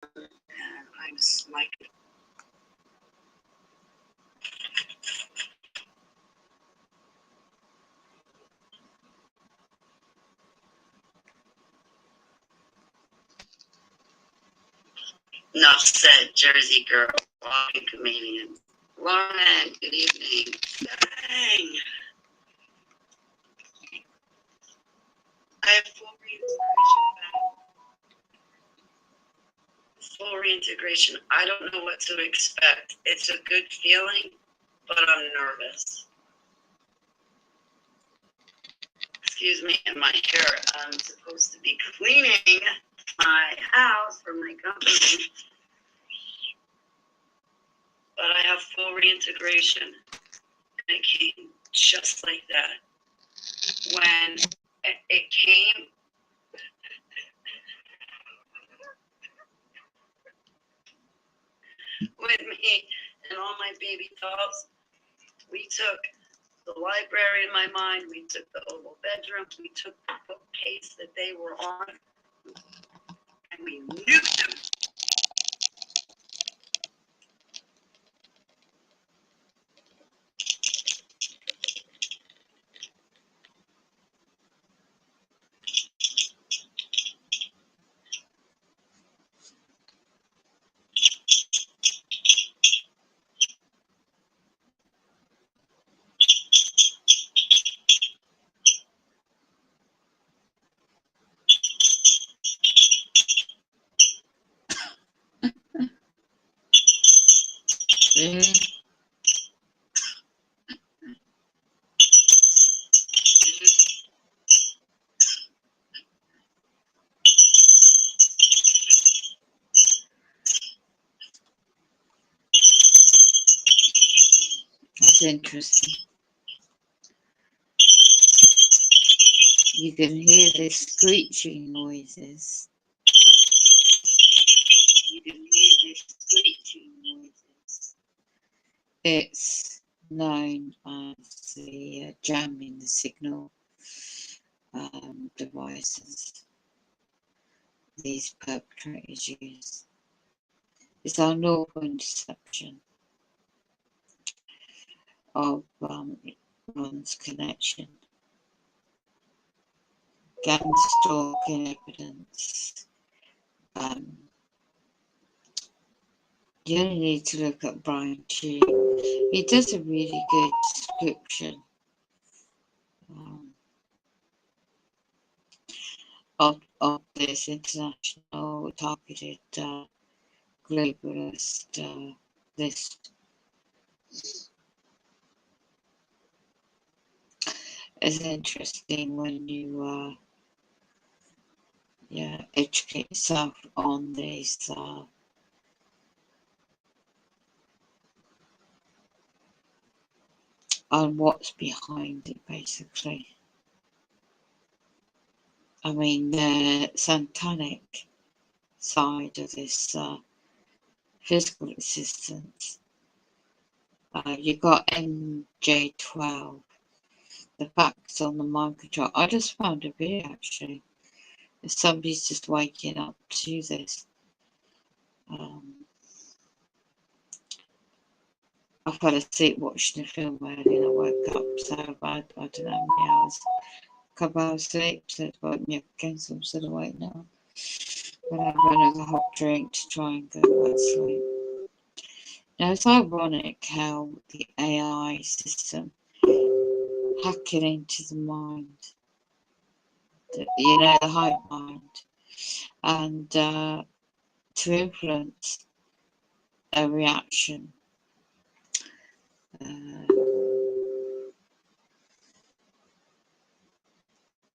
and I'm like enough said, Jersey girl, walking comedian. Lauren, good evening. Dang. I have full reintegration. I don't know what to expect. It's a good feeling, but I'm nervous. Excuse me, and my hair. I'm supposed to be cleaning my house for my company, but I have full reintegration, and it came just like that. When it came, with me and all my baby dolls, we took the library in my mind, we took the oval bedroom, we took the bookcase that they were on, and we nuked them. That's interesting. You can hear the screeching noises. You can hear the screeching noises. It's known as the jamming the signal devices these perpetrators use. It's our normal interception of one's connection. Gang stalking evidence. You only need to look at Brian Chew. He does a really good description of this international targeted globalist list. It's interesting when you educate yourself on these on what's behind it, basically. I mean, the satanic side of this physical existence. You got MJ12, the facts on the mind control. I just found a video actually. If somebody's just waking up to this. I fell asleep watching the film early and I woke up, so I don't know how many hours. A couple hours sleep, so it woke me up again, so I'm still awake now. But I have another hot drink to try and go to sleep. Now it's ironic how the AI system hacking into the mind, the hive mind, and to influence a reaction.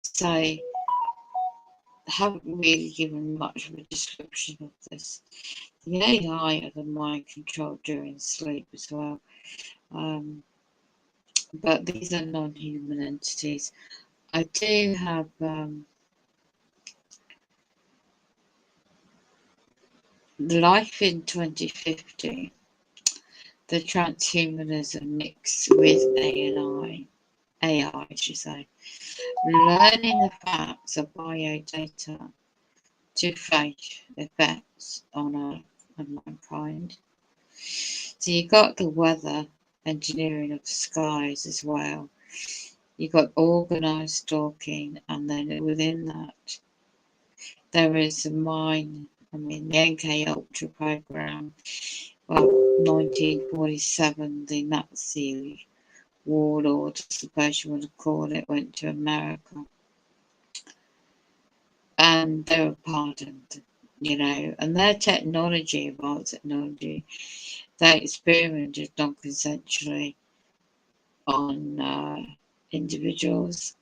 So I haven't really given much of a description of this. The AI are the mind control during sleep as well. But these are non-human entities. I do have Life in 2050, the transhumanism mixed with AI, I should say. Learning the facts of biodata two-phase effects on Earth and mankind. So you got the weather engineering of the skies as well. You got organised stalking, and then within that, there is a mine. I mean, the MK Ultra program. Well, 1947, the Nazi warlord, I suppose you want to call it, went to America, and they were pardoned. And their technology, advanced technology, they experimented non-consensually on individuals.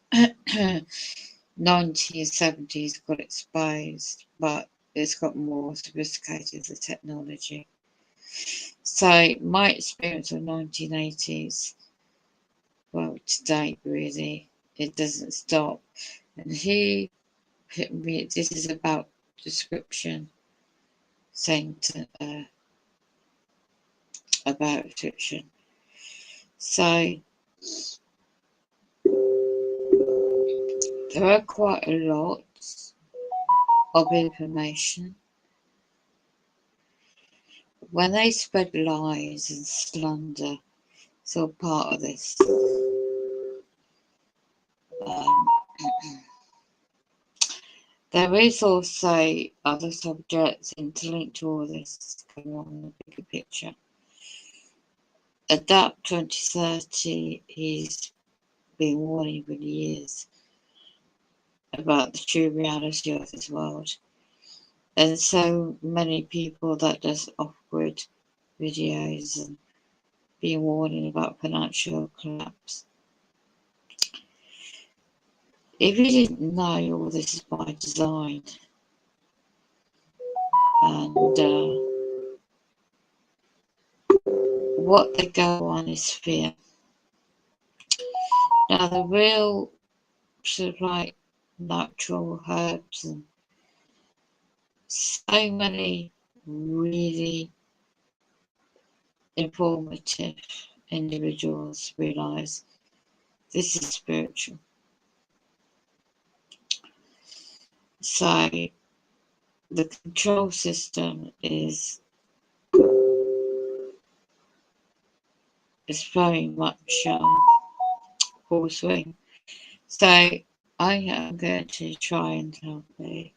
1970s got exposed, but it's got more sophisticated, the technology. So my experience of 1980s, well, to date really, it doesn't stop. And he hit me, this is about description, saying about fiction. So there are quite a lot of information. When they spread lies and slander, it's all part of this. There is also other subjects interlinked to all this going on in the bigger picture. Adapt 2030, he's been warning for years about the true reality of this world. And so many people that does off-grid videos and being warning about financial collapse. If you didn't know, all this is by design. And what they go on is fear. Now the real sort of like natural herbs and so many really informative individuals realise this is spiritual. So the control system is very much full swing. So I am going to try and have a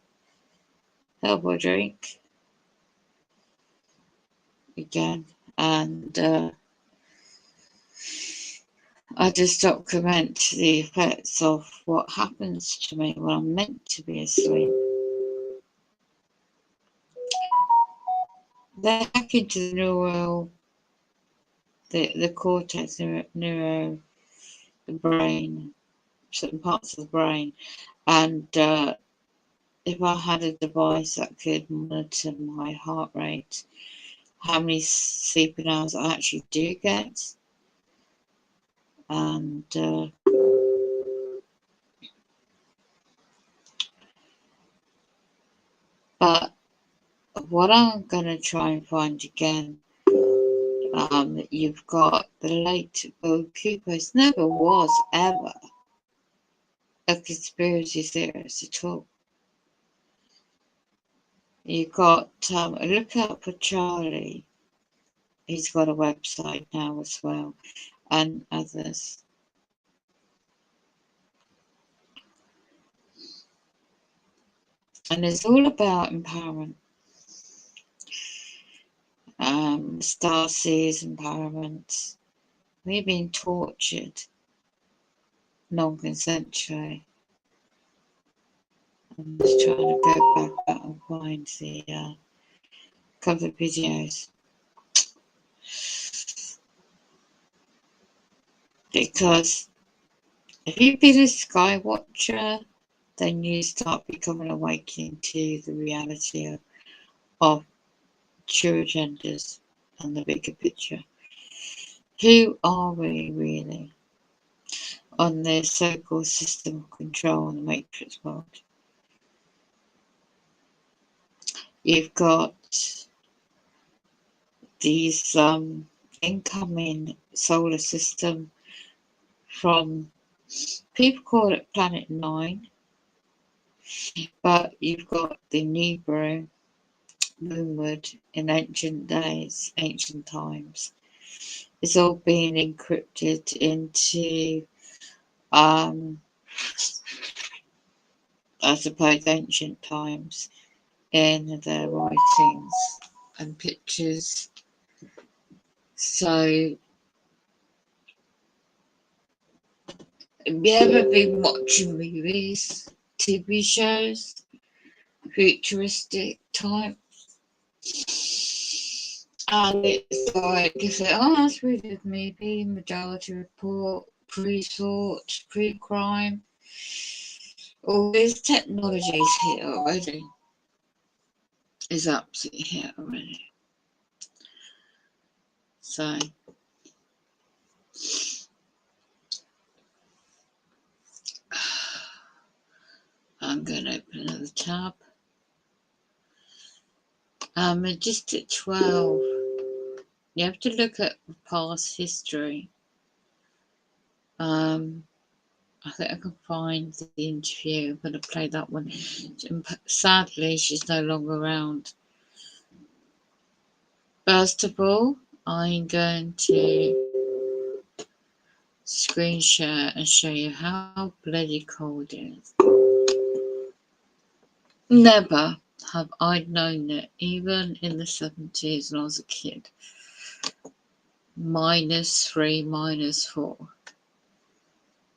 herbal drink again, and I just document the effects of what happens to me when I'm meant to be asleep. They're hack into the neural, the cortex, neuro, the brain, certain parts of the brain, and if I had a device that could monitor my heart rate, how many sleeping hours I actually do get, and but what I'm going to try and find again, you've got the late Bill Cooper. Never was ever a conspiracy theorist at all. You've got look out for Charlie. He's got a website now as well, and others. And it's all about empowerment. Starseeds empowerment. We're being tortured non-consensually. I'm just trying to go back out and find the couple of videos. Because if you've been a sky watcher, then you start becoming awakening to the reality of true agendas and the bigger picture. Who are we really on this so-called system of control in the matrix world? You've got these incoming solar system from, people call it Planet 9, But you've got the Nibru moonwood in ancient days, ancient times. It's all been encrypted into, I suppose, ancient times in their writings and pictures. So, have you ever been watching movies, TV shows, futuristic type? And it's like, you say, oh, that's really good movie, Majority Report, pre-thought, pre-crime. All this technology is here already. Is absolutely here already. So, I'm going to open another tab. Majestic 12. You have to look at past history. I think I can find the interview. I'm going to play that one. Sadly, she's no longer around. First of all, I'm going to screen share and show you how bloody cold it is. Never have I known it, even in the 70s when I was a kid. -3, -4.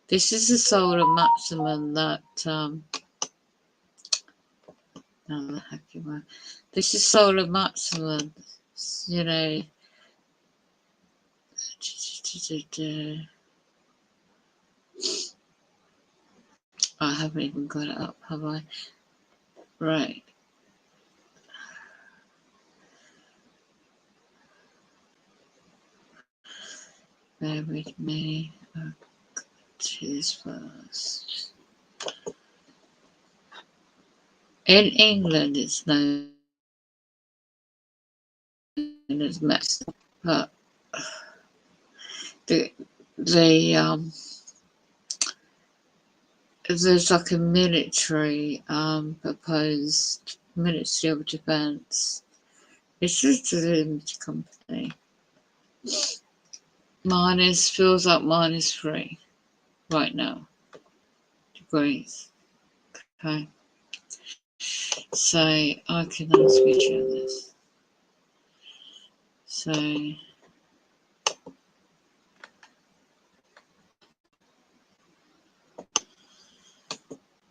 This is the solar maximum that this is solar maximum, you know. I haven't even got it up, have I? Right. Bear with me. I'll go to this first. In England, it's known as Mets, but there's like a military proposed Ministry of Defence. It's just a limited company. Feels like -3 right now degrees. Okay. So I can switch on this. So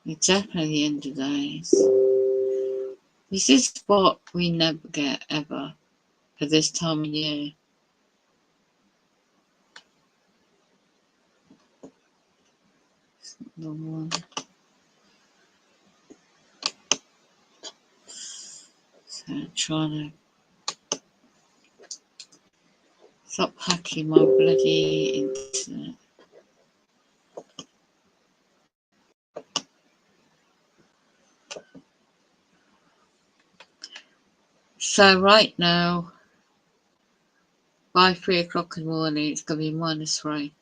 it's definitely the end of days. This is what we never get ever at this time of year. The one. So I'm trying to stop hacking my bloody internet. So right now, by 3 o'clock in the morning, it's going to be -3.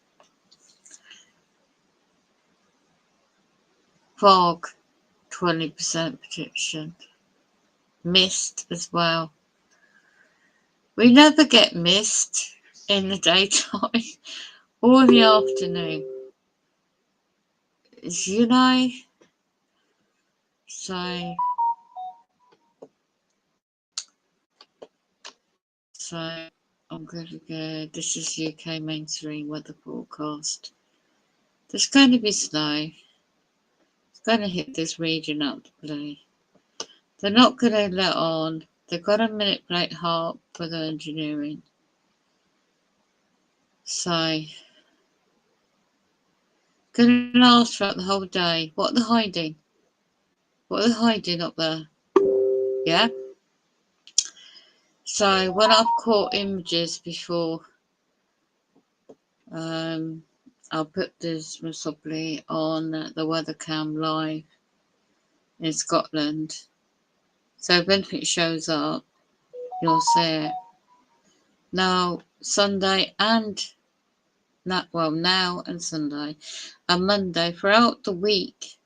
Fog, 20% prediction. Mist as well. We never get mist in the daytime or in the afternoon. You know, so I'm going to go. This is UK mainstream weather forecast. There's going to be snow. It's going to hit this region up the blue. They're not going to let on. They've got to manipulate HAARP for the engineering. So, going to last throughout the whole day. What are they hiding? What are they hiding up there? Yeah? So, when I've caught images before, I'll put this possibly on the weather cam live in Scotland. So if anything shows up, you'll see it. Now, Sunday and now and Sunday and Monday throughout the week,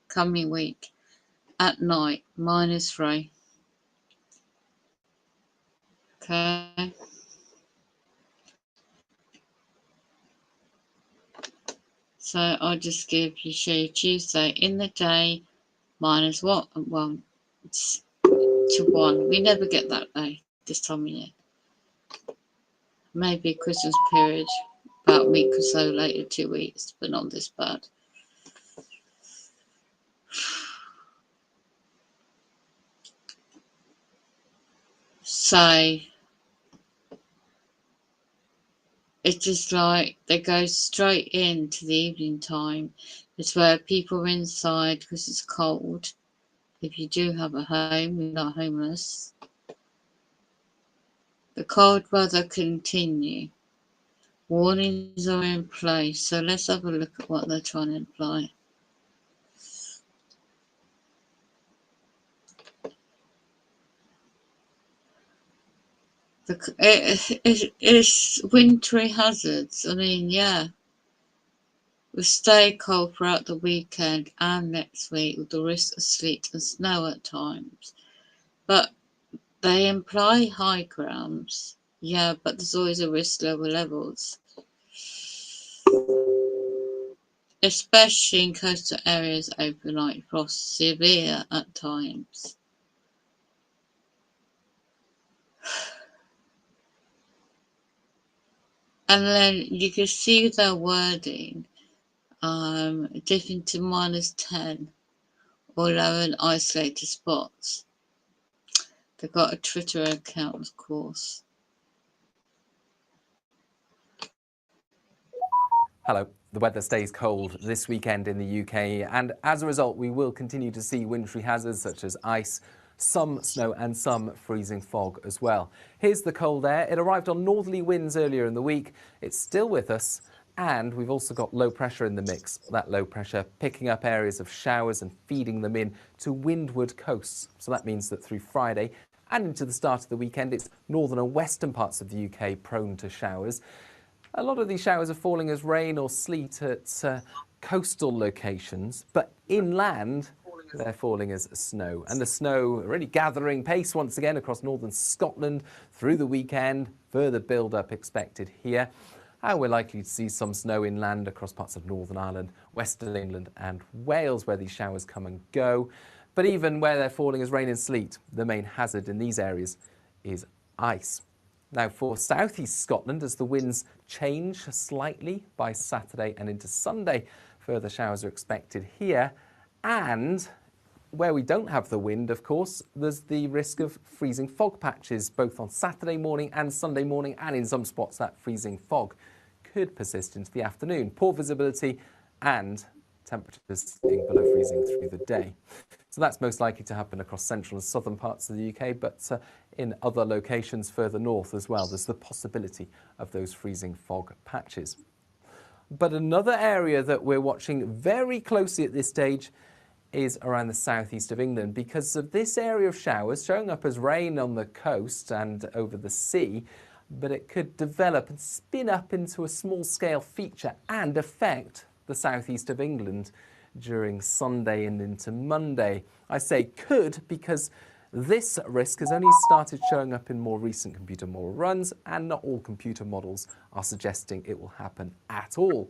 coming week, At night, -3. Okay. So I'll just show you Tuesday in the day, -1, 1 to 1. We never get that day this time of year. Maybe Christmas period, about a week or so later, 2 weeks, but not this bad. So it's just like they go straight into the evening time. It's where people are inside because it's cold. If you do have a home, you're not homeless. The cold weather continue. Warnings are in place. So let's have a look at what they're trying to imply. It's wintry hazards. I mean, yeah. We'll stay cold throughout the weekend and next week with the risk of sleet and snow at times. But they imply high grams. Yeah, but there's always a risk lower levels. Especially in coastal areas overnight frost, severe at times. And then you can see their wording dipping to -10 or lower in isolated spots. They've got a Twitter account, of course. Hello. The weather stays cold this weekend in the UK, and as a result, we will continue to see wintry hazards such as ice, some snow and some freezing fog as well. Here's the cold air. It arrived on northerly winds earlier in the week. It's still with us, and we've also got low pressure in the mix. That low pressure picking up areas of showers and feeding them in to windward coasts. So that means that through Friday and into the start of the weekend, it's northern and western parts of the UK prone to showers. A lot of these showers are falling as rain or sleet at coastal locations, but inland they're falling as snow. And the snow really gathering pace once again across northern Scotland through the weekend. Further build-up expected here. And we're likely to see some snow inland across parts of Northern Ireland, Western England and Wales, where these showers come and go. But even where they're falling as rain and sleet, the main hazard in these areas is ice. Now for southeast Scotland, as the winds change slightly by Saturday and into Sunday, further showers are expected here. And where we don't have the wind, of course, there's the risk of freezing fog patches, both on Saturday morning and Sunday morning, and in some spots that freezing fog could persist into the afternoon. Poor visibility and temperatures staying below freezing through the day. So that's most likely to happen across central and southern parts of the UK, but in other locations further north as well, there's the possibility of those freezing fog patches. But another area that we're watching very closely at this stage is around the southeast of England, because of this area of showers showing up as rain on the coast and over the sea, but it could develop and spin up into a small-scale feature and affect the southeast of England during Sunday and into Monday. I say could because this risk has only started showing up in more recent computer model runs, and not all computer models are suggesting it will happen at all.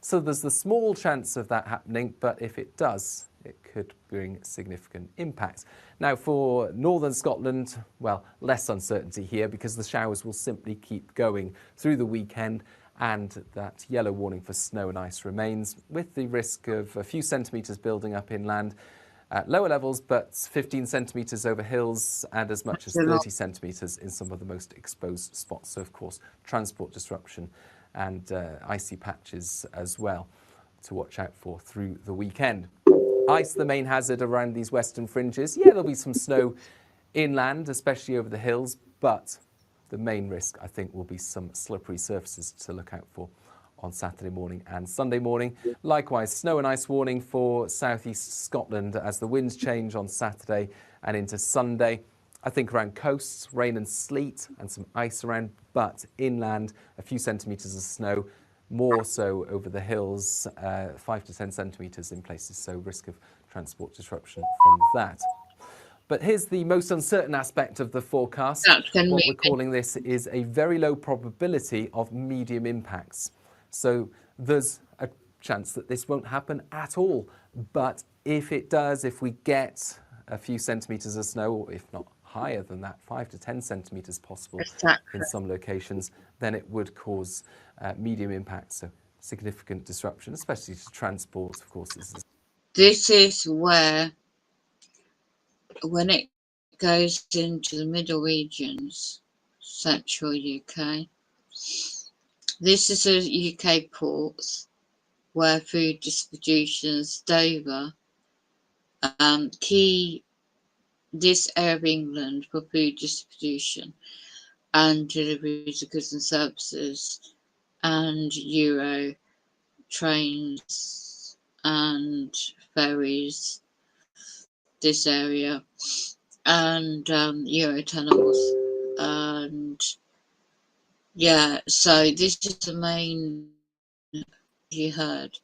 So there's the small chance of that happening, but if it does, it could bring significant impacts. Now for northern Scotland, well, less uncertainty here because the showers will simply keep going through the weekend, and that yellow warning for snow and ice remains, with the risk of a few centimetres building up inland at lower levels, but 15 centimetres over hills and as much as 30 centimetres in some of the most exposed spots. So, of course, transport disruption and icy patches as well to watch out for through the weekend. Ice, the main hazard around these western fringes. Yeah, there'll be some snow inland, especially over the hills, but the main risk, I think, will be some slippery surfaces to look out for on Saturday morning and Sunday morning. Likewise, snow and ice warning for southeast Scotland as the winds change on Saturday and into Sunday. I think around coasts, rain and sleet and some ice around, but inland, a few centimetres of snow, more so over the hills, 5 to 10 centimetres in places, so risk of transport disruption from that. But here's the most uncertain aspect of the forecast. What we're calling this is a very low probability of medium impacts. So there's a chance that this won't happen at all. But if it does, if we get a few centimetres of snow, or if not higher than that, 5 to 10 centimetres possible in some locations, then it would cause medium impacts, so significant disruption, especially to transport, of course. This is where, when it goes into the middle regions, central UK, this is a UK ports where food distributions, Dover, key this area of England for food distribution and deliveries of goods and services, and Euro trains and ferries, this area, and Euro tunnels, and yeah, so this is the main, you heard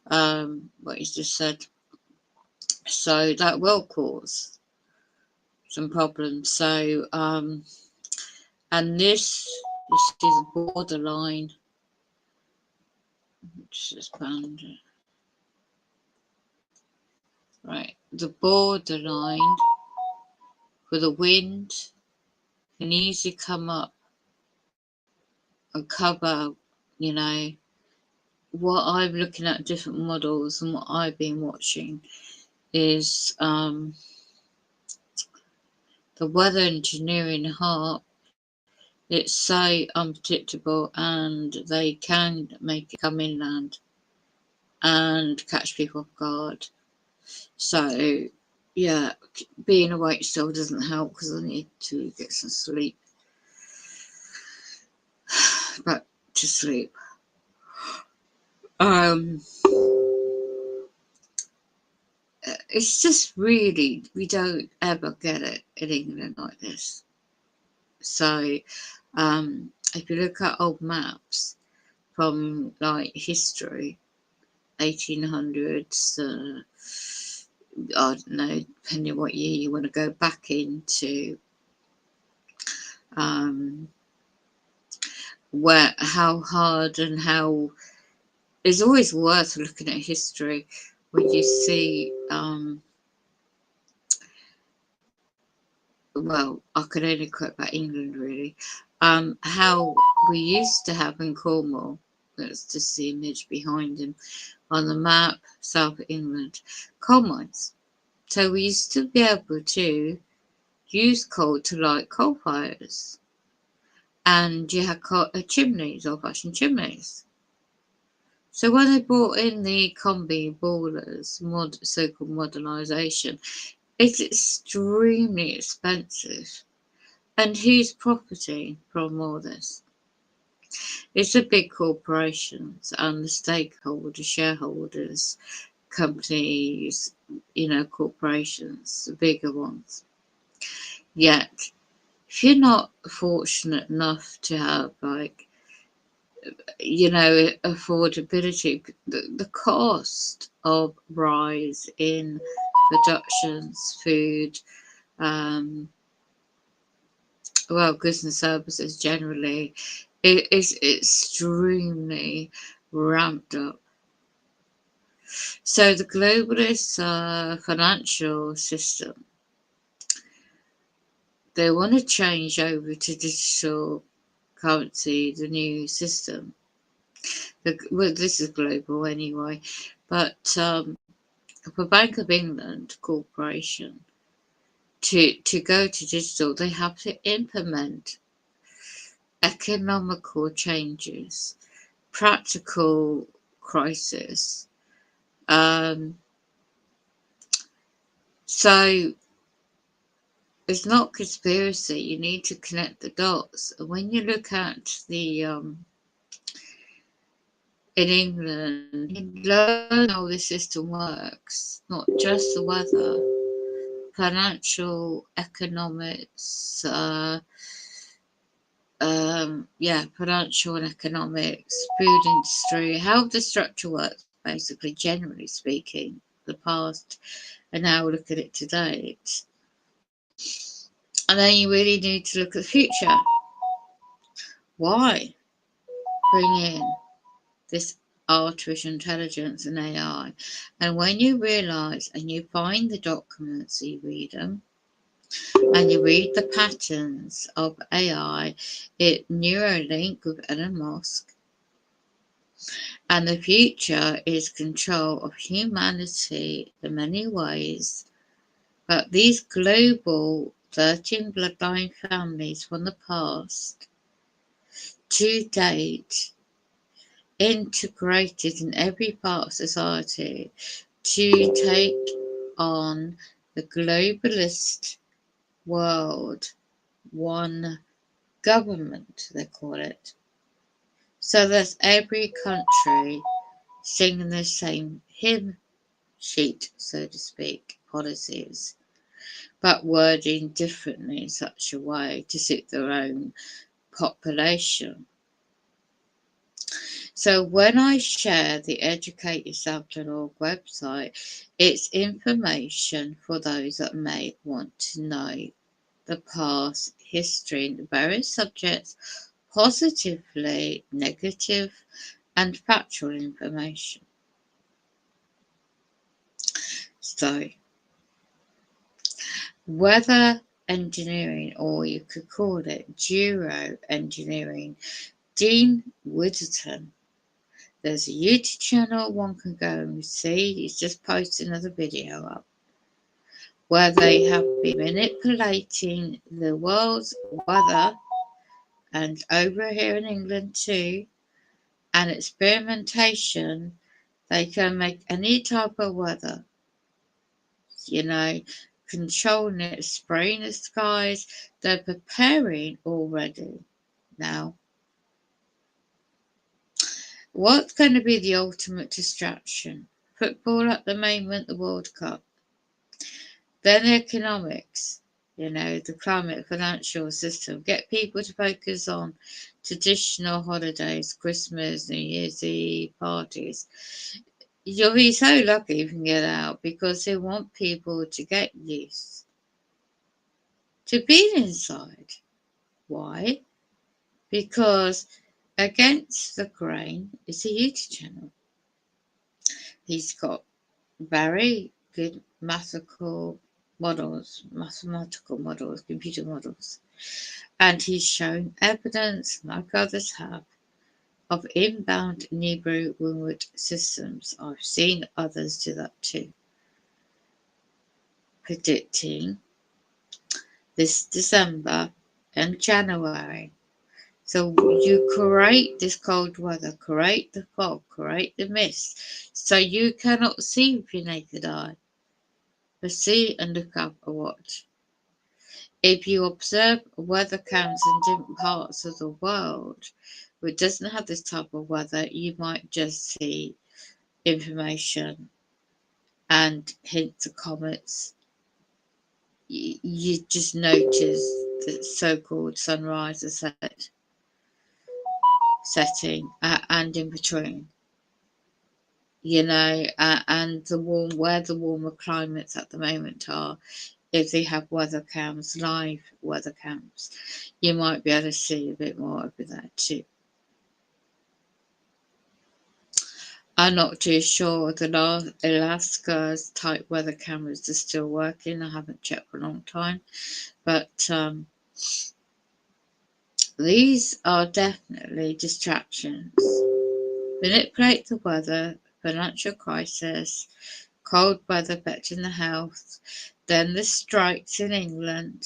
what you just said, so that will cause some problems. So and this is the borderline, just found it, right, the borderline for the wind can easily come up and cover, you know, what I'm looking at different models and what I've been watching is the weather engineering HARP. It's so unpredictable, and they can make it come inland and catch people off guard. So yeah, being awake still doesn't help because I need to get some sleep. Back to sleep. It's just really, we don't ever get it in England like this. So if you look at old maps from like history, 1800s, I don't know, depending on what year you want to go back into, where how hard and how it's always worth looking at history when you see well, I could only quote about England really, how we used to have in Cornwall, that's just the image behind him on the map, South England, coal mines. So we used to be able to use coal to light coal fires, and you had chimneys, old-fashioned chimneys. So when they brought in the combi boilers, so-called modernisation, it's extremely expensive. And who's profiting from all this? It's the big corporations and the stakeholders, shareholders, companies, you know, corporations, the bigger ones. Yet, if you're not fortunate enough to have, like, you know, affordability, the cost of rise in productions, food, well, goods and services generally, it is extremely ramped up. So the globalist financial system, they want to change over to digital currency, the new system. Well, this is global anyway, but for Bank of England Corporation to go to digital, they have to implement economical changes, practical crisis. So it's not conspiracy. You need to connect the dots. When you look at the in England, you learn how the system works, not just the weather, financial, economics, financial and economics, food industry, how the structure works, basically, generally speaking. the past and now look at it today. And then you really need to look at the future. Why bring in this artificial intelligence and AI? And when you realise and you find the documents, you read them, and you read the patterns of AI, it Neuralink with Elon Musk, and the future is control of humanity in many ways. But these global 13 bloodline families from the past to date integrated in every part of society to take on the globalist world, one government, they call it. So that every country singing the same hymn sheet, so to speak, policies, but wording differently in such a way to suit their own population. So when I share the educateyourself.org website, it's information for those that may want to know the past history and the various subjects, positively, negative, and factual information. So, weather engineering, or you could call it Geo Engineering, Dean Witherton. There's a YouTube channel one can go and see. He's just posted another video up where they have been manipulating the world's weather, and over here in England too, and experimentation. They can make any type of weather, controlling it, spraying the skies. They're preparing already now. What's going to be the ultimate distraction? Football at the moment, the World Cup. Then economics, the climate financial system. Get people to focus on traditional holidays, Christmas, New Year's Eve parties. You'll be so lucky if you can get out, because they want people to get used to being inside. Why? Because Against the Grain is a YouTube channel. He's got very good mathematical models, computer models. And he's shown evidence, like others have, of inbound Nibiru Winwood systems. I've seen others do that too. Predicting this December and January. So you create this cold weather, create the fog, create the mist, so you cannot see with your naked eye. But see and look up and watch. If you observe weather cams in different parts of the world which doesn't have this type of weather, you might just see information and hints of comets. You just notice the so-called sunrise or setting and in between. And where the warmer climates at the moment are, if they have weather cams, live weather cams, you might be able to see a bit more over that too. I'm not too sure the Alaska's type weather cameras are still working. I haven't checked for a long time, but these are definitely distractions. Manipulate the weather, financial crisis, cold weather affecting the health, then the strikes in England,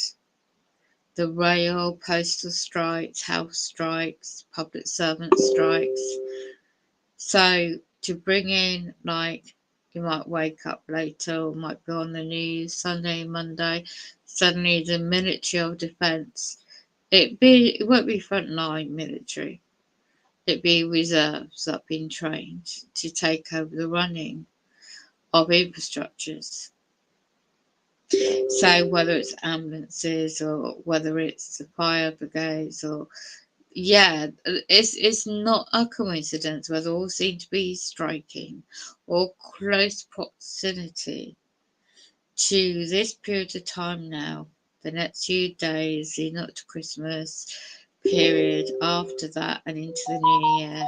the rail, postal strikes, health strikes, public servant strikes. So to bring in, you might wake up later or might be on the news Sunday, Monday, suddenly the military of defence. It won't be frontline military. It'd be reserves that have been trained to take over the running of infrastructures. So whether it's ambulances or whether it's the fire brigades or yeah, it's not a coincidence where they all seem to be striking or close proximity to this period of time now. The next few days, leading up to Christmas period, after that, and into the new year.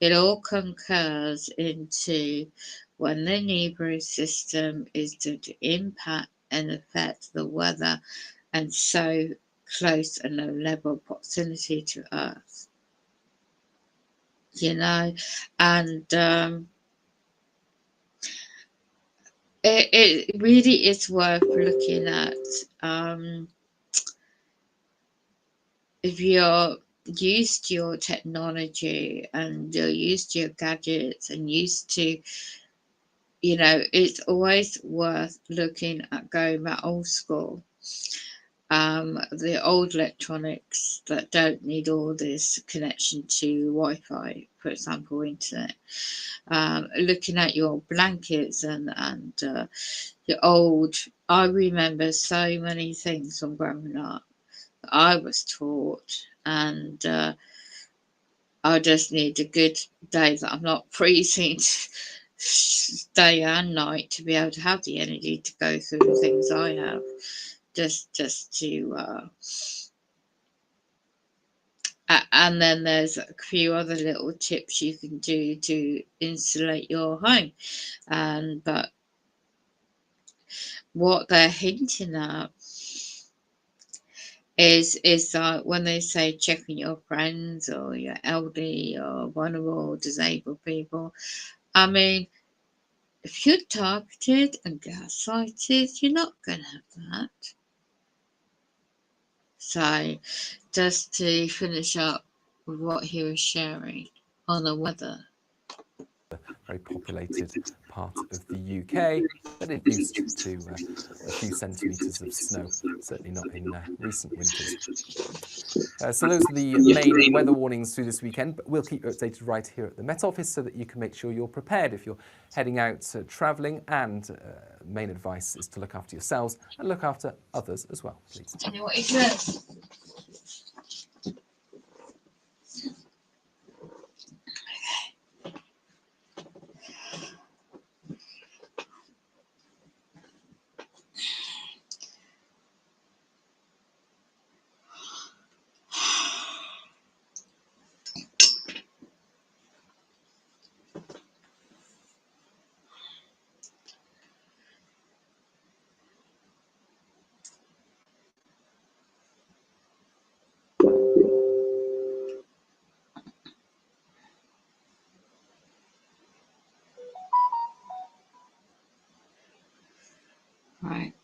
It all concurs into when the Nebula system is to impact and affect the weather and so close and low level proximity to Earth. You know, and it really is worth looking at. If you're used to your technology and you're used to your gadgets and used to, it's always worth looking at going back old school. The old electronics that don't need all this connection to Wi-Fi, for example, internet. Looking at your blankets and your old. I remember so many things from growing up that I was taught, and I just need a good day that I'm not freezing day and night to be able to have the energy to go through the things I have. Just to and then there's a few other little tips you can do to insulate your home, but what they're hinting at is that when they say check on your friends or your elderly or vulnerable or disabled people, I mean, if you're targeted and gaslighted, you're not going to have that. So, just to finish up with what he was sharing on the weather. Very populated part of the UK, but it used to a few centimetres of snow, certainly not in recent winters. So those are the main weather warnings through this weekend, but we'll keep you updated right here at the Met Office so that you can make sure you're prepared if you're heading out travelling, and main advice is to look after yourselves and look after others as well, please. Tell you what he says. Right.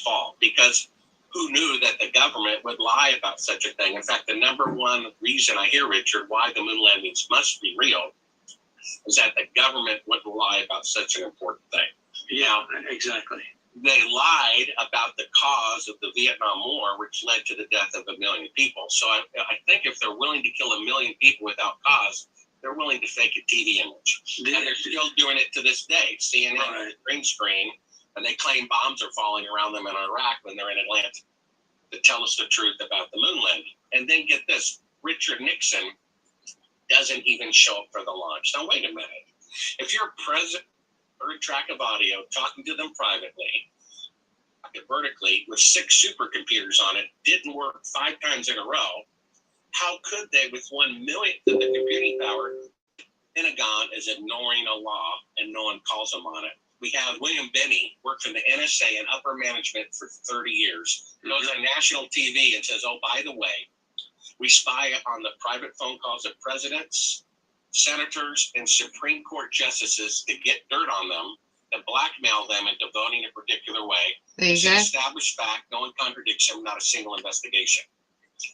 Fault, because who knew that the government would lie about such a thing? In fact, the number one reason I hear, Richard, why the moon landings must be real is that the government wouldn't lie about such an important thing. Yeah, exactly. They lied about the cause of the Vietnam War, which led to the death of 1 million people. So I think if they're willing to kill 1 million people without cause, they're willing to fake a TV image. And they're still doing it to this day. CNN on a green screen, and they claim bombs are falling around them in Iraq when they're in Atlanta to tell us the truth about the moon landing. And then get this, Richard Nixon doesn't even show up for the launch. Now, wait a minute. If you're president, heard a track of audio, talking to them privately, vertically, with 6 supercomputers on it, didn't work 5 times in a row, how could they, with 1 millionth of the computing power, Pentagon is ignoring a law and no one calls them on it? We have William Binney, worked for the NSA and upper management for 30 years, goes on national TV and says, oh, by the way, we spy on the private phone calls of presidents, senators, and Supreme Court justices to get dirt on them and blackmail them into voting a particular way. There It's you an go. established fact. No one contradicts him, not a single investigation.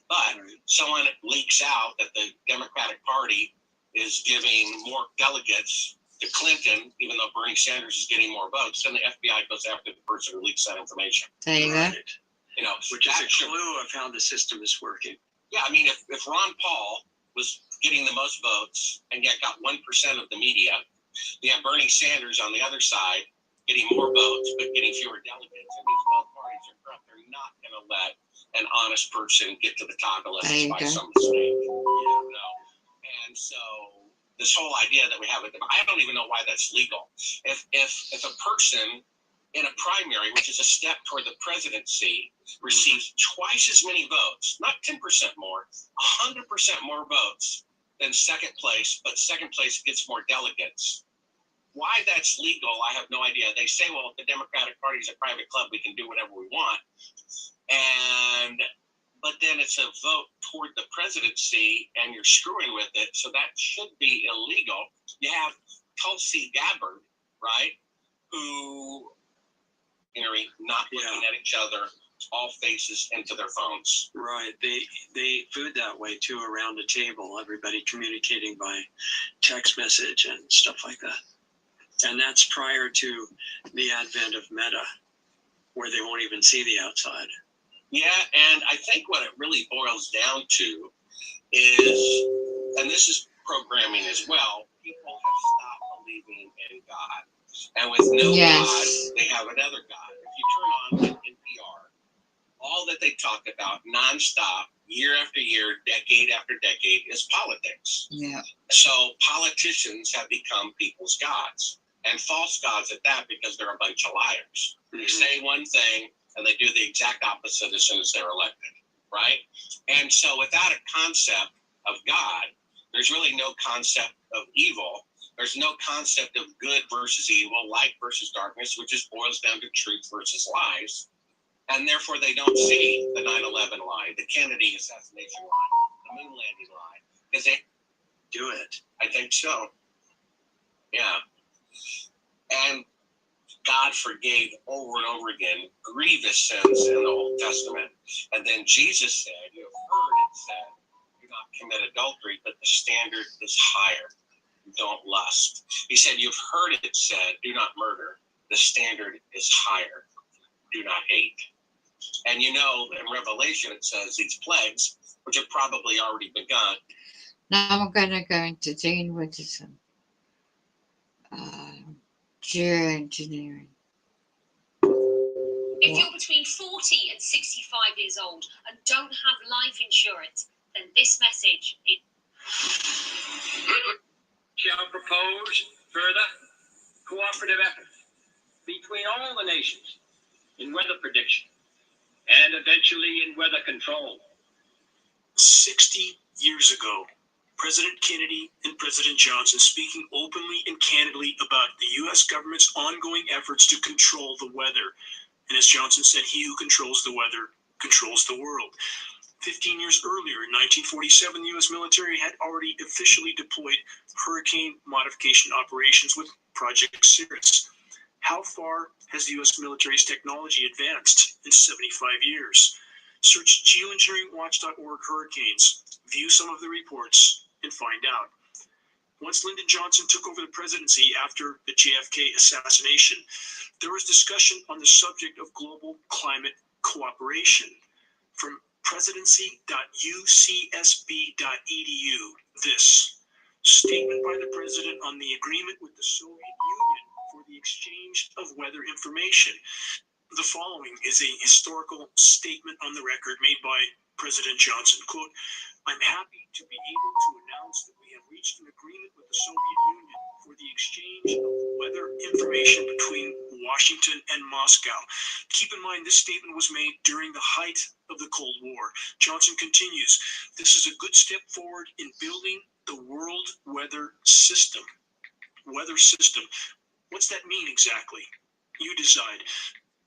But someone leaks out that the Democratic Party is giving more delegates to Clinton, even though Bernie Sanders is getting more votes, then the FBI goes after the person who leaks that information. There you go. Right. You know, Which is that a should- clue of how the system is working. Yeah, I mean, if Ron Paul was getting the most votes and yet got 1% of the media, you have Bernie Sanders on the other side getting more votes but getting fewer delegates. It means both parties are corrupt. They're not going to let an honest person get to the top unless There it's you by go. some mistake. You know? And so this whole idea that we have, I don't even know why that's legal. If a person in a primary, which is a step toward the presidency, receives twice as many votes, not 10% more, 100% more votes than second place, but second place gets more delegates. Why that's legal, I have no idea. They say, well, if the Democratic Party is a private club, we can do whatever we want. But then it's a vote toward the presidency and you're screwing with it. So that should be illegal. You have Tulsi Gabbard, right? Who, not looking at each other, all faces into their phones. Right. They food that way too around the table, everybody communicating by text message and stuff like that. And that's prior to the advent of Meta, where they won't even see the outside. Yeah, and I think what it really boils down to is, and this is programming as well, people have stopped believing in God. And with no Yes. God, they have another God. If you turn on NPR, all that they talk about nonstop, year after year, decade after decade, is politics. Yeah. So politicians have become people's gods, and false gods at that, because they're a bunch of liars. They say one thing and they do the exact opposite as soon as they're elected, right? And so without a concept of God, there's really no concept of evil. There's no concept of good versus evil, light versus darkness, which just boils down to truth versus lies. And therefore they don't see the 9/11 lie, the Kennedy assassination lie, the moon landing lie, because they Do it. I think so. Yeah. And God forgave over and over again grievous sins in the Old Testament. And then Jesus said, you have heard it said, do not commit adultery, but the standard is higher. Don't lust. He said, you've heard it said, do not murder. The standard is higher. Do not hate. And in Revelation it says these plagues, which have probably already begun. Now I'm going to go into Dean Widdowson. Geoengineering. If you're between 40 and 65 years old and don't have life insurance, then this message is... Shall propose further cooperative efforts between all the nations in weather prediction and eventually in weather control. 60 years ago, President Kennedy and President Johnson speaking openly and candidly about the U.S. government's ongoing efforts to control the weather. And as Johnson said, he who controls the weather controls the world. 15 years earlier, in 1947, the U.S. military had already officially deployed hurricane modification operations with Project Cirrus. How far has the U.S. military's technology advanced in 75 years? Search geoengineeringwatch.org hurricanes, view some of the reports, and find out. Once Lyndon Johnson took over the presidency after the JFK assassination, there was discussion on the subject of global climate cooperation. From presidency.ucsb.edu, this statement by the president on the agreement with the Soviet Union for the exchange of weather information. The following is a historical statement on the record made by President Johnson. Quote, I'm happy to be able to announce that we have reached an agreement with the Soviet Union for the exchange of weather information between Washington and Moscow. Keep in mind, this statement was made during the height of the Cold War. Johnson continues, this is a good step forward in building the world weather system. What's that mean exactly? You decide.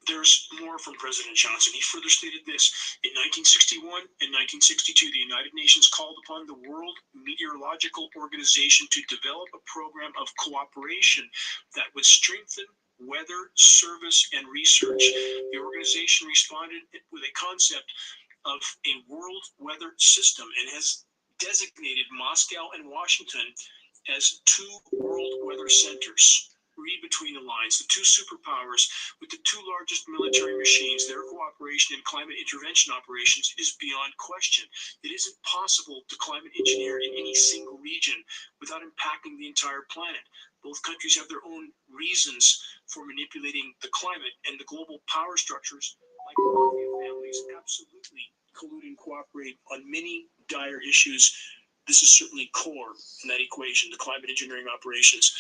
There's more from President Johnson. He further stated this. In 1961 and 1962, the United Nations called upon the World Meteorological Organization to develop a program of cooperation that would strengthen weather, service, and research. The organization responded with a concept of a world weather system and has designated Moscow and Washington as two world weather centers. Read between the lines. The two superpowers with the two largest military machines, their cooperation in climate intervention operations is beyond question. It isn't possible to climate engineer in any single region without impacting the entire planet. Both countries have their own reasons for manipulating the climate, and the global power structures, like the mafia families, absolutely collude and cooperate on many dire issues. This is certainly core in that equation, the climate engineering operations.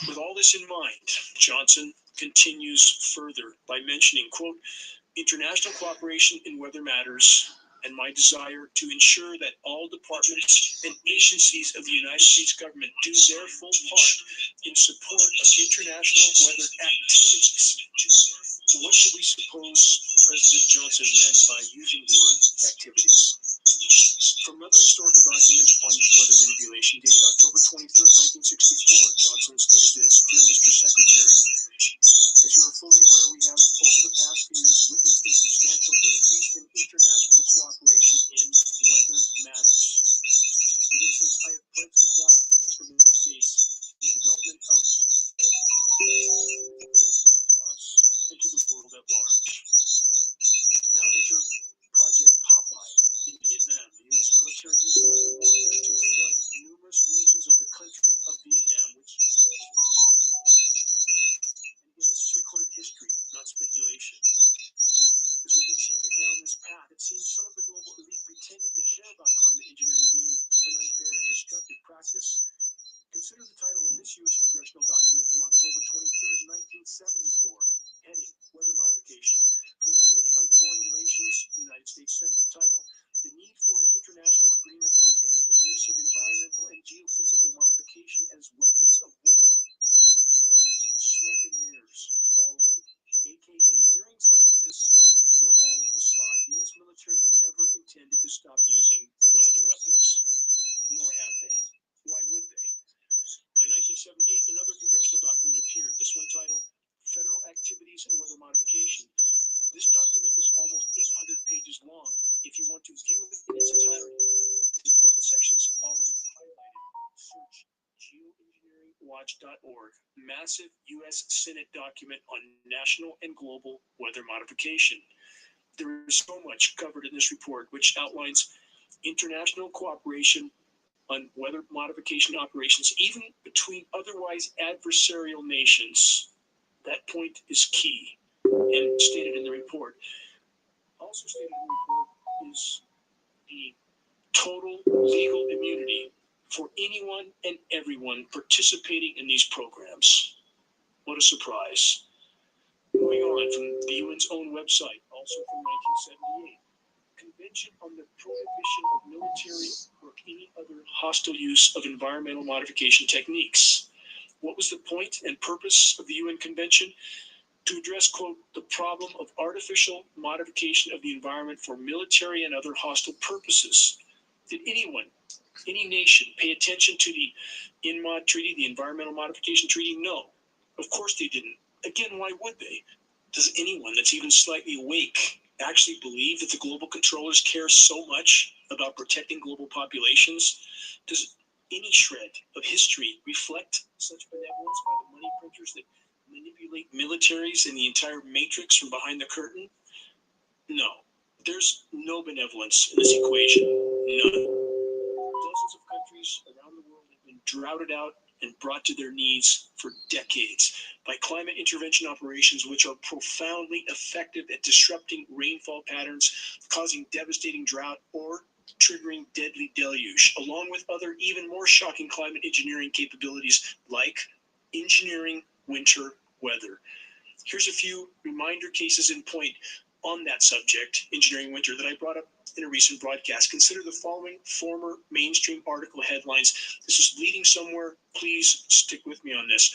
With all this in mind, Johnson continues further by mentioning, quote, international cooperation in weather matters and my desire to ensure that all departments and agencies of the United States government do their full part in support of international weather activities. What should we suppose President Johnson meant by using the word activities? From another historical document on weather manipulation dated October 23rd, 1964, Johnson stated this: Dear Mr. Secretary, as you are fully aware, we have over the past few years witnessed a substantial increase in international cooperation in weather matters. The United States, I have pledged the cooperation of the United States in the development of us and to the world at large. Now enter Project Popeye in Vietnam. The U.S. military used weather warfare to flood numerous regions of the country of Vietnam, which and again, this is recorded history, not speculation. As we continue down this path, it seems some of the global elite pretended to care about climate engineering being an unfair and destructive practice. Consider the title of this U.S. congressional document from October 23rd, 1974, heading Weather Modification, from the Committee on Foreign Relations, United States Senate. Title: The Need for an International Agreement Prohibiting the Use of Environmental and Geophysical Modification as Weapons of War. Smoke and mirrors, all of it. AKA, hearings like this were all a facade. The U.S. military never intended to stop using weather weapons, nor have they. Why would they? By 1978, another congressional document appeared, this one titled Federal Activities and Weather Modification. This document is almost 800 pages long. If you want to view it in its entirety, important sections already highlighted. Search geoengineeringwatch.org, massive U.S. Senate document on national and global weather modification. There is so much covered in this report, which outlines international cooperation on weather modification operations, even between otherwise adversarial nations. That point is key and stated in the report. Also stated in the report is the total legal immunity for anyone and everyone participating in these programs. What a surprise. Moving on from the UN's own website, also from 1978. Convention on the Prohibition of Military or any other hostile use of environmental modification techniques. What was the point and purpose of the UN Convention? To address, quote, the problem of artificial modification of the environment for military and other hostile purposes. Did anyone, any nation, pay attention to the INMOD Treaty, the Environmental Modification Treaty? No, of course they didn't. Again, why would they? Does anyone that's even slightly awake actually believe that the global controllers care so much about protecting global populations? Does any shred of history reflect such benevolence by the money printers that manipulate militaries and the entire matrix from behind the curtain? No, there's no benevolence in this equation. None. Dozens of countries around the world have been droughted out and brought to their knees for decades by climate intervention operations, which are profoundly effective at disrupting rainfall patterns, causing devastating drought, or triggering deadly deluge, along with other even more shocking climate engineering capabilities like engineering winter weather. Here's a few reminder cases in point on that subject, engineering winter, that I brought up in a recent broadcast. Consider the following former mainstream article headlines. This is leading somewhere. Please stick with me on this.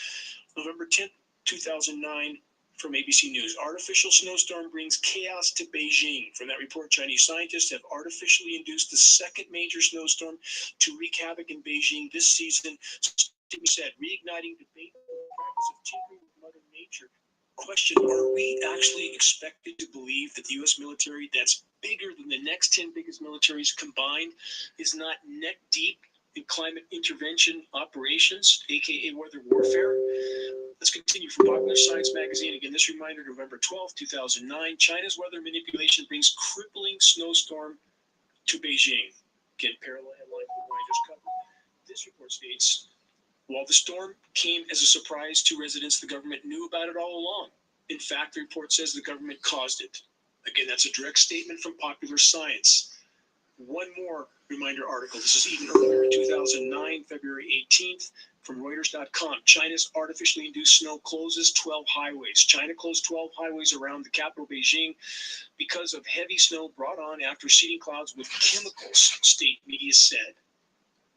November 10th, 2009, from ABC News. Artificial snowstorm brings chaos to Beijing. From that report, Chinese scientists have artificially induced the second major snowstorm to wreak havoc in Beijing this season. Statement said, reigniting debate on the practice of tinkering with Mother Nature. Question, are we actually expected to believe that the U.S. military that's bigger than the next 10 biggest militaries combined is not neck deep in climate intervention operations, aka weather warfare? Let's continue from Popular Science magazine. Again, this reminder, November 12, 2009. China's weather manipulation brings crippling snowstorm to Beijing. Again, parallel headline to the one I just covered. This report states, while the storm came as a surprise to residents, the government knew about it all along. In fact, the report says the government caused it. Again, that's a direct statement from Popular Science. One more reminder article. This is even earlier in 2009, February 18th, from Reuters.com. China's artificially induced snow closes 12 highways. China closed 12 highways around the capital, Beijing, because of heavy snow brought on after seeding clouds with chemicals, state media said.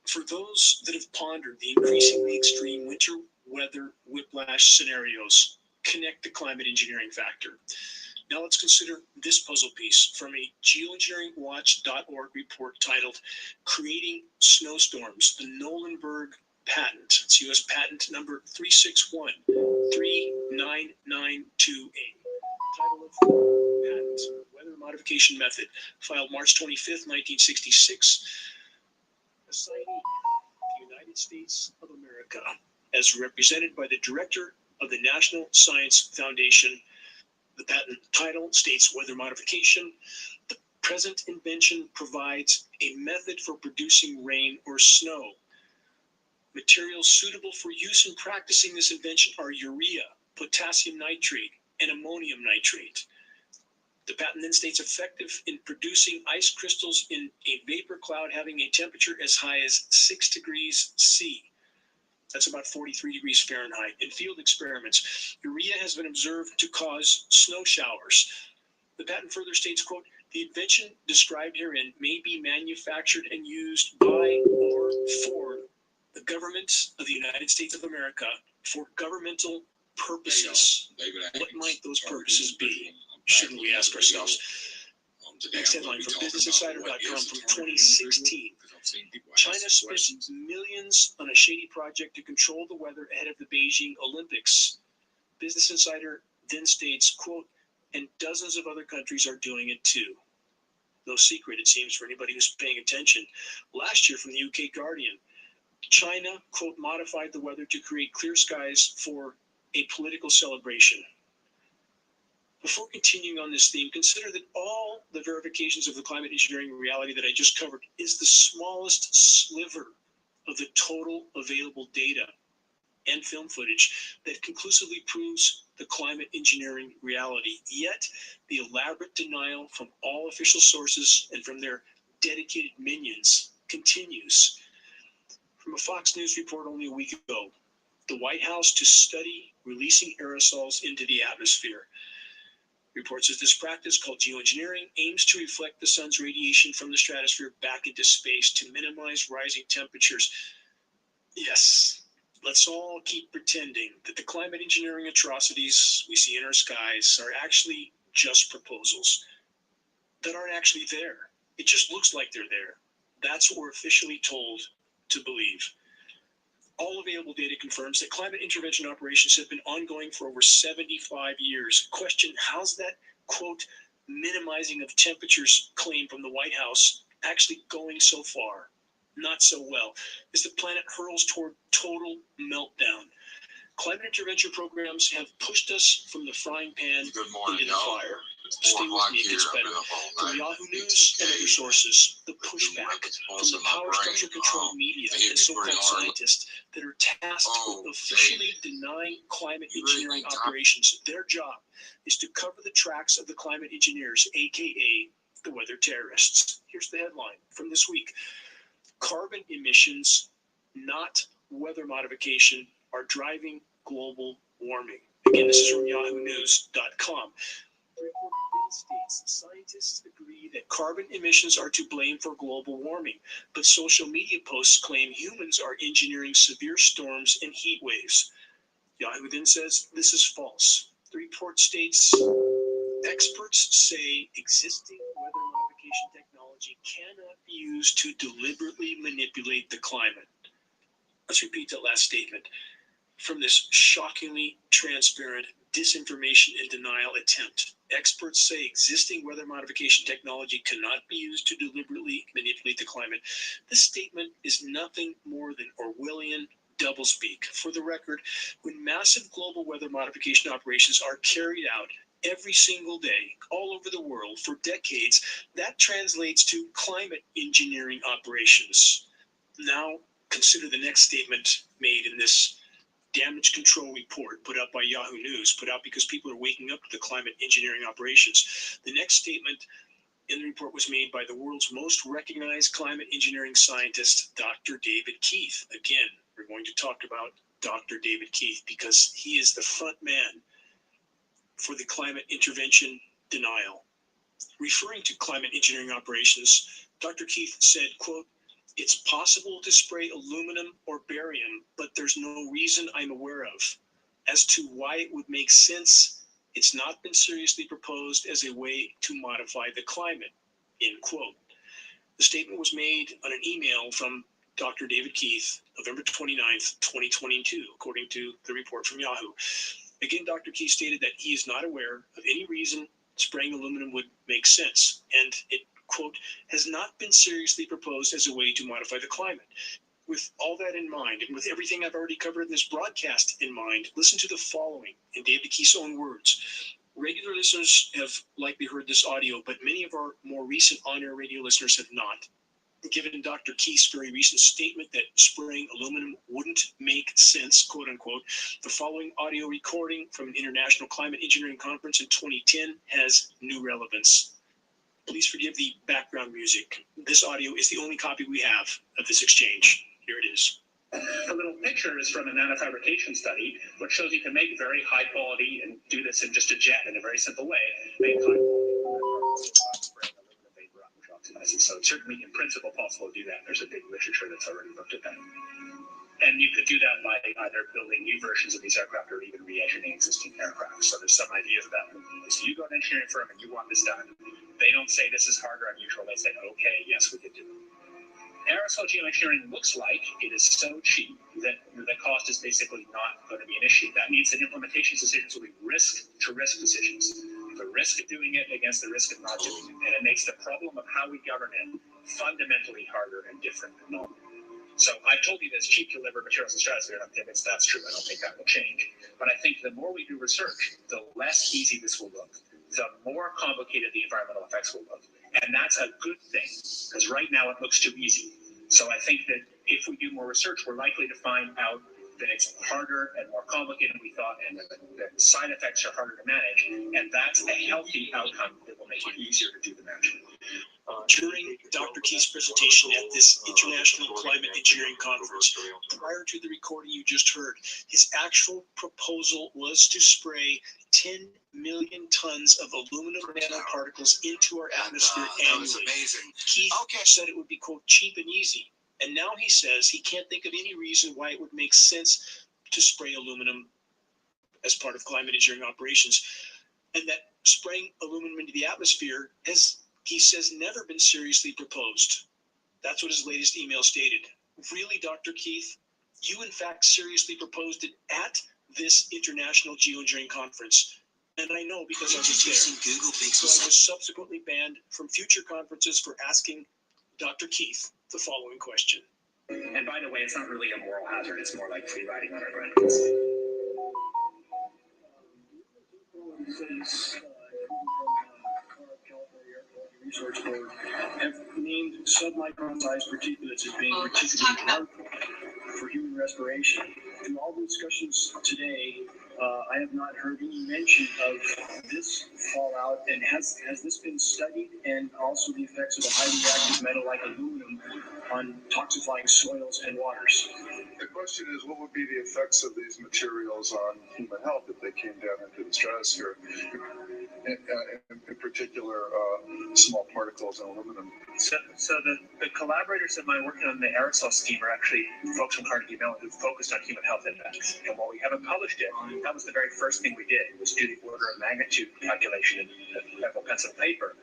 For those that have pondered the increasingly extreme winter weather whiplash scenarios, connect the climate engineering factor. Now let's consider this puzzle piece from a geoengineeringwatch.org report titled Creating Snowstorms, the Nolenberg Patent. It's U.S. patent number 3613992A. Title of patent, Weather Modification Method, filed March 25th, 1966. Assignee, the United States of America, as represented by the Director of the National Science Foundation. The patent title states weather modification. The present invention provides a method for producing rain or snow. Materials suitable for use in practicing this invention are urea, potassium nitrate, and ammonium nitrate. The patent then states effective in producing ice crystals in a vapor cloud having a temperature as high as 6 degrees C. That's about 43 degrees Fahrenheit. In field experiments, urea has been observed to cause snow showers. The patent further states, quote, the invention described herein may be manufactured and used by or for the government of the United States of America for governmental purposes. What might those purposes be? Shouldn't we ask ourselves? Next headline from BusinessInsider.com from 2016. China spent millions on a shady project to control the weather ahead of the Beijing Olympics. Business Insider then states, quote, and dozens of other countries are doing it too. No secret, it seems, for anybody who's paying attention. Last year from the UK Guardian, China, quote, modified the weather to create clear skies for a political celebration. Before continuing on this theme, consider that all the verifications of the climate engineering reality that I just covered is the smallest sliver of the total available data and film footage that conclusively proves the climate engineering reality. Yet, the elaborate denial from all official sources and from their dedicated minions continues. From a Fox News report only a week ago, the White House to study releasing aerosols into the atmosphere. Report says this practice, called geoengineering, aims to reflect the sun's radiation from the stratosphere back into space to minimize rising temperatures. Yes, let's all keep pretending that the climate engineering atrocities we see in our skies are actually just proposals that aren't actually there. It just looks like they're there. That's what we're officially told to believe. All available data confirms that climate intervention operations have been ongoing for over 75 years. Question, how's that, quote, minimizing of temperatures claim from the White House actually going so far? Not so well, as the planet hurls toward total meltdown. Climate intervention programs have pushed us from the frying pan into the fire. Stay with me, it gets better. From Yahoo News and other sources, the pushback from the power structure controlled media and so-called scientists that are tasked with officially denying climate engineering operations. Their job is to cover the tracks of the climate engineers, aka the weather terrorists. Here's the headline from this week. Carbon emissions, not weather modification, are driving global warming. Again, this is from yahoonews.com. The report then states scientists agree that carbon emissions are to blame for global warming, but social media posts claim humans are engineering severe storms and heat waves. Yahoo then says this is false. The report states, experts say existing weather modification technology cannot be used to deliberately manipulate the climate. Let's repeat that last statement. From this shockingly transparent disinformation and denial attempt, experts say existing weather modification technology cannot be used to deliberately manipulate the climate. This statement is nothing more than Orwellian doublespeak. For the record, when massive global weather modification operations are carried out every single day all over the world for decades, that translates to climate engineering operations. Now, consider the next statement made in this damage control report put out by Yahoo News, put out because people are waking up to the climate engineering operations. The next statement in the report was made by the world's most recognized climate engineering scientist, Dr. David Keith. Again, we're going to talk about Dr. David Keith because he is the front man for the climate intervention denial. Referring to climate engineering operations, Dr. Keith said, quote, "It's possible to spray aluminum or barium, but there's no reason I'm aware of. As to why it would make sense, it's not been seriously proposed as a way to modify the climate," end quote. The statement was made on an email from Dr. David Keith, November 29th, 2022, according to the report from Yahoo. Again, Dr. Keith stated that he is not aware of any reason spraying aluminum would make sense, and it, quote, "has not been seriously proposed as a way to modify the climate." With all that in mind, and with everything I've already covered in this broadcast in mind, listen to the following in David Keith's own words. Regular listeners have likely heard this audio, but many of our more recent on-air radio listeners have not. Given Dr. Keith's very recent statement that spraying aluminum wouldn't make sense, quote unquote, the following audio recording from an International Climate Engineering Conference in 2010 has new relevance. Please forgive the background music. This audio is the only copy we have of this exchange. Here it is. The little picture is from a nanofabrication study, which shows you can make very high quality and do this in just a jet in a very simple way. Make high quality vapor which oxidizes. So it's certainly in principle possible to do that. There's a big literature that's already looked at that. And you could do that by either building new versions of these aircraft or even re-engineering existing aircraft. So there's some ideas of that. So you go to an engineering firm and you want this done. They don't say this is hard or unusual. They say, okay, yes, we can do it. Aerosol geoengineering looks like it is so cheap that the cost is basically not going to be an issue. That means that implementation decisions will be risk-to-risk decisions. The risk of doing it against the risk of not doing it. And it makes the problem of how we govern it fundamentally harder and different than normal. So I've told you there's cheap to deliver materials and stratosphere, and I'm convinced that's true. I don't think that will change. But I think the more we do research, the less easy this will look, the more complicated the environmental effects will look. And that's a good thing, because right now it looks too easy. So I think that if we do more research, we're likely to find out that it's harder and more complicated than we thought, and that side effects are harder to manage. And that's a healthy outcome that will make it easier to do the management. During Dr. Keith's presentation at this International Climate Engineering Conference, prior to the recording you just heard, his actual proposal was to spray 10 million tons of aluminum nanoparticles into our atmosphere annually. That was amazing. Keith said it would be, quote, cheap and easy. And now he says he can't think of any reason why it would make sense to spray aluminum as part of climate engineering operations. And that spraying aluminum into the atmosphere has, he says, never been seriously proposed. That's what his latest email stated. Really, Dr. Keith, you in fact seriously proposed it at this International Geoengineering Conference. And I know because I was there. So I was subsequently banned from future conferences for asking Dr. Keith the following question. And by the way, it's not really a moral hazard. It's more like free riding on our grounds. Research Board have named submicron-sized particulates as being particularly harmful for human respiration. In all the discussions today, I have not heard any mention of this fallout And has this been studied, and also the effects of a highly reactive metal like aluminum on toxifying soils and waters? The question is, what would be the effects of these materials on human health if they came down into the stratosphere? In particular, small particles and aluminum. So the collaborators of mine working on the aerosol scheme are actually folks from Carnegie Mellon who focused on human health impacts. And while we haven't published it, that was the very first thing we did, was do the order of magnitude calculation in a pencil paper,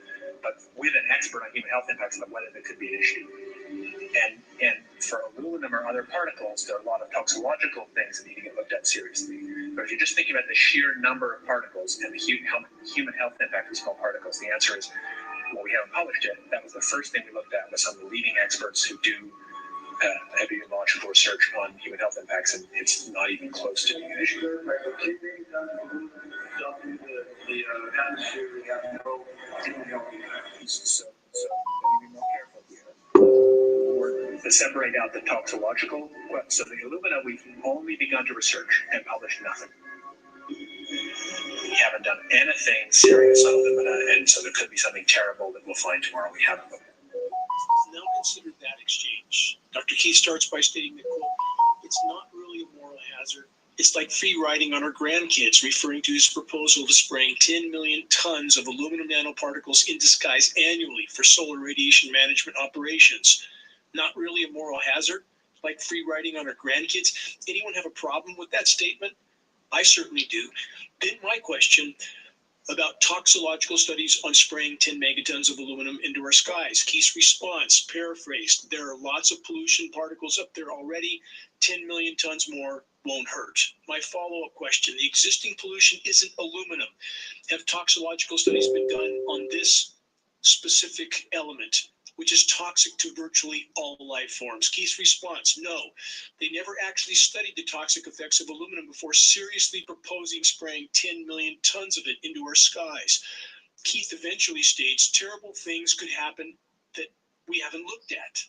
but with an expert on human health impacts about whether there could be an issue. And for aluminum or other particles, there are a lot of toxicological things that need to get looked at seriously. But if you're just thinking about the sheer number of particles and the human health impact of small particles, the answer is, well, we haven't published it. That was the first thing we looked at with some of the leading experts who do epidemiological research on human health impacts, and it's not even close to being an issue. So be more careful here. To separate out the toxicological, so the alumina, we've only begun to research and published nothing. We haven't done anything serious on alumina, and so there could be something terrible that we'll find tomorrow. We haven't. Now consider that exchange. Dr. Keith starts by stating that, quote, it's not really a moral hazard. It's like free riding on our grandkids, referring to his proposal to spraying 10 million tons of aluminum nanoparticles into skies annually for solar radiation management operations. Not really a moral hazard, like free riding on our grandkids. Anyone have a problem with that statement? I certainly do. Then my question about toxicological studies on spraying 10 megatons of aluminum into our skies. Keith's response, paraphrased, there are lots of pollution particles up there already. 10 million tons more won't hurt. My follow-up question, the existing pollution isn't aluminum. Have toxicological studies been done on this specific element, which is toxic to virtually all life forms? Keith's response, no. They never actually studied the toxic effects of aluminum before seriously proposing spraying 10 million tons of it into our skies. Keith eventually states terrible things could happen that we haven't looked at.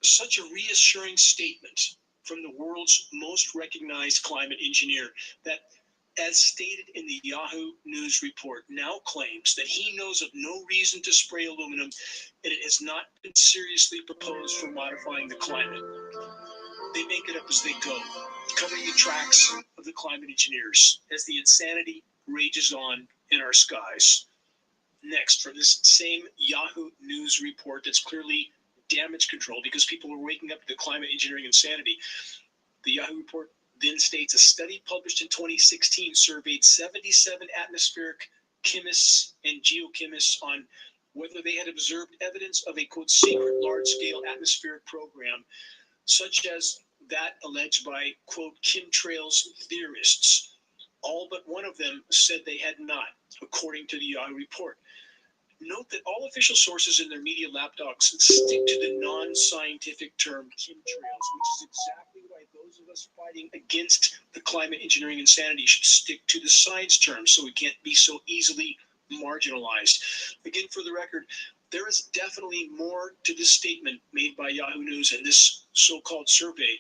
Such a reassuring statement from the world's most recognized climate engineer that, as stated in the Yahoo News report, now claims that he knows of no reason to spray aluminum and it has not been seriously proposed for modifying the climate. They make it up as they go, covering the tracks of the climate engineers as the insanity rages on in our skies. Next, from this same Yahoo News report that's clearly damage control because people are waking up to the climate engineering insanity, the Yahoo report then states a study published in 2016 surveyed 77 atmospheric chemists and geochemists on whether they had observed evidence of a, quote, secret large-scale atmospheric program, such as that alleged by, quote, chemtrails theorists. All but one of them said they had not, according to the Yahoo report. Note that all official sources in their media lapdogs stick to the non-scientific term chemtrails, which is exactly why those of us fighting against the climate engineering insanity should stick to the science terms so we can't be so easily marginalized. Again, for the record, there is definitely more to this statement made by Yahoo News and this so-called survey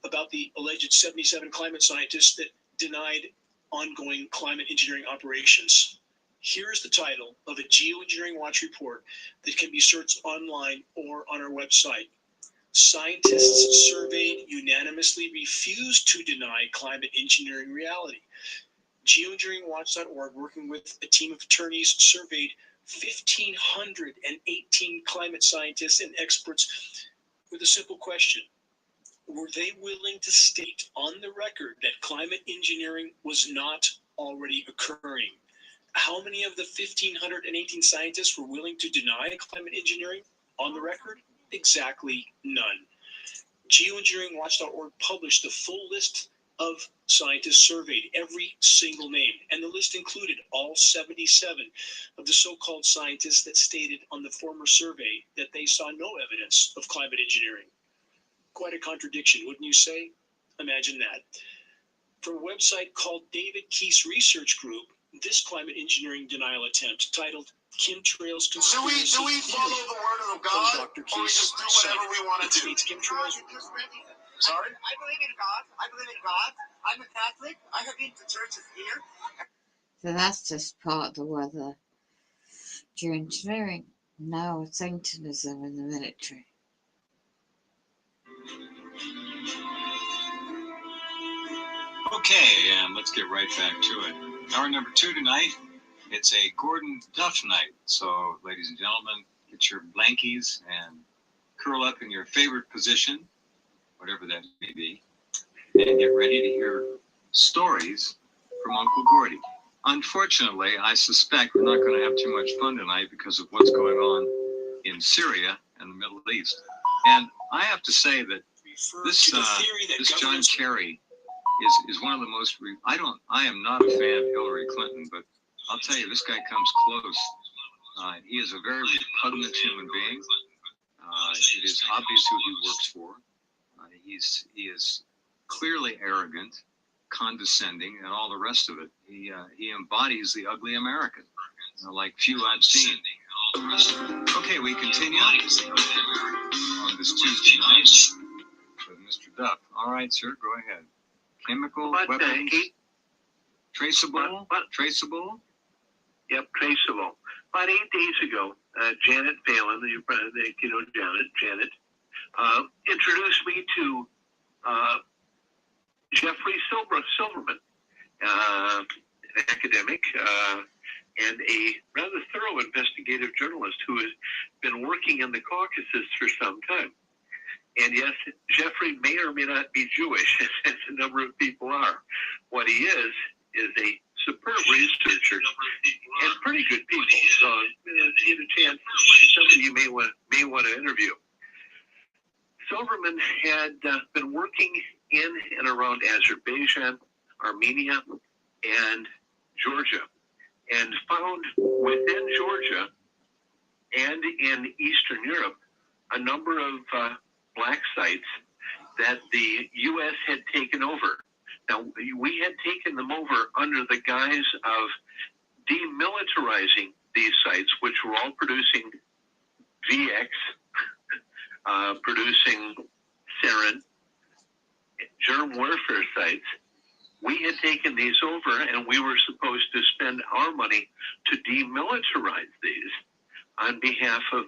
about the alleged 77 climate scientists that denied ongoing climate engineering operations. Here is the title of a Geoengineering Watch report that can be searched online or on our website. Scientists surveyed unanimously refused to deny climate engineering reality. Geoengineeringwatch.org, working with a team of attorneys, surveyed 1,518 climate scientists and experts with a simple question. Were they willing to state on the record that climate engineering was not already occurring? How many of the 1,518 scientists were willing to deny climate engineering on the record? Exactly none. Geoengineeringwatch.org published the full list of scientists surveyed, every single name, and the list included all 77 of the so-called scientists that stated on the former survey that they saw no evidence of climate engineering. Quite a contradiction, wouldn't you say? Imagine that. From a website called David Keith's Research Group, this climate engineering denial attempt, titled Chemtrails Conspiracy. Do we follow the word of God, or we just do whatever we want to do? Chemtrails. Sorry? I believe in God. I believe in God. I'm a Catholic. I have been to churches here. So that's just part of the weather. during training. No Satanism in the military. Okay, and let's get right back to it. Hour number 2 tonight, it's a Gordon Duff night. So, ladies and gentlemen, get your blankies and curl up in your favorite position, whatever that may be, and get ready to hear stories from Uncle Gordy. Unfortunately, I suspect we're not going to have too much fun tonight because of what's going on in Syria and the Middle East. And I have to say that this John Kerry is one of the most. I am not a fan of Hillary Clinton, but I'll tell you, this guy comes close. He is a very repugnant human being. It is obvious who he works for. He is clearly arrogant, condescending, and all the rest of it. He embodies the ugly American, like few I've seen. Okay, we continue on this Tuesday night with Mr. Duff. All right, sir, go ahead. Chemical weapons, traceable. Yep, traceable. About 8 days ago, Janet Phelan, you know Janet, introduced me to Jeffrey Silverman, an academic and a rather thorough investigative journalist who has been working in the Caucasus for some time. And yes, Jeffrey may or may not be Jewish, as a number of people are. What he is a superb researcher and pretty good people. So, in a chance, somebody you may want to interview. Silverman had been working in and around Azerbaijan, Armenia, and Georgia, and found within Georgia and in Eastern Europe a number of black sites that the U.S. had taken over. Now, we had taken them over under the guise of demilitarizing these sites, which were all producing VX, producing sarin, germ warfare sites. We had taken these over, and we were supposed to spend our money to demilitarize these on behalf of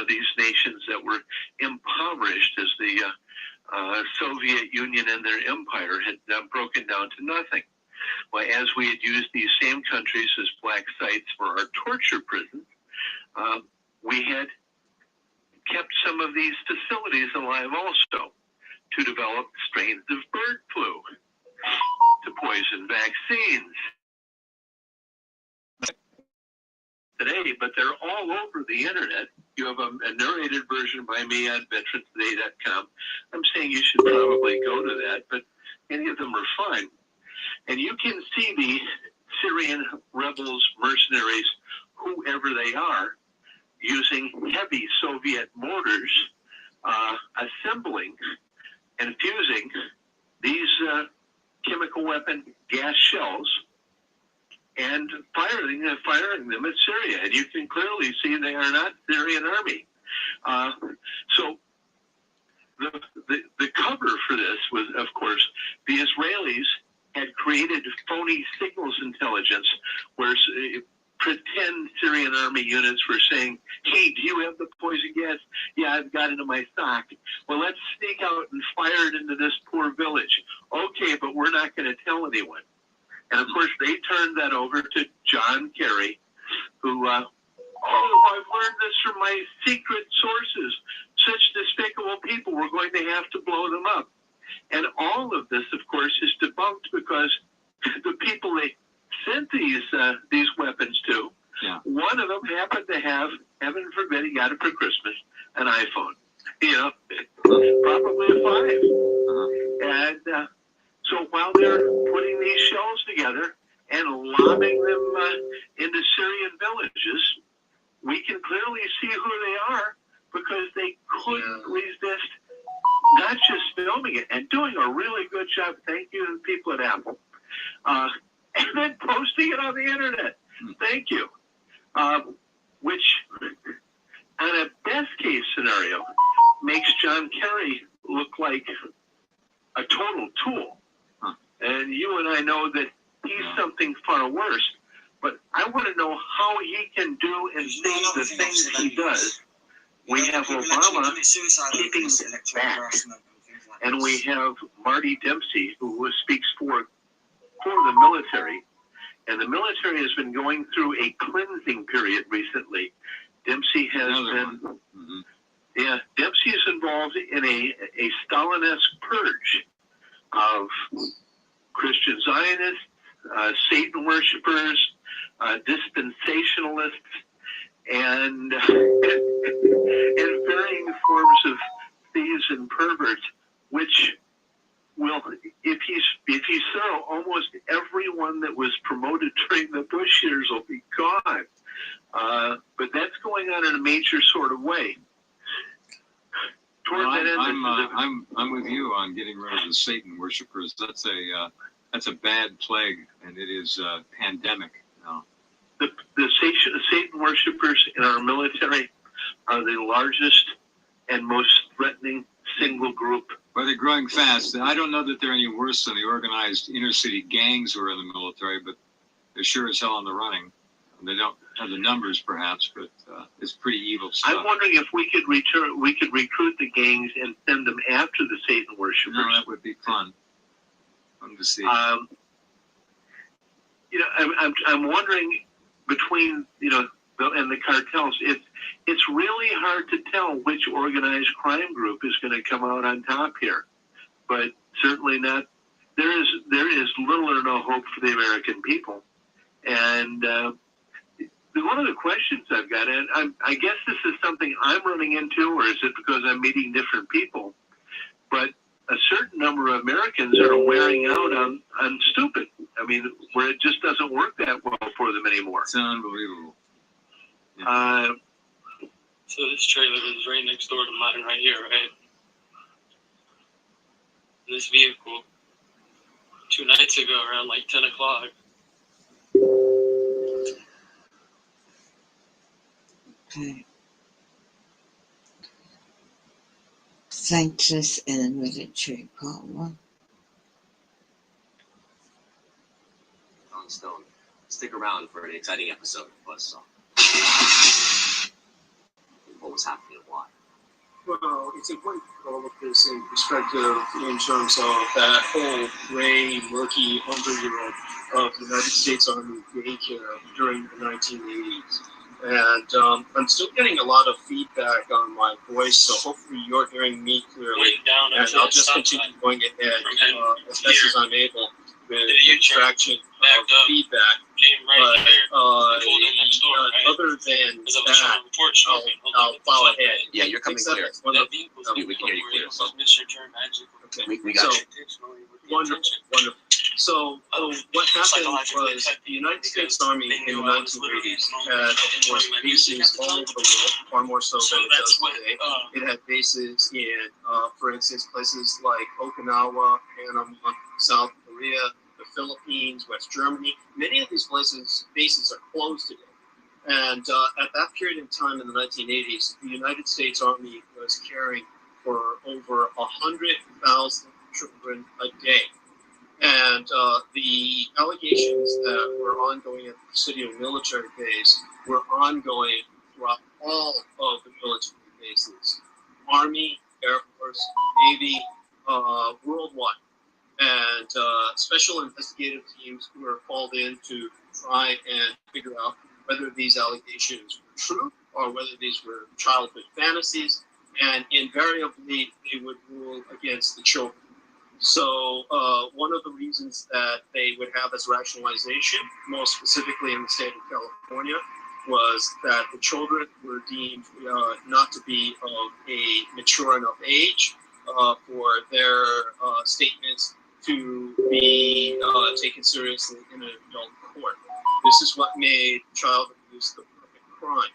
these nations that were impoverished as the Soviet Union and their empire had broken down to nothing. Well, as we had used these same countries as black sites for our torture prisons, we had kept some of these facilities alive also to develop strains of bird flu, to poison vaccines today, but they're all over the internet. You have a narrated version by me at veteranstoday.com. I'm saying you should probably go to that, but any of them are fine. And you can see the Syrian rebels, mercenaries, whoever they are, using heavy Soviet mortars, assembling and fusing these chemical weapon gas shells and firing them at Syria. And you can clearly see they are not Syrian army. So the cover for this was, of course, the Israelis had created phony signals intelligence where pretend Syrian army units were saying, hey, do you have the poison gas? Yeah, I've got it in my sock. Well, let's sneak out and fire it into this poor village. Okay, but we're not going to tell anyone. And, of course, they turned that over to John Kerry, who, I've learned this from my secret sources. Such despicable people, we're going to have to blow them up. And all of this, of course, is debunked because the people they sent these weapons to, one of them happened to have, heaven forbid, he got it for Christmas, an iPhone. Probably a 5. And so while they're putting these shells together and lobbing them into Syrian villages, we can clearly see who they are because they couldn't resist not just filming it and doing a really good job. Thank you to the people at Apple. And then posting it on the internet. Thank you. Which, on a best case scenario, makes John Kerry look like a total tool. And you and I know that he's something far worse. But I want to know how he can do and say the things he does. We have Obama keeping back, and we have Marty Dempsey, who speaks for the military. And the military has been going through a cleansing period recently. Dempsey has been, Dempsey is involved in a Stalinist purge of Christian Zionists, Satan worshipers, dispensationalists, and varying forms of thieves and perverts, which will, if he's thorough, almost everyone that was promoted during the Bush years will be gone. But that's going on in a major sort of way. I'm with you on getting rid of the Satan worshipers. That's a bad plague, and it is pandemic now. The Satan worshipers in our military are the largest and most threatening single group. Well, they're growing fast. I don't know that they're any worse than the organized inner city gangs who are in the military, but they're sure as hell on the running. And they don't have the numbers, perhaps, but it's pretty evil stuff. I'm wondering if we could recruit the gangs and send them after the Satan worshipers. No, that would be fun. Fun to see. I'm wondering between and the cartels, it's really hard to tell which organized crime group is going to come out on top here, but certainly not. There is little or no hope for the American people, and one of the questions I've got, and I guess this is something I'm running into, or is it because I'm meeting different people? But a certain number of Americans are wearing out on stupid. I mean, where it just doesn't work that well for them anymore. It's unbelievable. So this trailer is right next door to mine right here, right? This vehicle, 2 nights ago around like 10 o'clock. Okay. Sanctus in the military, part 1. Stone. Stick around for an exciting episode of Buzzsaw. What was happening and why? Well, it's important to put all of this in perspective in terms of that whole gray, murky underworld of the United States Army daycare during the 1980s. And I'm still getting a lot of feedback on my voice, so hopefully you're hearing me clearly. And I'll just continue going ahead as best as I'm able with the extraction of feedback. Other than that, I'll follow ahead. Yeah, you're coming clear. We can hear you clear. So. Okay. We got you. Wonderful, wonderful. So what happened was the United States Army in the 1980s had, of course, bases all over the world, far more so than it does today. It had bases in, for instance, places like Okinawa, Panama, South Korea, the Philippines, West Germany. Many of these bases are closed today. And at that period in time in the 1980s, the United States Army was caring for over 100,000 children a day. And the allegations that were ongoing at the Presidio military base were ongoing throughout all of the military bases, Army, Air Force, Navy, worldwide. And special investigative teams were called in to try and figure out whether these allegations were true or whether these were childhood fantasies. And invariably, they would rule against the children. So one of the reasons that they would have as rationalization, most specifically in the state of California, was that the children were deemed not to be of a mature enough age for their statements to be taken seriously in an adult court. This is what made child abuse the perfect crime,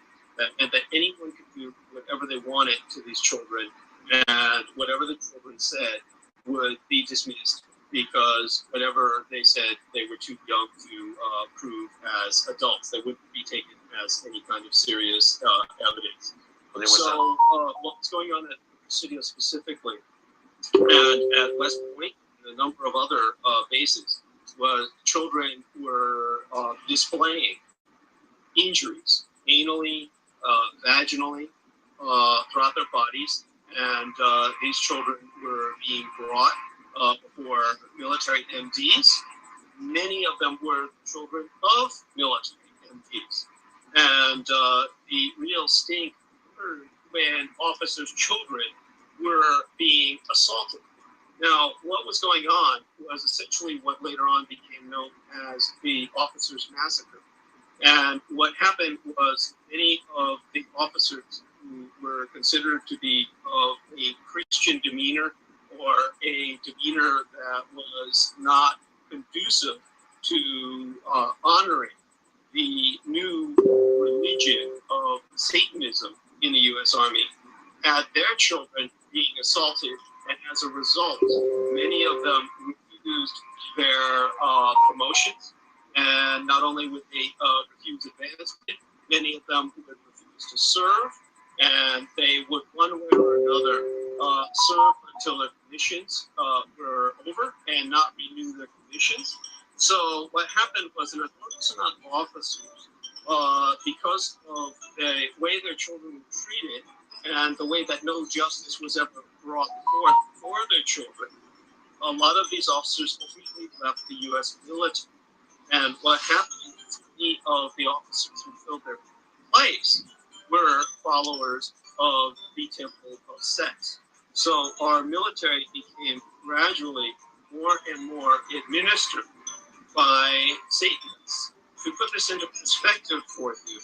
and that anyone could do whatever they wanted to these children, and whatever the children said would be dismissed because whatever they said, they were too young to prove as adults. They wouldn't be taken as any kind of serious evidence. So what's going on at Presidio specifically and at West Point and a number of other bases was children were displaying injuries, anally, vaginally, throughout their bodies. And these children were being brought before military MDs. Many of them were children of military MDs. And the real stink occurred when officers' children were being assaulted. Now, what was going on was essentially what later on became known as the Officers' Massacre. And what happened was many of the officers who were considered to be of a Christian demeanor or a demeanor that was not conducive to honoring the new religion of Satanism in the U.S. Army had their children being assaulted, and as a result, many of them refused their promotions, and not only would they refuse advancement, many of them would refuse to serve, and they would one way or another serve until their commissions were over and not renew their commissions. So what happened was an enormous amount of officers, because of the way their children were treated and the way that no justice was ever brought forth for their children, a lot of these officers ultimately left the U.S. military. And what happened is many of the officers who filled their place were followers of the temple of sex. So our military became gradually more and more administered by Satanists. To put this into perspective for you,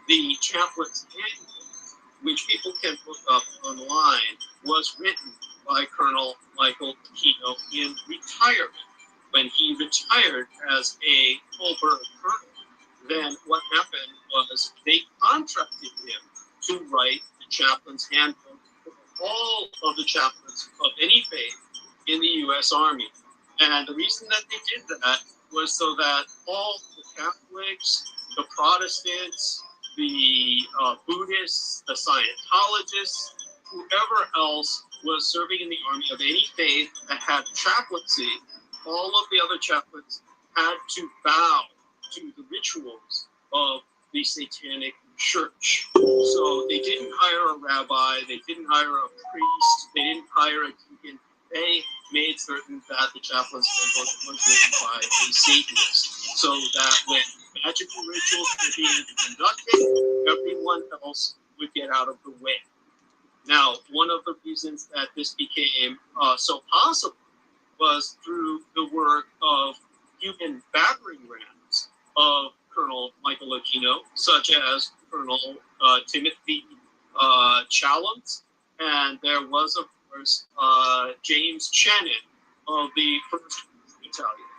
the chaplain's manual, which people can look up online, was written by Colonel Michael Aquino in retirement. When he retired as a full-bird colonel, then what happened was they contracted him to write the chaplain's handbook for all of the chaplains of any faith in the U.S. Army. And the reason that they did that was so that all the Catholics, the Protestants, the Buddhists, the Scientologists, whoever else was serving in the Army of any faith that had chaplaincy, all of the other chaplains had to bow to the rituals of the Satanic Church. So they didn't hire a rabbi, they didn't hire a priest, they didn't hire a deacon. They made certain that the chaplain's handbook was written by a Satanist, so that when magical rituals were being conducted, everyone else would get out of the way. Now, one of the reasons that this became so possible was through the work of human battering rams of Colonel Michael Aquino, such as Colonel Timothy Chalons, and there was, of course, James Channon of the 1st Battalion.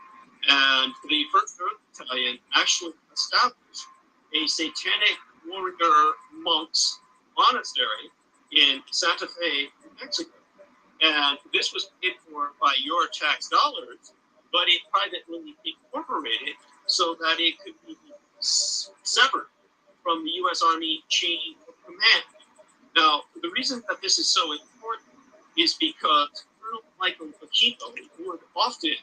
And the 1st Battalion actually established a Satanic warrior monks monastery in Santa Fe, New Mexico. And this was paid for by your tax dollars, but it privately incorporated so that it could be severed from the U.S. Army chain of command. Now, the reason that this is so important is because Colonel Michael Aquino would often,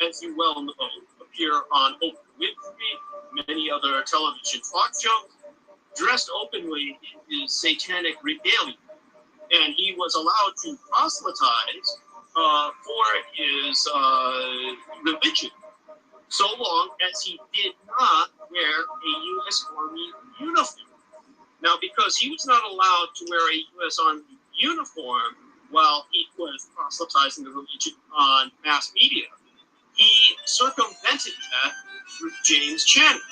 as you well know, appear on Oprah Winfrey, many other television talk shows, dressed openly in his satanic regalia. And he was allowed to proselytize for his religion, so long as he did not wear a U.S. Army uniform. Now, because he was not allowed to wear a U.S. Army uniform while he was proselytizing the religion on mass media, he circumvented that through James Channon.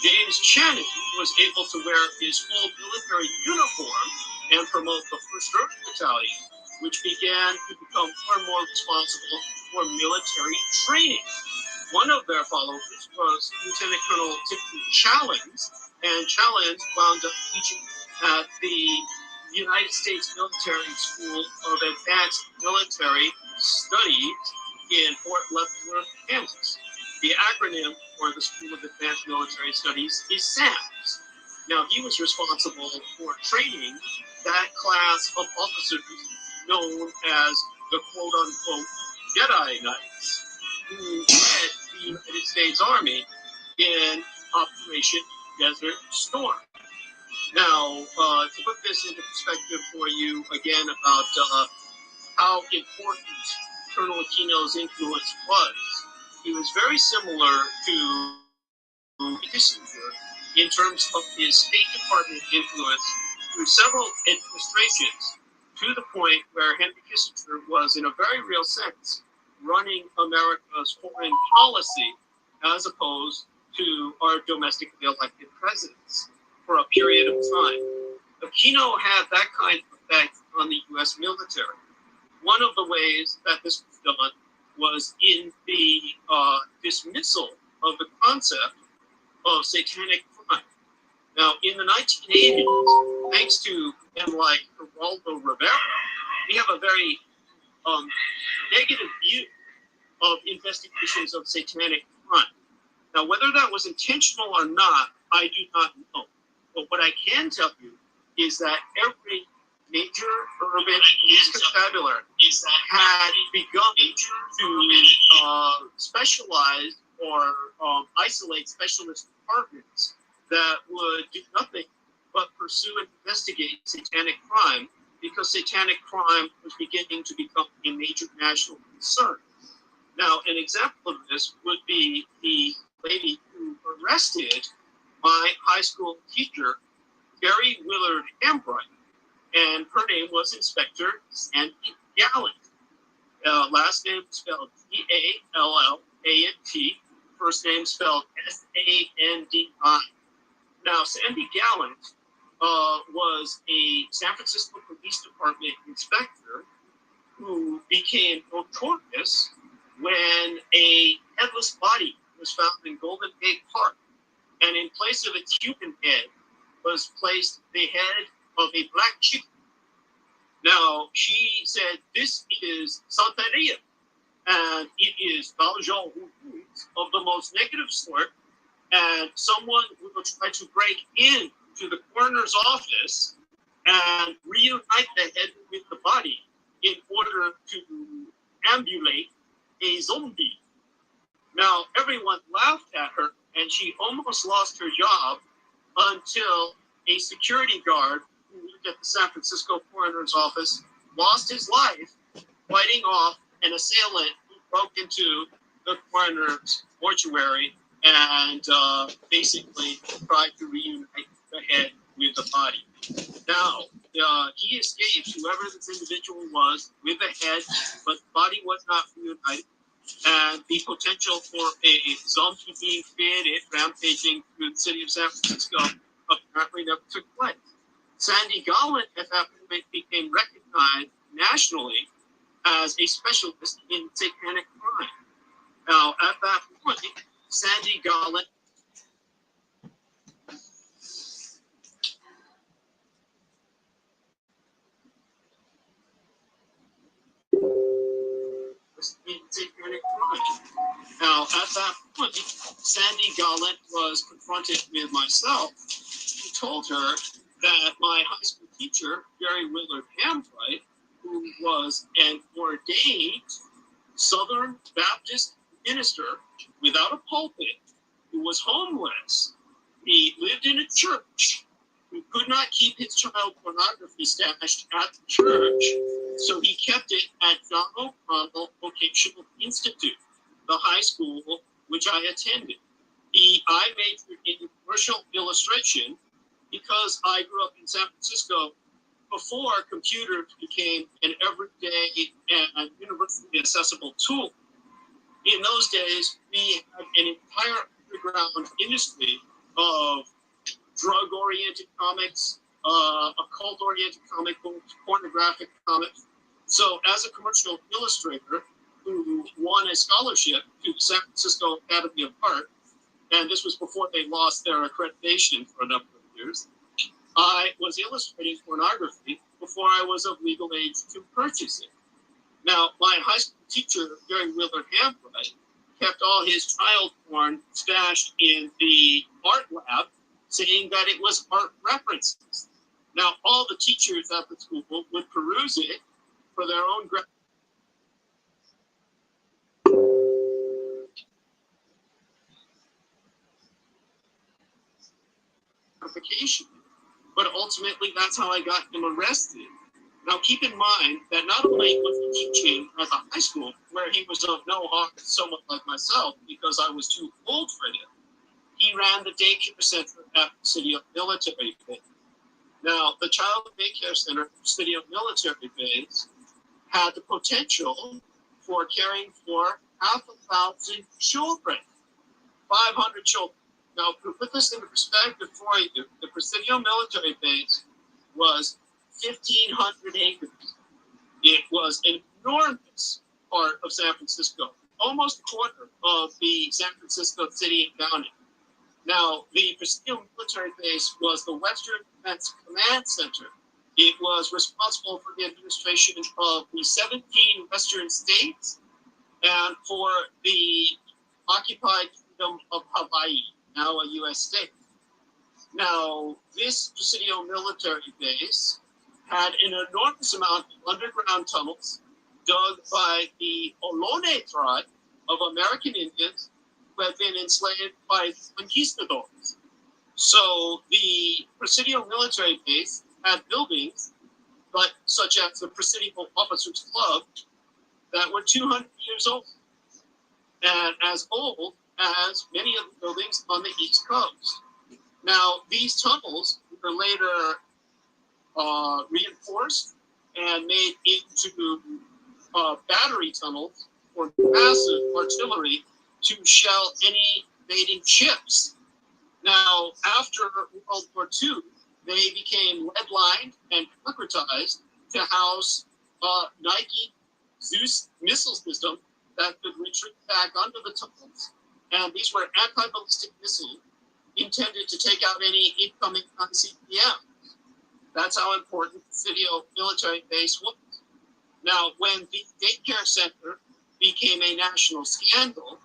James Channon was able to wear his full military uniform and promote the 1st Earth Battalion, which began to become more and more responsible for military training. One of their followers was Lieutenant Colonel Timothy Chalons, and Chalons wound up teaching at the United States Military School of Advanced Military Studies in Fort Leavenworth, Kansas. The acronym for the School of Advanced Military Studies is SAMS. Now, he was responsible for training that class of officers known as the quote-unquote Jedi Knights, who led the United States Army in Operation Desert Storm. Now, to put this into perspective for you again about how important Colonel Aquino's influence was, he was very similar to Kissinger in terms of his State Department influence through several administrations, to the point where Henry Kissinger was, in a very real sense, running America's foreign policy as opposed to our domestically elected presidents for a period of time. Aquino had that kind of effect on the U.S. military. One of the ways that this was done was in the dismissal of the concept of satanic crime. Now, in the 1980s, thanks to men like Geraldo Rivera, we have a very negative view of investigations of satanic crime. Now, whether that was intentional or not, I do not know. But what I can tell you is that every major urban police constabulary had begun to specialize or isolate specialist departments that would do nothing but pursue and investigate satanic crime, because satanic crime was beginning to become a major national concern. Now, an example of this would be the lady who arrested my high school teacher, Gary Willard Hambright, and her name was Inspector Sandy Gallant. Last name spelled G-A-L-L-A-N-T, first name spelled S-A-N-D-I. Now, Sandy Gallant was a San Francisco Police Department inspector who became notorious when a headless body was found in Golden Gate Park, and in place of its human head was placed the head of a black chicken. Now, she said, this is Santeria, and it is Valjean of the most negative sort, and someone will try to break into the coroner's office and reunite the head with the body in order to ambulate a zombie. Now, everyone laughed at her, and she almost lost her job until a security guard who worked at the San Francisco coroner's office lost his life fighting off an assailant who broke into the coroner's mortuary and basically tried to reunite the head with the body. Now, he escaped, whoever this individual was, with the head, but the body was not reunited. And the potential for a zombie being created, rampaging through the city of San Francisco, apparently never took place. Sandy Gallant at that point became recognized nationally as a specialist in satanic crime. Now, at that point, Sandy Gallant in satanic crime. Now, at that point, Sandy Gallant was confronted with myself, who told her that my high school teacher, Gary Willard Hambright, who was an ordained Southern Baptist minister without a pulpit, who was homeless, he lived in a church, who could not keep his child pornography stashed at the church, so he kept it at John O'Connell Vocational Institute, the high school which I attended. I majored in commercial illustration because I grew up in San Francisco before computers became an everyday and universally accessible tool. In those days, we had an entire underground industry of drug-oriented comics, occult-oriented comic books, pornographic comics. So as a commercial illustrator who won a scholarship to the San Francisco Academy of Art, and this was before they lost their accreditation for a number of years, I was illustrating pornography before I was of legal age to purchase it. Now, my high school teacher, Gary Willard Hambright, kept all his child porn stashed in the art lab, saying that it was art references. Now, all the teachers at the school would peruse it for their own gratification. But ultimately, that's how I got him arrested. Now, keep in mind that not only was he teaching at the high school, where he was of no harm to someone like myself because I was too old for him, he ran the daycare center at the City of Military Base. Now, the child daycare center at the City of Military Base had the potential for caring for 1,000 children, 500 children. Now, to put this into perspective for you, the Presidio Military Base was 1,500 acres. It was an enormous part of San Francisco, almost a quarter of the San Francisco city and county. Now, the Presidio Military Base was the Western Defense Command Center. It was responsible for the administration of the 17 Western states and for the occupied Kingdom of Hawaii, now a U.S. state. Now, this Presidio Military Base had an enormous amount of underground tunnels dug by the Ohlone tribe of American Indians who had been enslaved by conquistadors. So the Presidio Military Base had buildings, but such as the Presidio Officers Club, that were 200 years old, and as old as many of the buildings on the East Coast. Now, these tunnels were later reinforced and made into battery tunnels for massive artillery to shell any invading ships. Now, after World War II, they became lead-lined and concretized to house Nike Zeus missile system that could retreat back under the tunnels. And these were anti-ballistic missiles intended to take out any incoming CPM. That's how important the Presidio Military Base was. Now, when the daycare center became a national scandal,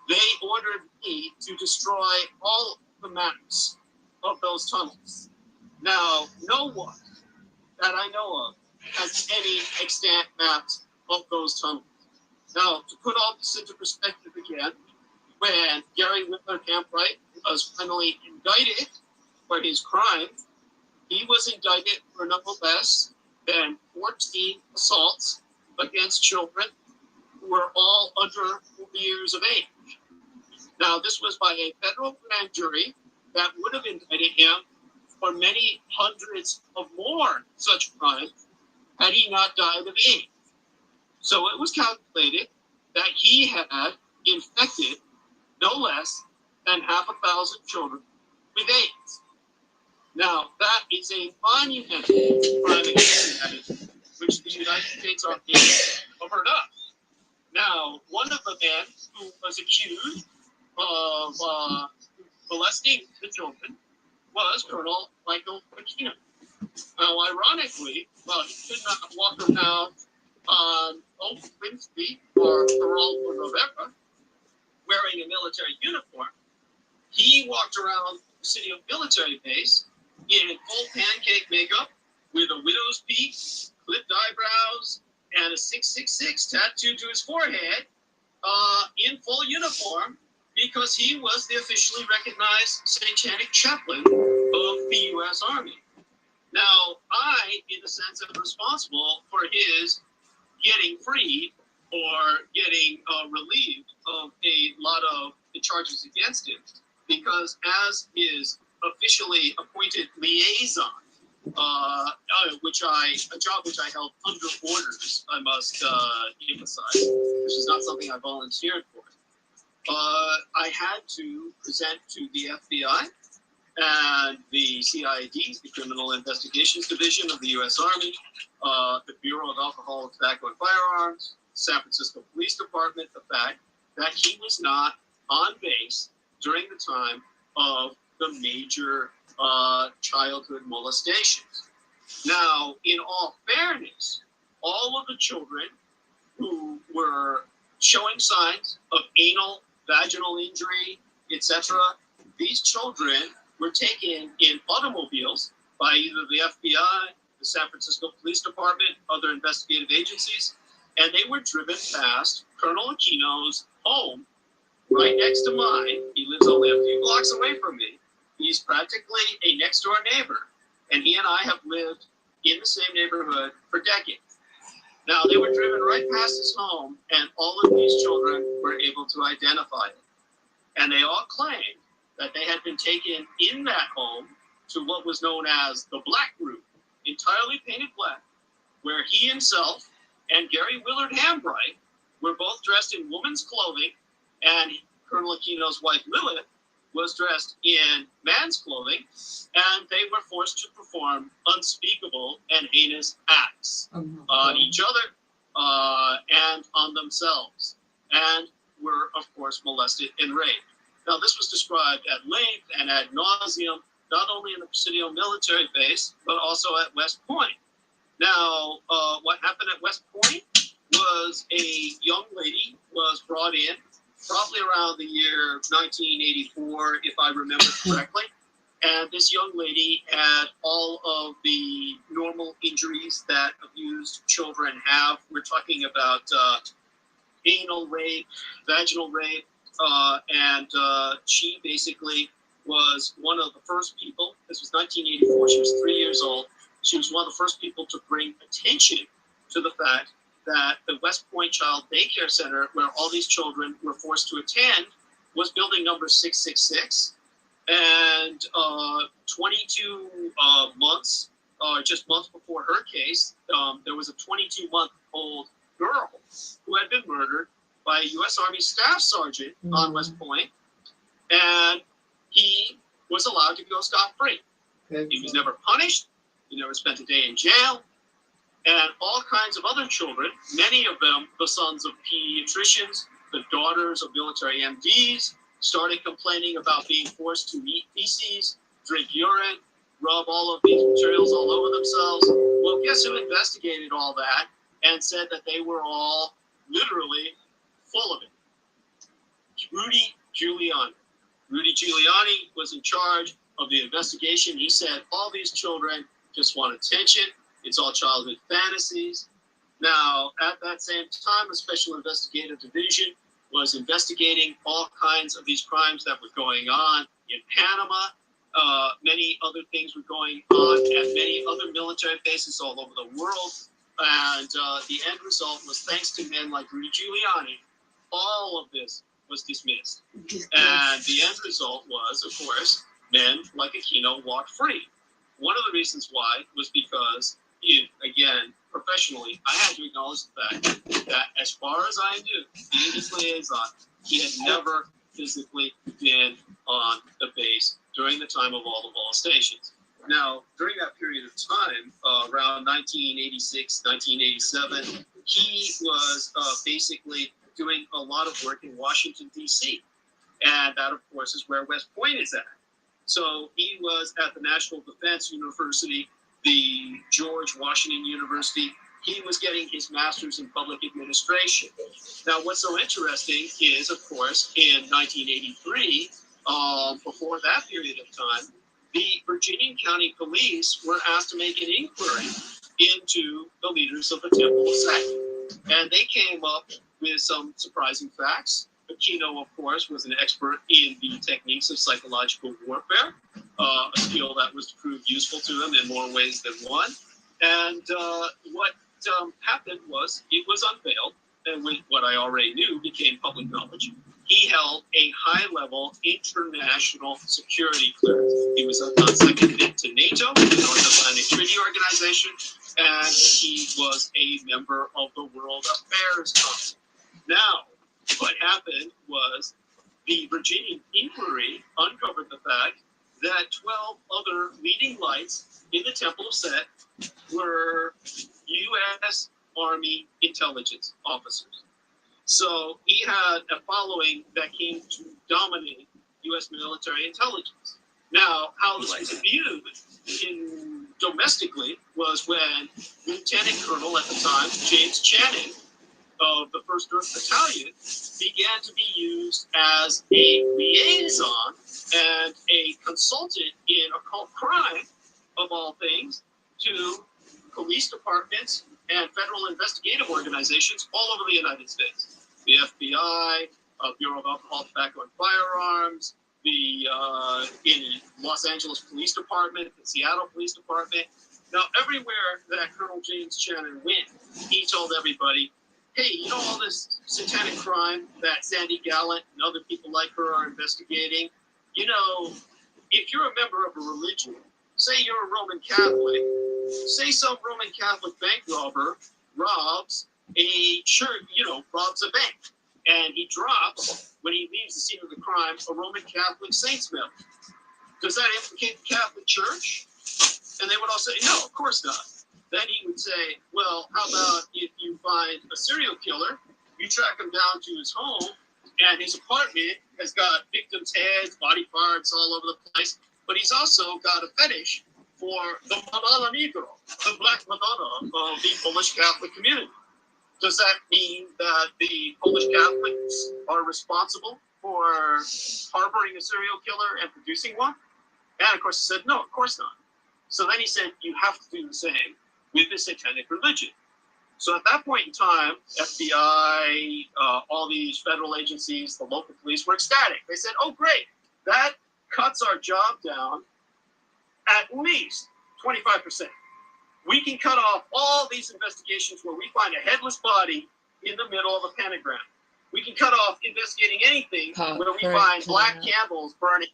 they ordered me to destroy all the maps of those tunnels. Now, no one that I know of has any extant maps of those tunnels. Now, to put all this into perspective again, when Gary Whitler Campright was finally indicted for his crime, he was indicted for no less than 14 assaults against children who were all under 4 years of age. Now, this was by a federal grand jury that would have indicted him for many hundreds of more such crimes had he not died of AIDS. So it was calculated that he had infected no less than 500,000 children with AIDS. Now, that is a monumental crime against humanity, which the United States Army covered up. Now, one of the men who was accused of molesting the children was Colonel Michael Aquino. Now, ironically, well, he could not walk around on Oak Wednesday or Geraldo Rivera wearing a military uniform. He walked around the City of Military Base in full pancake makeup with a widow's peak, clipped eyebrows, and a 666 tattooed to his forehead in full uniform because he was the officially recognized satanic chaplain of the U.S. Army. Now, I, in a sense, am responsible for his getting freed or getting relieved of a lot of the charges against him, because as his officially appointed liaison, a job which I held under orders, I must emphasize. This is not something I volunteered for. I had to present to the FBI and the CID, the Criminal Investigations Division of the U.S. Army, the Bureau of Alcohol, Tobacco, and Firearms, San Francisco Police Department, the fact that he was not on base during the time of the major childhood molestations. Now, in all fairness, all of the children who were showing signs of anal, vaginal injury, etc., these children were taken in automobiles by either the FBI, the San Francisco Police Department, other investigative agencies, and they were driven past Colonel Aquino's home right next to mine. He lives only a few blocks away from me. He's practically a next door neighbor, and he and I have lived in the same neighborhood for decades. Now, they were driven right past his home, and all of these children were able to identify it. And they all claimed that they had been taken in that home to what was known as the Black Room, entirely painted black, where he himself and Gary Willard Hambright were both dressed in woman's clothing, and Colonel Aquino's wife Lilith was dressed in man's clothing, and they were forced to perform unspeakable and heinous acts on each other and on themselves, and were, of course, molested and raped. Now, this was described at length and ad nauseum, not only in the Presidio military base, but also at West Point. Now, what happened at West Point was a young lady was brought in, probably around the year 1984, if I remember correctly. And this young lady had all of the normal injuries that abused children have. We're talking about anal rape, vaginal rape, and she basically was one of the first people. This was 1984. She was 3 years old. She was one of the first people to bring attention to the fact that the West Point Child Daycare Center, where all these children were forced to attend, was building number 666. And 22 months, just months before her case, there was a 22-month-old girl who had been murdered by a U.S. Army Staff Sergeant on West Point, and he was allowed to go scot-free. He was never punished. He never spent a day in jail. And all kinds of other children, many of them the sons of pediatricians, the daughters of military MDs, started complaining about being forced to eat feces, drink urine, rub all of these materials all over themselves. Well, guess who investigated all that and said that they were all literally full of it? Rudy Giuliani. Rudy Giuliani was in charge of the investigation. He said all these children just want attention. It's all childhood fantasies. Now, at that same time, a special investigative division was investigating all kinds of these crimes that were going on in Panama. Many other things were going on at many other military bases all over the world. And the end result was, thanks to men like Rudy Giuliani, all of this was dismissed. And the end result was, of course, men like Aquino walked free. One of the reasons why was because, again, professionally, I had to acknowledge the fact that as far as I knew, being his liaison, he had never physically been on the base during the time of all the molestations. Now, during that period of time, around 1986, 1987, he was basically doing a lot of work in Washington, D.C. And that, of course, is where West Point is at. So he was at the National Defense University, the George Washington University. He was getting his master's in public administration. Now, what's so interesting is, of course, in 1983, before that period of time, the Virginia County Police were asked to make an inquiry into the leaders of the Temple of Set. And they came up with some surprising facts. Aquino, of course, was an expert in the techniques of psychological warfare, a skill that was to prove useful to him in more ways than one. And what happened was it was unveiled, and with what I already knew became public knowledge. He held a high-level international security clearance. He was not seconded to NATO, the North Atlantic Treaty Organization, and he was a member of the World Affairs Council. Now, what happened was the Virginia inquiry uncovered the fact that 12 other leading lights in the Temple of Set were U.S. Army intelligence officers. So he had a following that came to dominate U.S. military intelligence. Now, how this was viewed domestically was when Lieutenant Colonel at the time, James Channing, of the 1st Earth Battalion, began to be used as a liaison and a consultant in occult crime, of all things, to police departments and federal investigative organizations all over the United States. The FBI, Bureau of Alcohol, Tobacco, and Firearms, in Los Angeles Police Department, the Seattle Police Department. Now, everywhere that Colonel James Channon went, he told everybody, hey, you know all this satanic crime that Sandy Gallant and other people like her are investigating? You know, if you're a member of a religion, say you're a Roman Catholic, say some Roman Catholic bank robber robs a church, robs a bank, and he drops, when he leaves the scene of the crime, a Roman Catholic saint's medal. Does that implicate the Catholic Church? And they would all say, no, of course not. Then he would say, well, how about if you find a serial killer, you track him down to his home, and his apartment has got victims' heads, body parts all over the place, but he's also got a fetish for the Madonna Negro, the Black Madonna of the Polish Catholic community. Does that mean that the Polish Catholics are responsible for harboring a serial killer and producing one? And of course he said, no, of course not. So then he said, you have to do the same with the satanic religion. So at that point in time, FBI, all these federal agencies, the local police were ecstatic. They said, oh, great, that cuts our job down at least 25%. We can cut off all these investigations where we find a headless body in the middle of a pentagram. We can cut off investigating anything where we find black candles burning.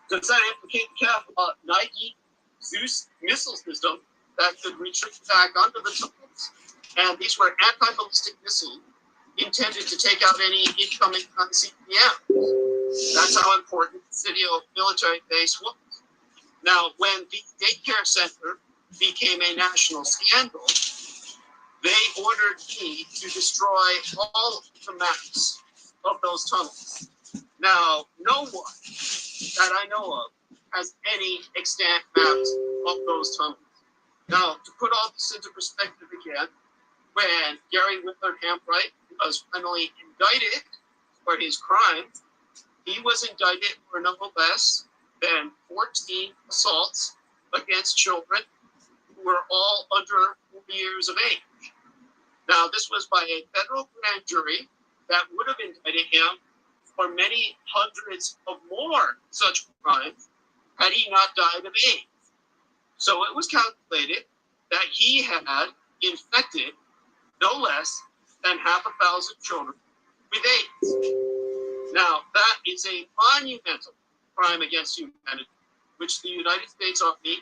Does that implicate the Nike Zeus missile system that could retreat back under the tunnels? And these were anti-ballistic missiles intended to take out any incoming CPM. That's how important the city of military base was. Now, when the daycare center became a national scandal, they ordered me to destroy all the maps of those tunnels. Now, no one that I know of has any extant maps of those tunnels. Now, to put all this into perspective again, when Gary Whitler Hambright was finally indicted for his crime, he was indicted for no less than 14 assaults against children who were all under 4 years of age. Now, this was by a federal grand jury that would have indicted him for many hundreds of more such crimes had he not died of AIDS. So it was calculated that he had infected no less than 500,000 children with AIDS. Now, that is a monumental crime against humanity, which the United States Army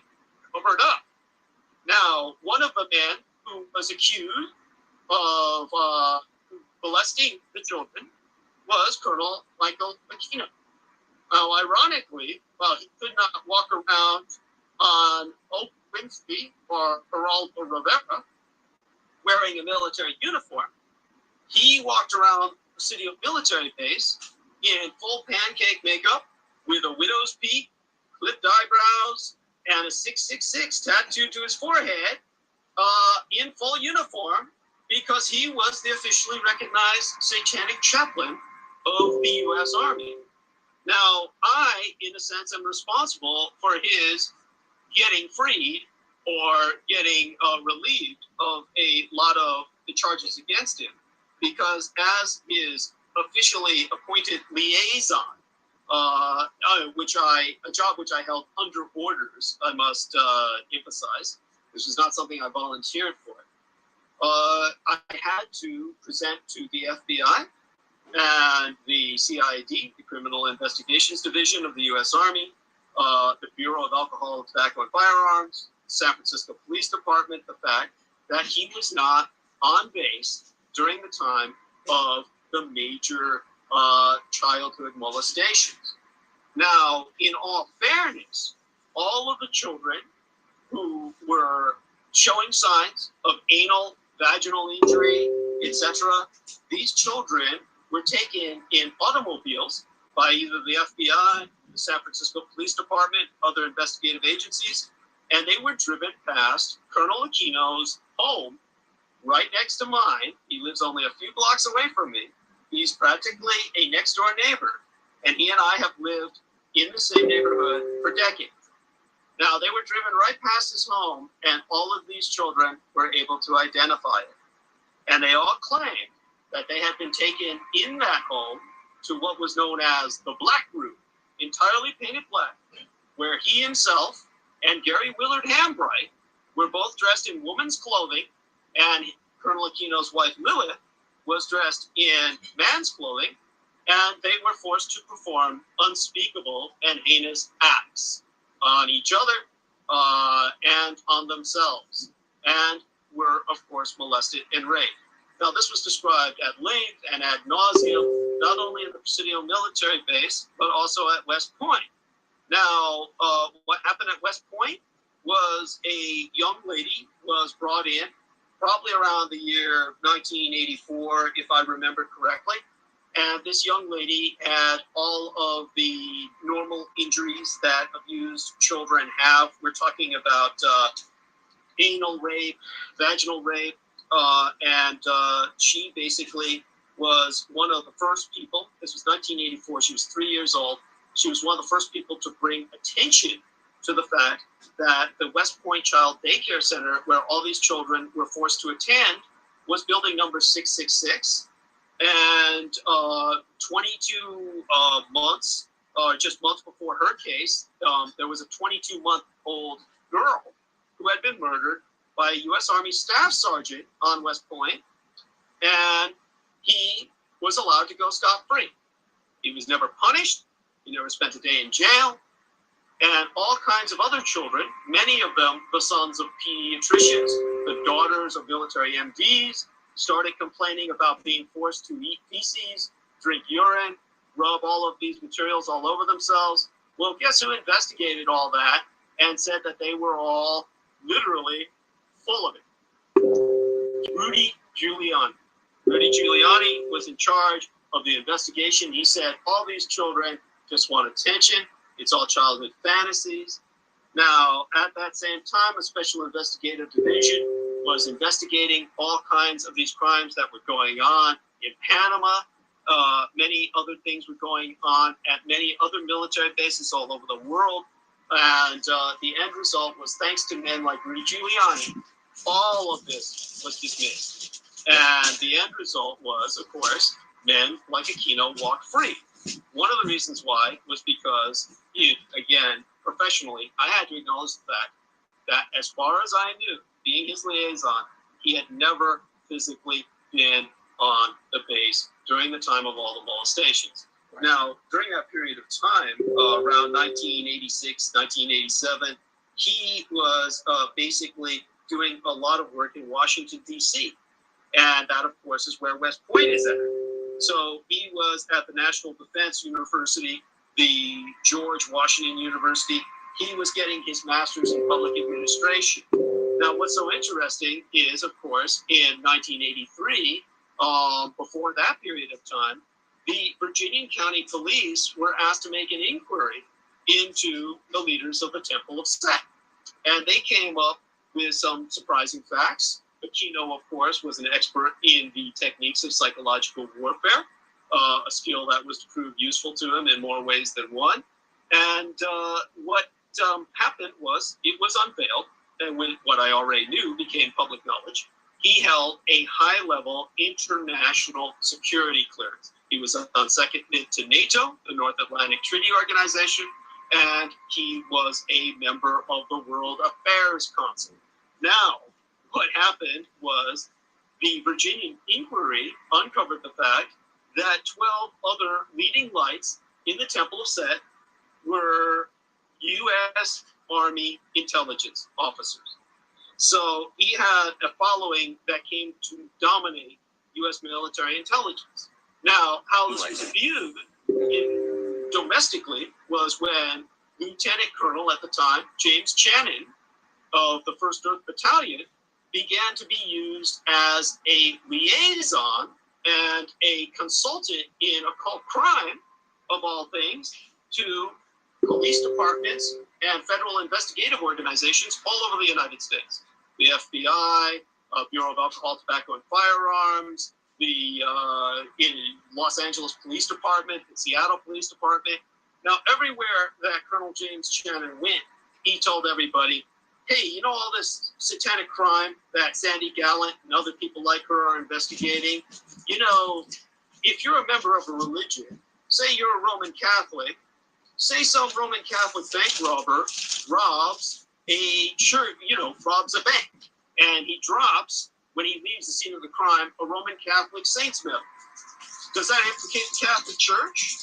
covered up. Now, one of the men who was accused of molesting the children was Colonel Michael Aquino. Now, ironically, while he could not walk around on Oprah Winfrey or Geraldo Rivera wearing a military uniform, he walked around the city of military base in full pancake makeup with a widow's peak, clipped eyebrows, and a 666 tattooed to his forehead in full uniform because he was the officially recognized satanic chaplain of the U.S. Army. Now, I, in a sense, am responsible for his getting freed or getting relieved of a lot of the charges against him, because as his officially appointed liaison, a job which I held under orders, I must emphasize, this was not something I volunteered for. I had to present to the FBI and the CID, the Criminal Investigations Division of the U.S. Army, the Bureau of Alcohol, Tobacco, and Firearms, San Francisco Police Department, the fact that he was not on base during the time of the major childhood molestations. Now, in all fairness, all of the children who were showing signs of anal, vaginal injury, etc., these children were taken in automobiles by either the FBI, the San Francisco Police Department, other investigative agencies, and they were driven past Colonel Aquino's home right next to mine. He lives only a few blocks away from me. He's practically a next-door neighbor, and he and I have lived in the same neighborhood for decades. Now, they were driven right past his home, and all of these children were able to identify it. And they all claimed that they had been taken in that home to what was known as the Black Room, entirely painted black, where he himself and Gary Willard Hambright were both dressed in woman's clothing, and Colonel Aquino's wife Lilith was dressed in man's clothing, and they were forced to perform unspeakable and heinous acts on each other and on themselves, and were, of course, molested and raped. Now, this was described at length and ad nauseum, not only in the Presidio military base, but also at West Point. Now, what happened at West Point was a young lady was brought in, probably around the year 1984, if I remember correctly. And this young lady had all of the normal injuries that abused children have. We're talking about anal rape, vaginal rape, and she basically was one of the first people. This was 1984. She was 3 years old. She was one of the first people to bring attention to the fact that the West Point Child Daycare Center, where all these children were forced to attend, was building number 666. And 22 months, just months before her case, there was a 22-month-old girl who had been murdered by a U.S. Army Staff Sergeant on West Point, and he was allowed to go scot-free. He was never punished. He never spent a day in jail. And all kinds of other children, many of them the sons of pediatricians, the daughters of military MDs, started complaining about being forced to eat feces, drink urine, rub all of these materials all over themselves. Well, guess who investigated all that and said that they were all literally full of it? Rudy Giuliani. Rudy Giuliani was in charge of the investigation. He said all these children just want attention. It's all childhood fantasies. Now, at that same time, a special investigative division was investigating all kinds of these crimes that were going on in Panama. Many other things were going on at many other military bases all over the world. And the end result was, thanks to men like Rudy Giuliani, all of this was dismissed. And the end result was, of course, men like Aquino walked free. One of the reasons why was because, again, professionally, I had to acknowledge the fact that as far as I knew, being his liaison, he had never physically been on the base during the time of all the molestations. Right. Now, during that period of time, around 1986, 1987, he was basically doing a lot of work in Washington, D.C. And that, of course, is where West Point is at. So he was at the National Defense University, the George Washington University. He was getting his master's in public administration. Now, what's so interesting is, of course, in 1983, before that period of time, the Virginia County Police were asked to make an inquiry into the leaders of the Temple of Set. And they came up with some surprising facts. Aquino, of course, was an expert in the techniques of psychological warfare, a skill that was to prove useful to him in more ways than one. And what happened was, it was unveiled, and when what I already knew became public knowledge. He held a high-level international security clearance. He was on second mid to NATO, the North Atlantic Treaty Organization, and he was a member of the World Affairs Council. Now, what happened was the Virginian inquiry uncovered the fact that 12 other leading lights in the Temple of Set were U.S. Army intelligence officers. So he had a following that came to dominate U.S. military intelligence. Now, how this was viewed domestically was when Lieutenant Colonel at the time, James Channon of the 1st Earth Battalion, began to be used as a liaison and a consultant in occult crime, of all things, to police departments and federal investigative organizations all over the United States. The FBI, Bureau of Alcohol, Tobacco, and Firearms, the in Los Angeles Police Department, the Seattle Police Department. Now, everywhere that Colonel James Channon went, he told everybody, hey, you know all this satanic crime that Sandy Gallant and other people like her are investigating? You know, if you're a member of a religion, say you're a Roman Catholic, say some Roman Catholic bank robber robs a church, robs a bank, and he drops, when he leaves the scene of the crime, a Roman Catholic saint's medal. Does that implicate the Catholic Church?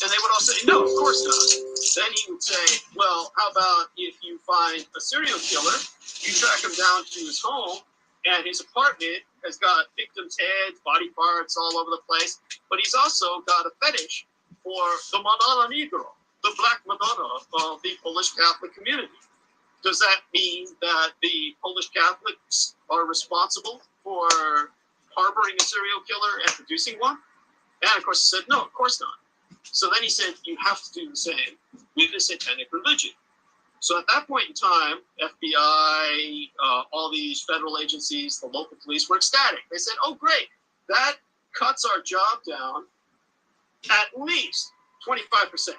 And they would all say, no, of course not. Then he would say, well, how about if you find a serial killer, you track him down to his home, and his apartment has got victims' heads, body parts all over the place, but he's also got a fetish for the Madonna Negro, the Black Madonna of the Polish Catholic community. Does that mean that the Polish Catholics are responsible for harboring a serial killer and producing one? And of course he said, no, of course not. So then he said, you have to do the same with the satanic religion. So at that point in time, FBI, all these federal agencies, the local police were ecstatic. They said, oh, great, that cuts our job down at least 25%.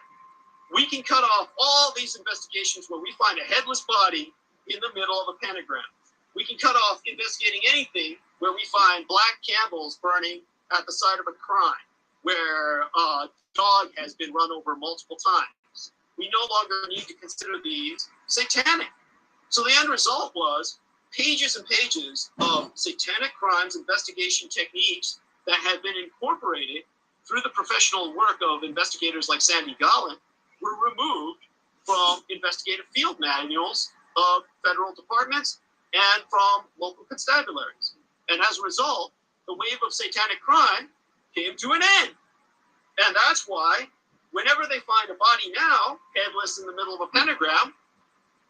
We can cut off all these investigations where we find a headless body in the middle of a pentagram. We can cut off investigating anything where we find black candles burning at the site of a crime, where a dog has been run over multiple times. We no longer need to consider these satanic. So the end result was pages and pages of satanic crimes investigation techniques that had been incorporated through the professional work of investigators like Sandy Gollin were removed from investigative field manuals of federal departments and from local constabularies. And as a result, the wave of satanic crime came to an end. And that's why whenever they find a body now, headless in the middle of a pentagram,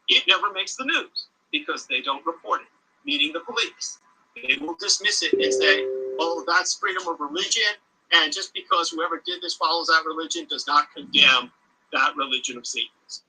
it never makes the news because they don't report it, meaning the police. They will dismiss it and say, oh, that's freedom of religion. And just because whoever did this follows that religion does not condemn that religion of Satanism.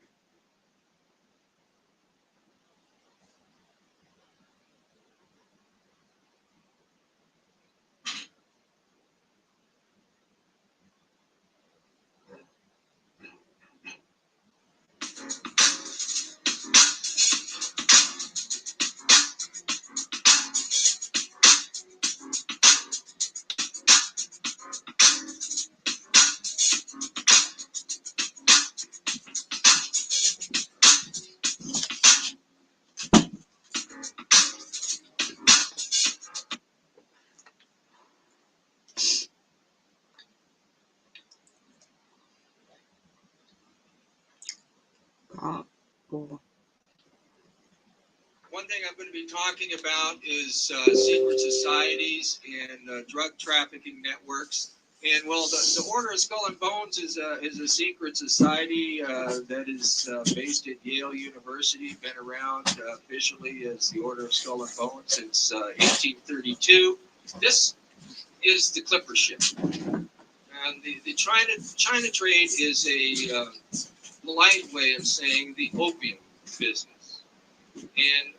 One thing I'm going to be talking about is secret societies and drug trafficking networks. And well, the Order of Skull and Bones is a secret society that is based at Yale University, been around officially as the Order of Skull and Bones since 1832. This is the Clipper ship. And the China trade is a polite way of saying the opium business. And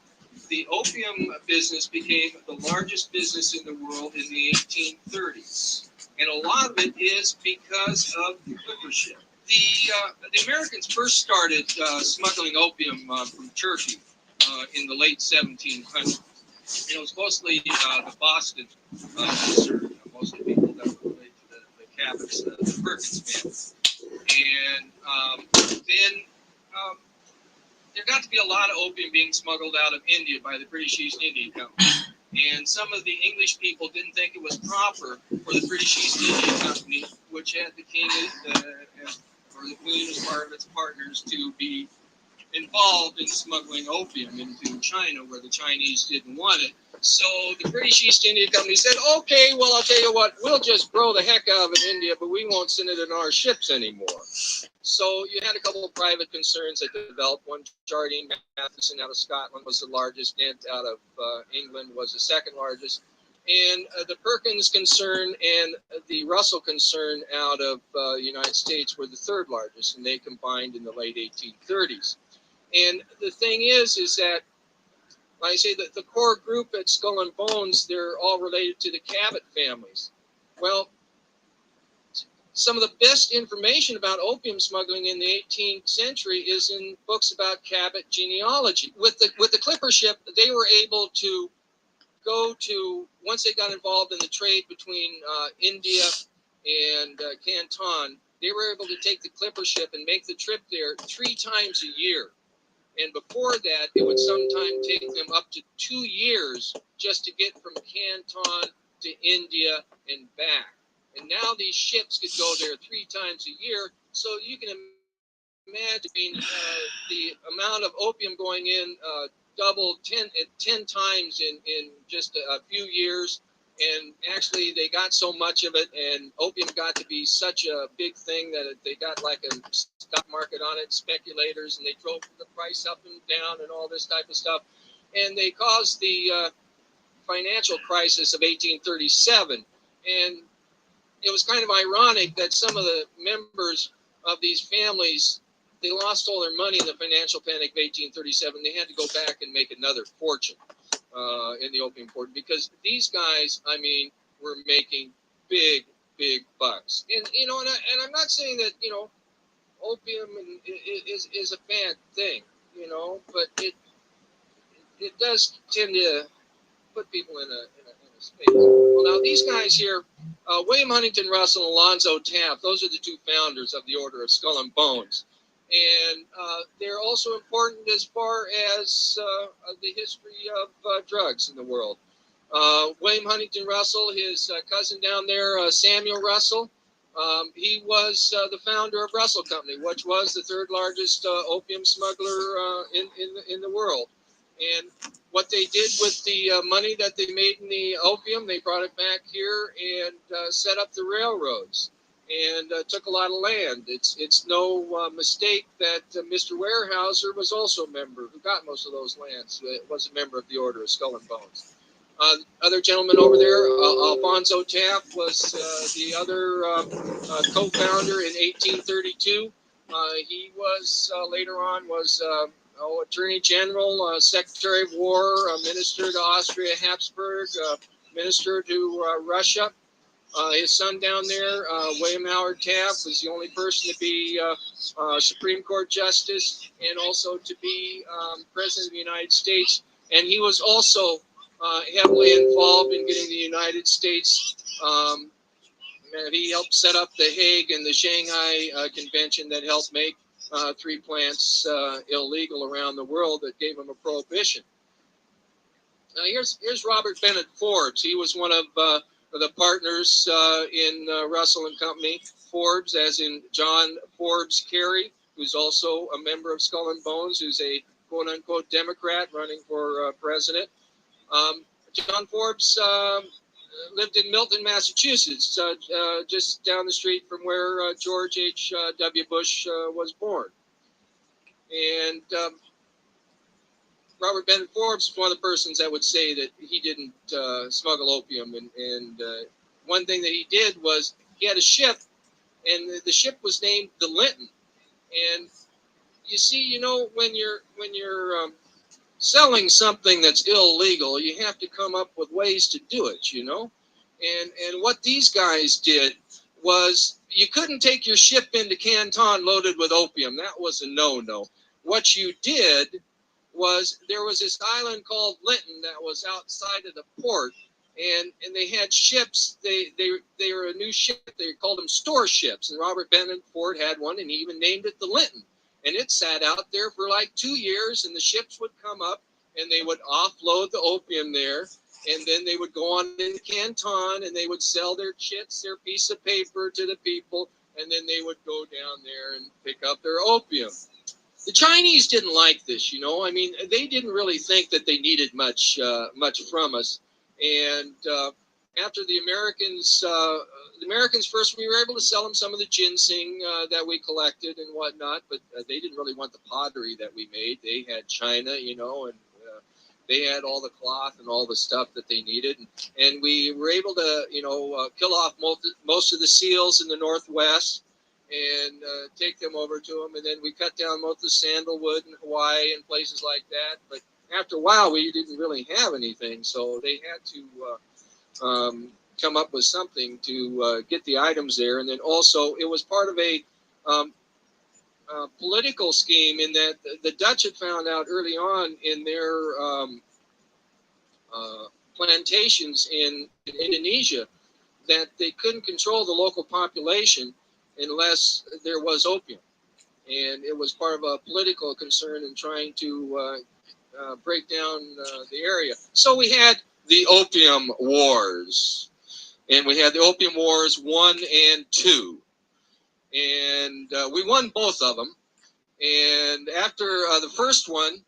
the opium business became the largest business in the world in the 1830s. And a lot of it is because of the Clipper ship. The Americans first started smuggling opium from Turkey in the late 1700s. It was mostly the Boston concern, most of the people that were related to the Cabots, the Perkins family. And then there got to be a lot of opium being smuggled out of India by the British East India Company. And some of the English people didn't think it was proper for the British East India Company, which had the king or the queen as part of its partners, to be involved in smuggling opium into China, where the Chinese didn't want it. So the British East India Company said, okay, well, I'll tell you what, we'll just grow the heck out of it in India, but we won't send it in our ships anymore. So you had a couple of private concerns that developed. One, Jardine Matheson out of Scotland was the largest. Dent out of England was the second largest. And the Perkins concern and the Russell concern out of the United States were the third largest, and they combined in the late 1830s. And the thing is that, like I say, that the core group at Skull and Bones, they're all related to the Cabot families. Well, some of the best information about opium smuggling in the 18th century is in books about Cabot genealogy. With the Clipper ship, they were able to go to, once they got involved in the trade between India and Canton, they were able to take the clipper ship and make the trip there 3 times a year. And before that, it would sometimes take them up to 2 years just to get from Canton to India and back. And now these ships could go there 3 times a year. So you can imagine the amount of opium going in doubled 10 times in just a few years. And actually, they got so much of it, and opium got to be such a big thing that they got like a stock market on it, speculators, and they drove the price up and down and all this type of stuff. And they caused the financial crisis of 1837. And it was kind of ironic that some of the members of these families, they lost all their money in the financial panic of 1837. They had to go back and make another fortune in the opium port, because these guys, I mean, were making big bucks. And you know, and I'm not saying that, you know, opium is a bad thing, you know, but it does tend to put people in a space. Well, now these guys here, William Huntington Russell and Alonzo Taft, those are the 2 founders of the Order of Skull and Bones. And they're also important as far as the history of drugs in the world. William Huntington Russell, his cousin down there, Samuel Russell, he was the founder of Russell Company, which was the 3rd largest opium smuggler in the world. And what they did with the money that they made in the opium, they brought it back here and set up the railroads. And took a lot of land. It's no mistake that Mr. Weyerhaeuser was also a member, who got most of those lands, was a member of the Order of Skull and Bones. Other gentleman over there, Alfonso Taft, was the other co-founder in 1832. He was later on was Attorney General, Secretary of War, Minister to Austria Habsburg, Minister to Russia. His son down there, William Howard Taft, was the only person to be Supreme Court Justice and also to be President of the United States. And he was also heavily involved in getting the United States. He helped set up the Hague and the Shanghai Convention that helped make 3 plants illegal around the world, that gave him a prohibition. Now here's Robert Bennett Forbes. He was one of the partners in Russell and Company. Forbes, as in John Forbes Carey, who's also a member of Skull and Bones, who's a quote-unquote Democrat running for president. John Forbes lived in Milton, Massachusetts, just down the street from where George H.W. Bush was born. And Robert Bennett Forbes is one of the persons that would say that he didn't smuggle opium. And one thing that he did was he had a ship, and the ship was named the Linton. And you see, you know, when you're selling something that's illegal, you have to come up with ways to do it, you know. And what these guys did was, you couldn't take your ship into Canton loaded with opium. That was a no-no. What you did was, there was this island called Linton that was outside of the port, and they had ships. They were a new ship. They called them store ships, and Robert Bennett Ford had one, and he even named it the Linton. And it sat out there for like 2 years, and the ships would come up, and they would offload the opium there, and then they would go on in Canton, and they would sell their chits, their piece of paper, to the people, and then they would go down there and pick up their opium. The Chinese didn't like this, you know. I mean, they didn't really think that they needed much from us. And after the Americans first, we were able to sell them some of the ginseng that we collected and whatnot, but they didn't really want the pottery that we made. They had China, you know, and they had all the cloth and all the stuff that they needed. And we were able to, you know, kill off most of the seals in the Northwest and take them over to them. And then we cut down most of the sandalwood in Hawaii and places like that. But after a while, we didn't really have anything. So they had to come up with something to get the items there. And then also, it was part of a political scheme, in that the Dutch had found out early on in their plantations in Indonesia that they couldn't control the local population, unless there was opium. And it was part of a political concern in trying to break down the area. So we had the Opium Wars. And we had the Opium Wars 1 and 2. And we won both of them. And after the first one,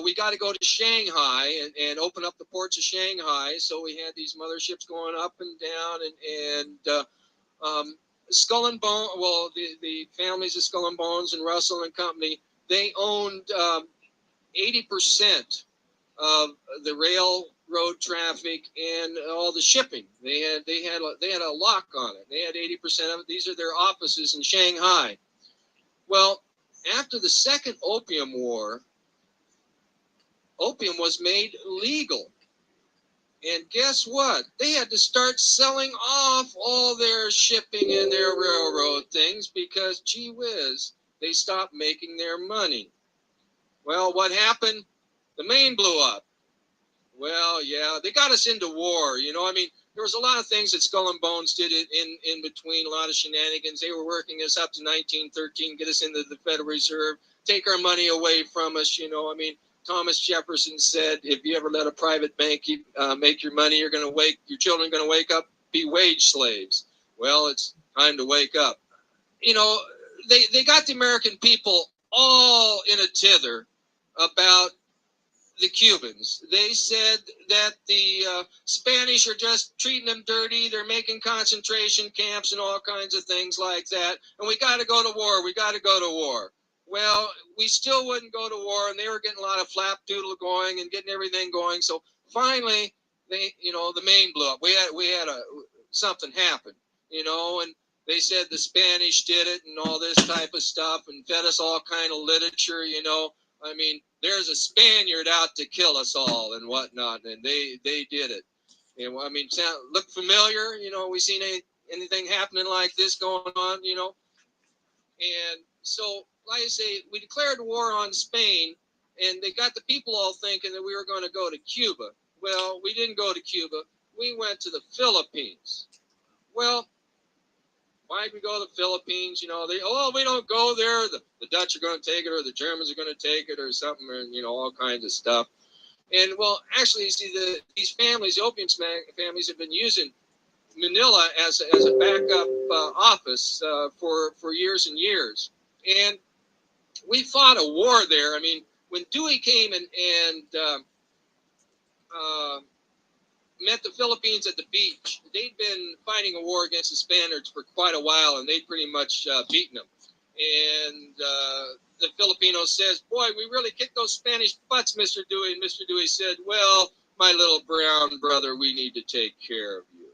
we got to go to Shanghai and open up the ports of Shanghai. So we had these motherships going up and down. And Skull and Bone, well, the families of Skull and Bones and Russell and Company, they owned 80% of the railroad traffic and all the shipping. They had a lock on it. They had 80% of it. These are their offices in Shanghai. Well, after the Second Opium War, opium was made legal. And guess what? They had to start selling off all their shipping and their railroad things because, gee whiz, they stopped making their money. Well, what happened? The Maine blew up. Well, yeah, they got us into war. You know, I mean, there was a lot of things that Skull and Bones did in between, a lot of shenanigans. They were working us up to 1913, get us into the Federal Reserve, take our money away from us. You know, I mean, Thomas Jefferson said, if you ever let a private bank make your money, your children are going to wake up, be wage slaves. Well, it's time to wake up. You know, they got the American people all in a tither about the Cubans. They said that the Spanish are just treating them dirty. They're making concentration camps and all kinds of things like that. And we got to go to war. We got to go to war. Well, we still wouldn't go to war, and they were getting a lot of flapdoodle going and getting everything going. So finally, the Maine blew up. We had something happen, you know, and they said the Spanish did it and all this type of stuff and fed us all kind of literature, you know. I mean, there's a Spaniard out to kill us all and whatnot, and they did it. And I mean, look familiar, you know. We seen anything happening like this going on, you know. And so, like I say, we declared war on Spain, and they got the people all thinking that we were going to go to Cuba. Well, we didn't go to Cuba. We went to the Philippines. Well, why did we go to the Philippines? You know, we don't go there. The Dutch are going to take it, or the Germans are going to take it, or something, and, you know, all kinds of stuff. And, well, actually, you see, these families, the opium families, have been using Manila as a backup office for years and years. And we fought a war there. I mean, when Dewey came and met the Philippines at the beach, they'd been fighting a war against the Spaniards for quite a while, and they'd pretty much beaten them. And the Filipino says, boy, we really kicked those Spanish butts, Mr. Dewey. And Mr. Dewey said, well, my little brown brother, we need to take care of you.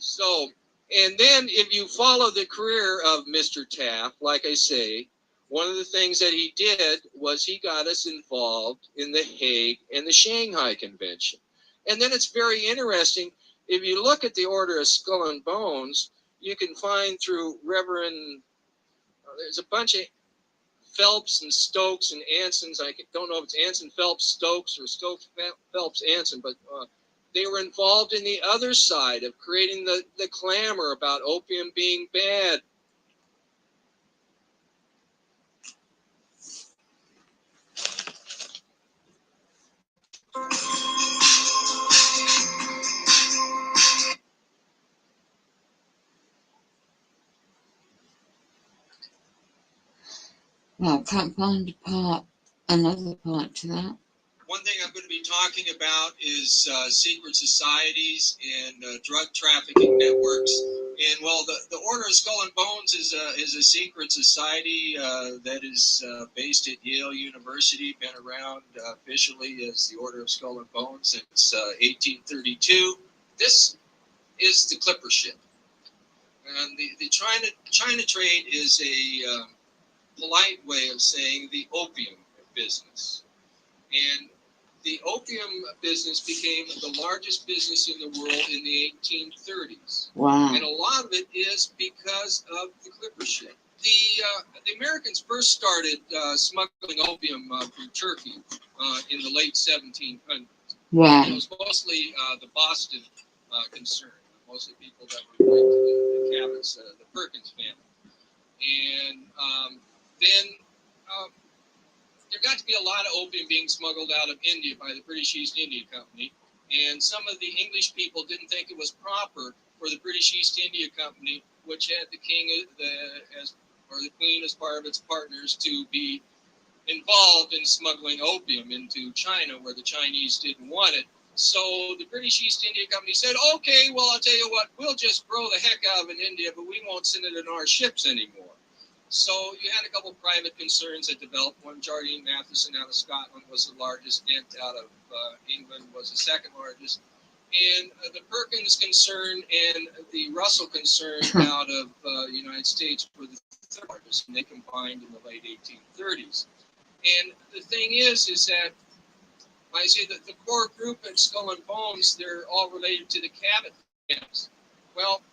So, and then if you follow the career of Mr. Taft, like I say, one of the things that he did was he got us involved in the Hague and the Shanghai Convention. And then it's very interesting, if you look at the Order of Skull and Bones, you can find through Reverend, there's a bunch of Phelps and Stokes and Ansons. I don't know if it's Anson Phelps Stokes or Stokes Phelps Anson, but they were involved in the other side of creating the clamor about opium being bad. Well, I can't find another part to that. One thing I'm going to be talking about is secret societies and drug trafficking networks. And well, the Order of Skull and Bones is a secret society that is based at Yale University, been around officially as the Order of Skull and Bones since 1832. This is the Clipper ship. And the China trade is a polite way of saying the opium business. And the opium business became the largest business in the world in the 1830s. Wow. And a lot of it is because of the Clipper ship. The Americans first started smuggling opium from Turkey in the late 1700s. Wow. It was mostly the Boston concern, most of the people that were going to the Cabots, the Perkins family. And then there got to be a lot of opium being smuggled out of India by the British East India Company. And some of the English people didn't think it was proper for the British East India Company, which had the king or the queen as part of its partners, to be involved in smuggling opium into China, where the Chinese didn't want it. So the British East India Company said, okay, well, I'll tell you what, we'll just grow the heck out of it in India, but we won't send it in our ships anymore. So you had a couple of private concerns that developed. One, Jardine Matheson out of Scotland was the largest. Dent out of England was the second largest. And the Perkins concern and the Russell concern out of the United States were the third largest, and they combined in the late 1830s. And the thing is that I say that the core group at Skull and Bones, they're all related to the Cabot camps. Well,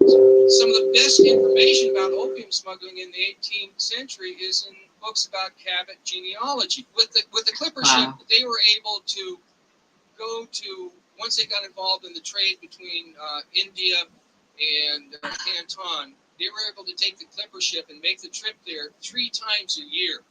some of the best information about opium smuggling in the 18th century is in books about Cabot genealogy. With the clipper ship, they were able to go to, once they got involved in the trade between India and Canton, they were able to take the clipper ship and make the trip there 3 times a year.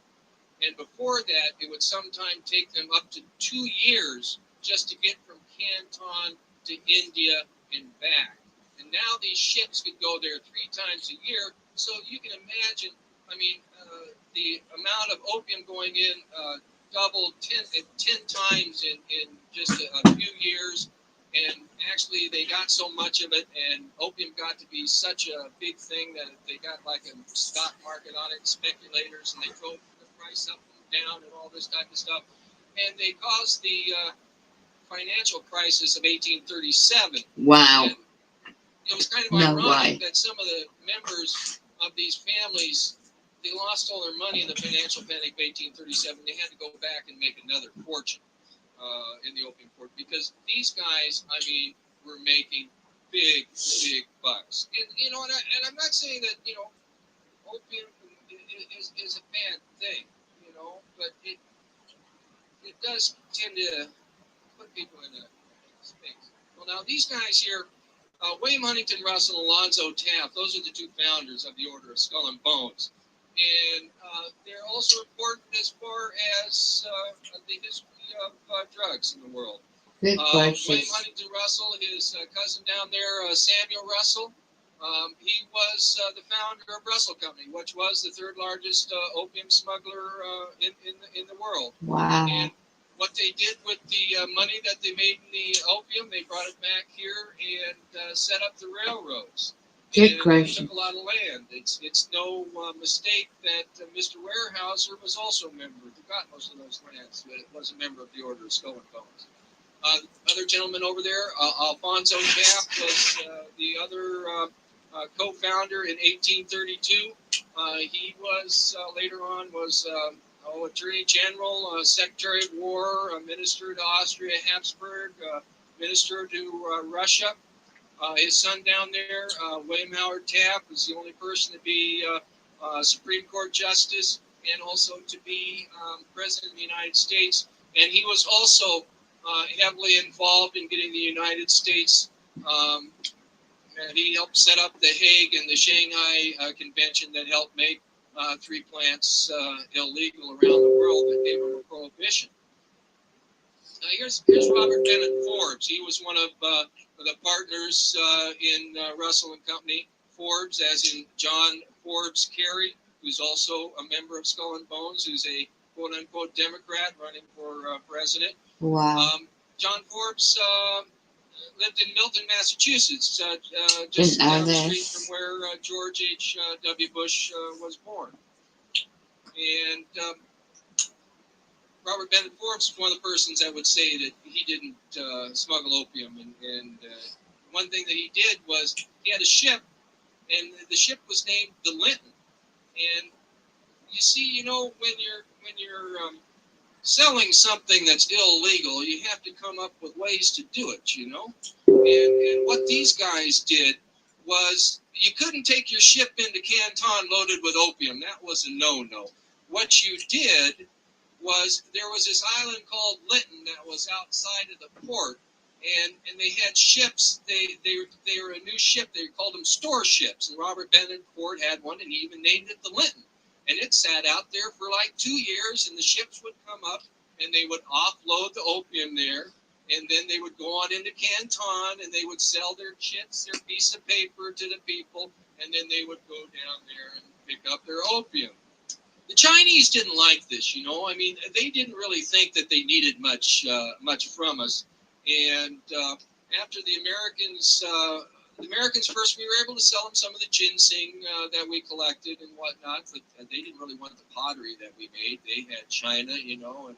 And before that, it would sometimes take them up to 2 years just to get from Canton to India and back. And now these ships could go there 3 times a year. So you can imagine, I mean, the amount of opium going in doubled 10 times in just a few years. And actually, they got so much of it, and opium got to be such a big thing that they got like a stock market on it, speculators, and they drove the price up and down and all this type of stuff. And they caused the financial crisis of 1837. Wow. And it was kind of No ironic way. that some of the members of these families, they lost all their money in the financial panic of 1837. They had to go back and make another fortune in the opium port, because these guys, I mean, were making big bucks. And you know, and I'm not saying that, you know, opium is a bad thing, you know, but it does tend to put people in a space. Well, now these guys here, William Huntington Russell and Alonzo Taft, those are the 2 founders of the Order of Skull and Bones. And they're also important as far as the history of drugs in the world. Good William gracious. Huntington Russell, his cousin down there, Samuel Russell, he was the founder of Russell Company, which was the 3rd largest opium smuggler in the world. Wow. And what they did with the money that they made in the opium, they brought it back here and set up the railroads. Good And gracious. took a lot of land. It's no mistake that Mr. Weyerhaeuser was also a member. He got most of those lands, but was a member of the Order of Skull and Bones. Other gentleman over there, Alfonso Taft, was the other co-founder in 1832. He was later on was Attorney General, Secretary of War, Minister to Austria Habsburg, Minister to Russia. His son down there, William Howard Taft, was the only person to be Supreme Court Justice and also to be President of the United States. And he was also heavily involved in getting the United States. And he helped set up the Hague and the Shanghai Convention that helped make 3 plants illegal around the world that gave them a prohibition. Here's Robert Bennett Forbes. He was one of the partners in Russell and Company. Forbes, as in John Forbes Carey, who's also a member of Skull and Bones, who's a quote-unquote Democrat running for president. Wow. John Forbes lived in Milton, Massachusetts, just down the street from where George H.W. Bush was born. And Robert Bennett Forbes is one of the persons that would say that he didn't smuggle opium. And one thing that he did was he had a ship, and the ship was named the Linton. And you see, you know, when you're selling something that's illegal, you have to come up with ways to do it, you know. And what these guys did was, you couldn't take your ship into Canton loaded with opium. That was a no-no. What you did was, there was this island called Linton that was outside of the port, and they had ships. They were a new ship. They called them store ships. And Robert Bennett Ford had one, and he even named it the Linton. And it sat out there for like 2 years, and the ships would come up, and they would offload the opium there, and then they would go on into Canton, and they would sell their chits, their piece of paper to the people, and then they would go down there and pick up their opium. The Chinese didn't like this, you know. I mean, they didn't really think that they needed much from us. And after the Americans first, we were able to sell them some of the ginseng that we collected and whatnot, but they didn't really want the pottery that we made. They had China, you know, and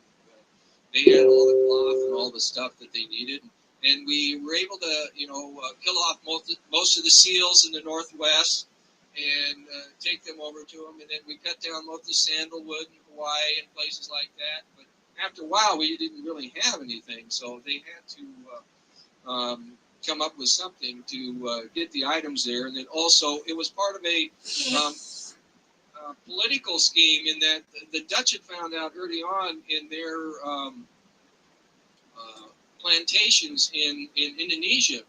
they had all the cloth and all the stuff that they needed. And we were able to, you know, kill off most of the seals in the Northwest and take them over to them. And then we cut down most of the sandalwood in Hawaii and places like that. But after a while, we didn't really have anything, so they had to come up with something to get the items there. And then also, it was part of a political scheme in that the Dutch had found out early on in their plantations in Indonesia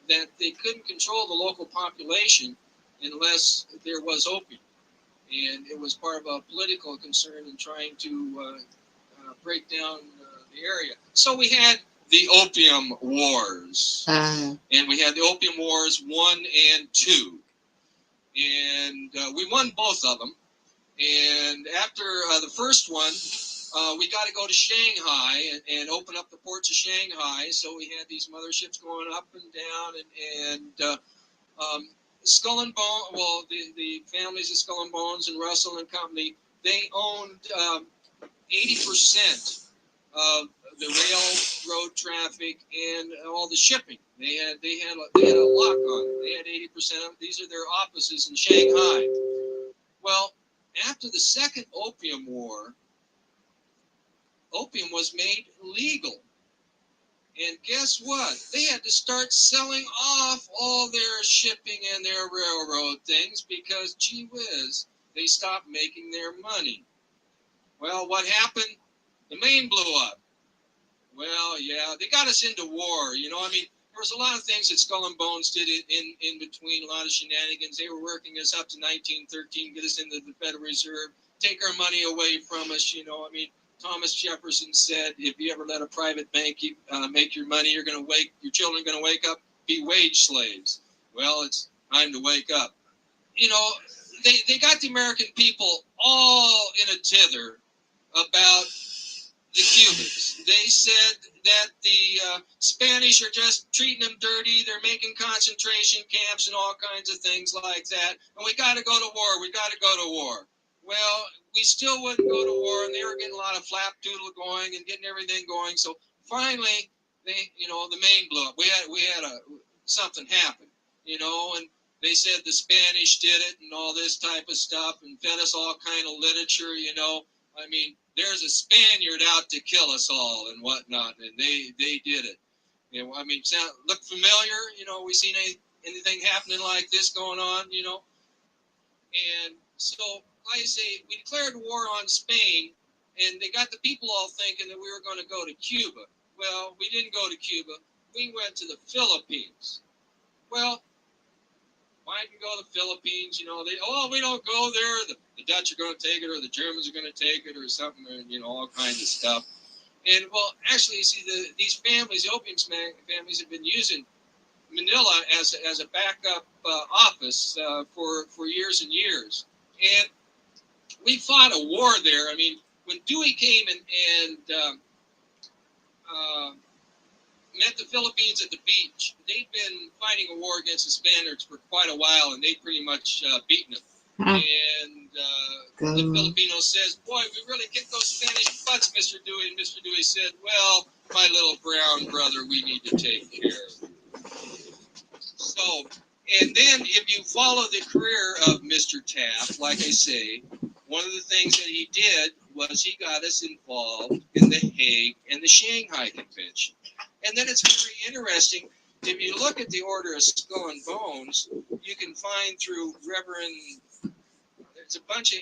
that they couldn't control the local population unless there was opium. And it was part of a political concern in trying to break down the area. So we had the Opium Wars. And we had the Opium Wars 1 and 2. And we won both of them. And after the first one, we got to go to Shanghai and open up the ports of Shanghai. So we had these motherships going up and down. And Skull and Bone, well, the families of Skull and Bones and Russell and Company, they owned 80% of the railroad traffic and all the shipping. They had a lock on it. They had 80% of it. These are their offices in Shanghai. Well, after the second Opium War, opium was made legal. And guess what? They had to start selling off all their shipping and their railroad things because, gee whiz, they stopped making their money. Well, what happened? The Maine blew up. Well, yeah, they got us into war. You know, I mean, there was a lot of things that Skull and Bones did in between, a lot of shenanigans. They were working us up to 1913, get us into the Federal Reserve, take our money away from us. You know, I mean, Thomas Jefferson said, if you ever let a private bank make your money, your children are going to wake up, be wage slaves. Well, it's time to wake up. You know, they got the American people all in a tither about the Cubans. They said that the Spanish are just treating them dirty. They're making concentration camps and all kinds of things like that. And we got to go to war. We got to go to war. Well, we still wouldn't go to war, and they were getting a lot of flapdoodle going and getting everything going. So finally, the Maine blew up. We had something happen, you know, and they said the Spanish did it and all this type of stuff and fed us all kind of literature, you know. I mean, there's a Spaniard out to kill us all and whatnot, and they did it. You know, I mean, look familiar? You know, we seen anything happening like this going on, you know? And so, like I say, we declared war on Spain, and they got the people all thinking that we were going to go to Cuba. Well, we didn't go to Cuba. We went to the Philippines. Well, why didn't we go to the Philippines? You know, we don't go there. The Dutch are going to take it, or the Germans are going to take it, or something, and, you know, all kinds of stuff. And, well, actually, you see, these families, the opium families, have been using Manila as a backup office for years and years. And we fought a war there. I mean, when Dewey came and met the Philippines at the beach, they'd been fighting a war against the Spaniards for quite a while, and they'd pretty much beaten them. And the Filipino says, boy, we really kicked those Spanish butts, Mr. Dewey. And Mr. Dewey said, well, my little brown brother, we need to take care of. So, and then if you follow the career of Mr. Taft, like I say, one of the things that he did was he got us involved in the Hague and the Shanghai Convention. And then it's very interesting. If you look at the Order of Skull and Bones, you can find through Reverend, there's a bunch of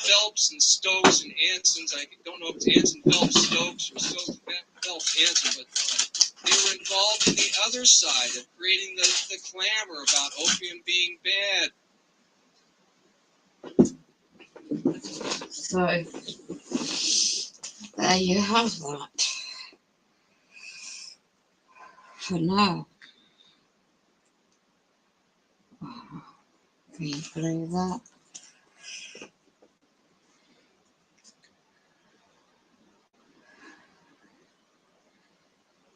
Phelps and Stokes and Ansons. I don't know if it's Anson, Phelps, Stokes, or Stokes, Phelps, Anson, but they were involved in the other side of creating the clamor about opium being bad. So there you have that for now. Wow. Can you believe that?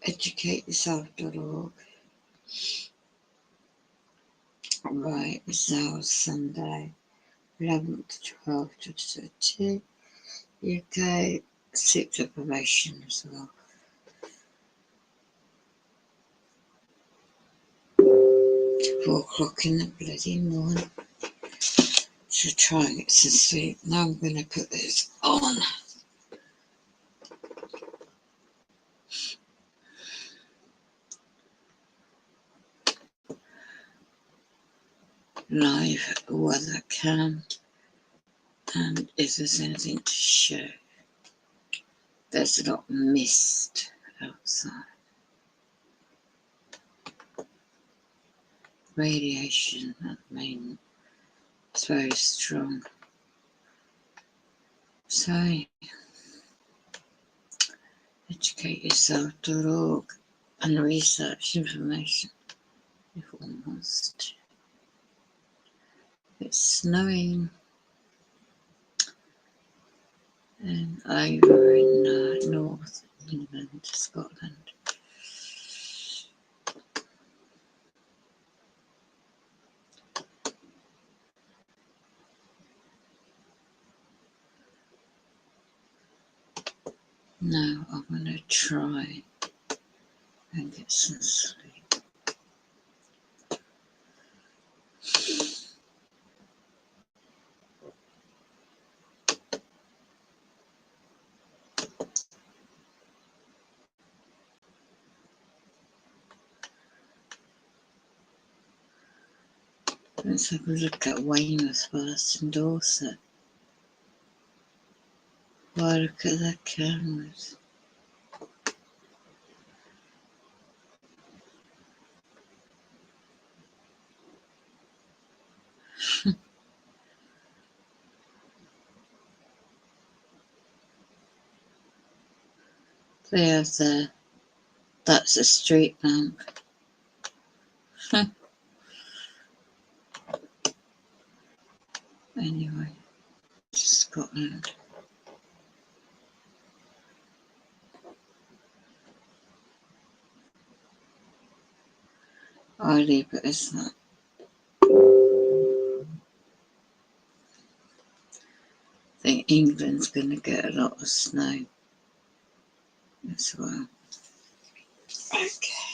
Educateyourself.org. Right, it's now Sunday, 11th to 12th to 32. UK, sleep deprivation as well. 4 o'clock in the bloody morning to try and get some sleep. Now I'm going to put this on. Live weather cam, and if there's anything to show, there's a lot of mist outside. Radiation at the moment is very strong. So, educateyourself.org and research information if one wants to. It's snowing and over in North England, Scotland. Now I'm going to try and get some sleep. Let's have a look at Weymouth first in Dorset. Wow, look at the cameras. There's that's a street lamp. Anyway, Scotland. I'll leave it as that. I think England's going to get a lot of snow as well. Okay.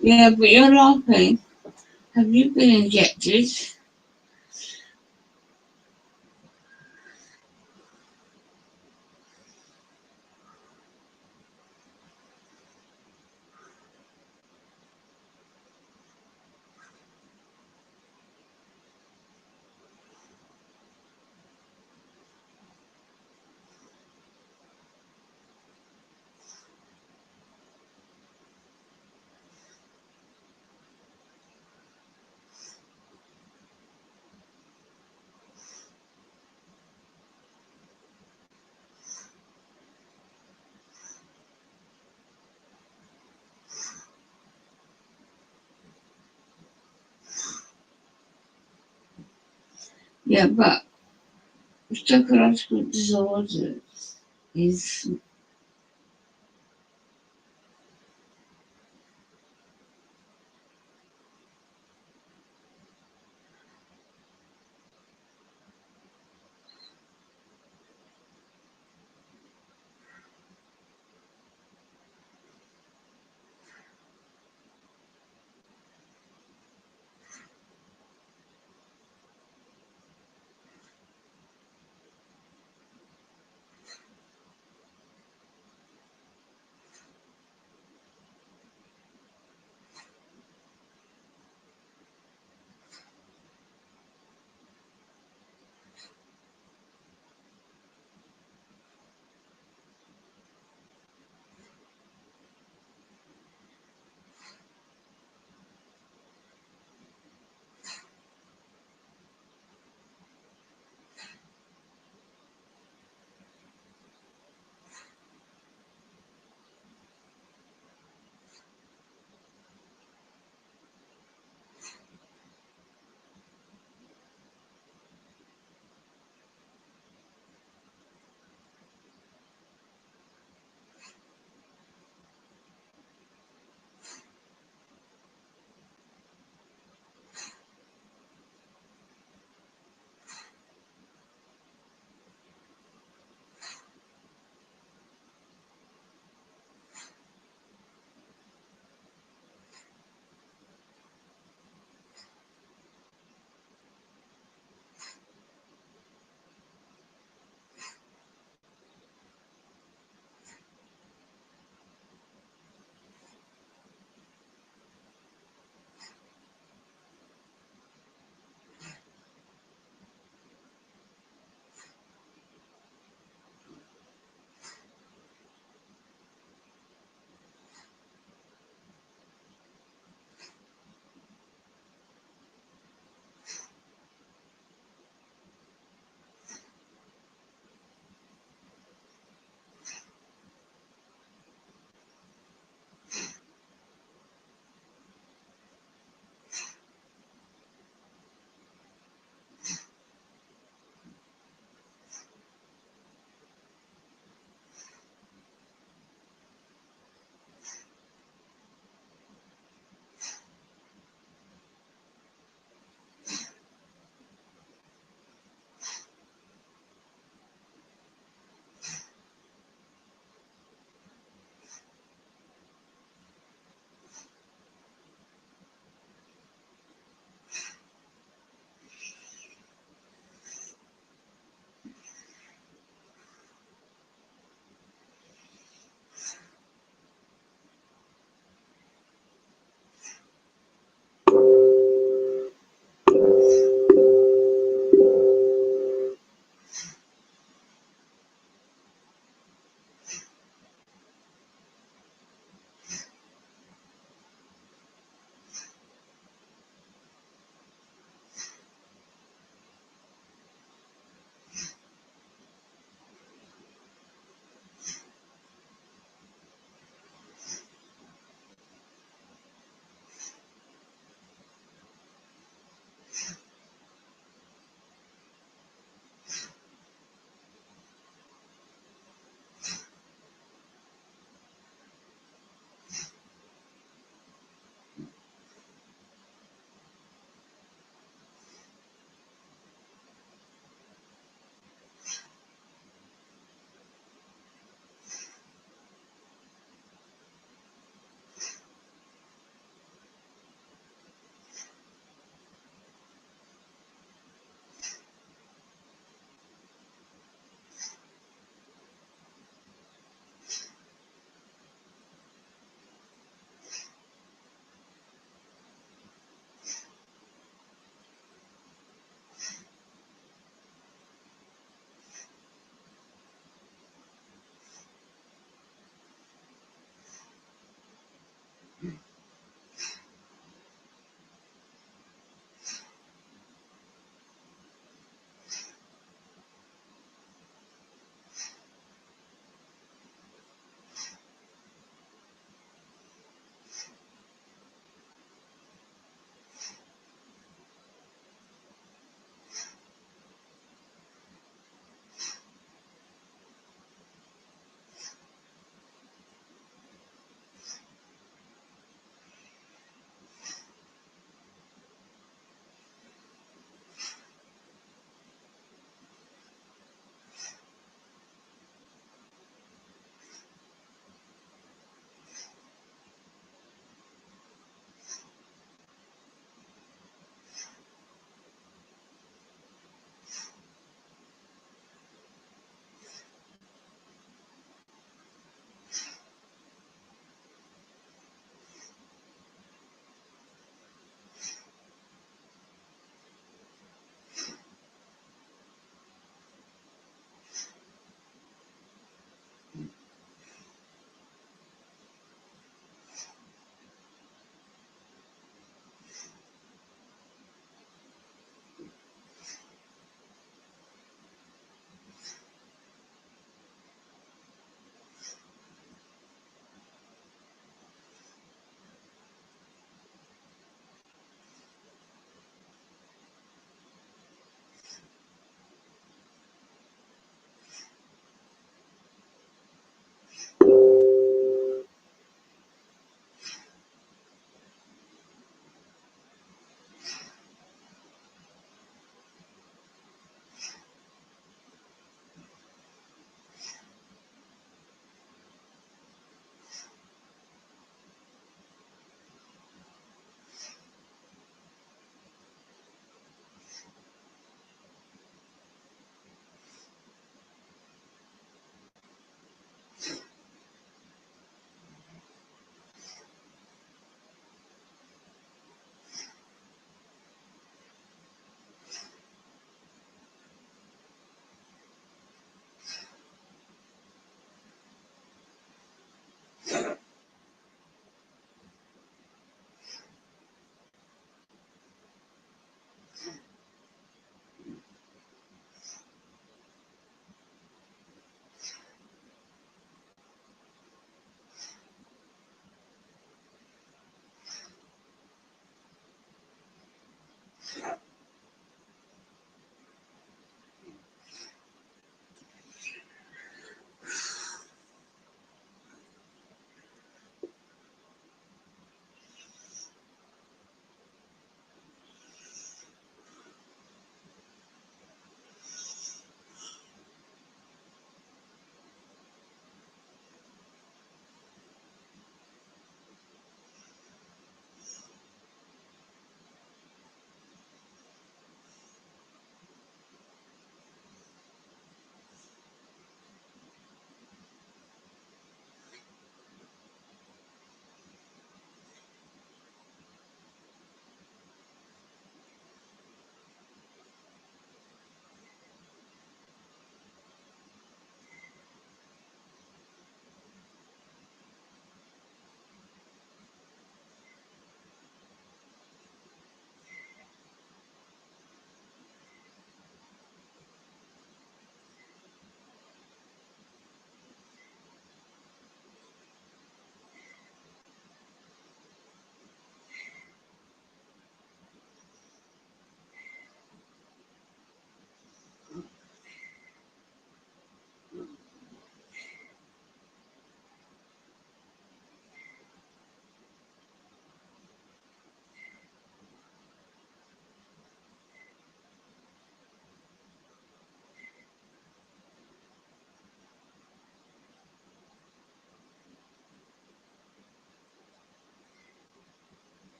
Yeah, but you're laughing. Have you been injected? Yeah, but psychological disorder is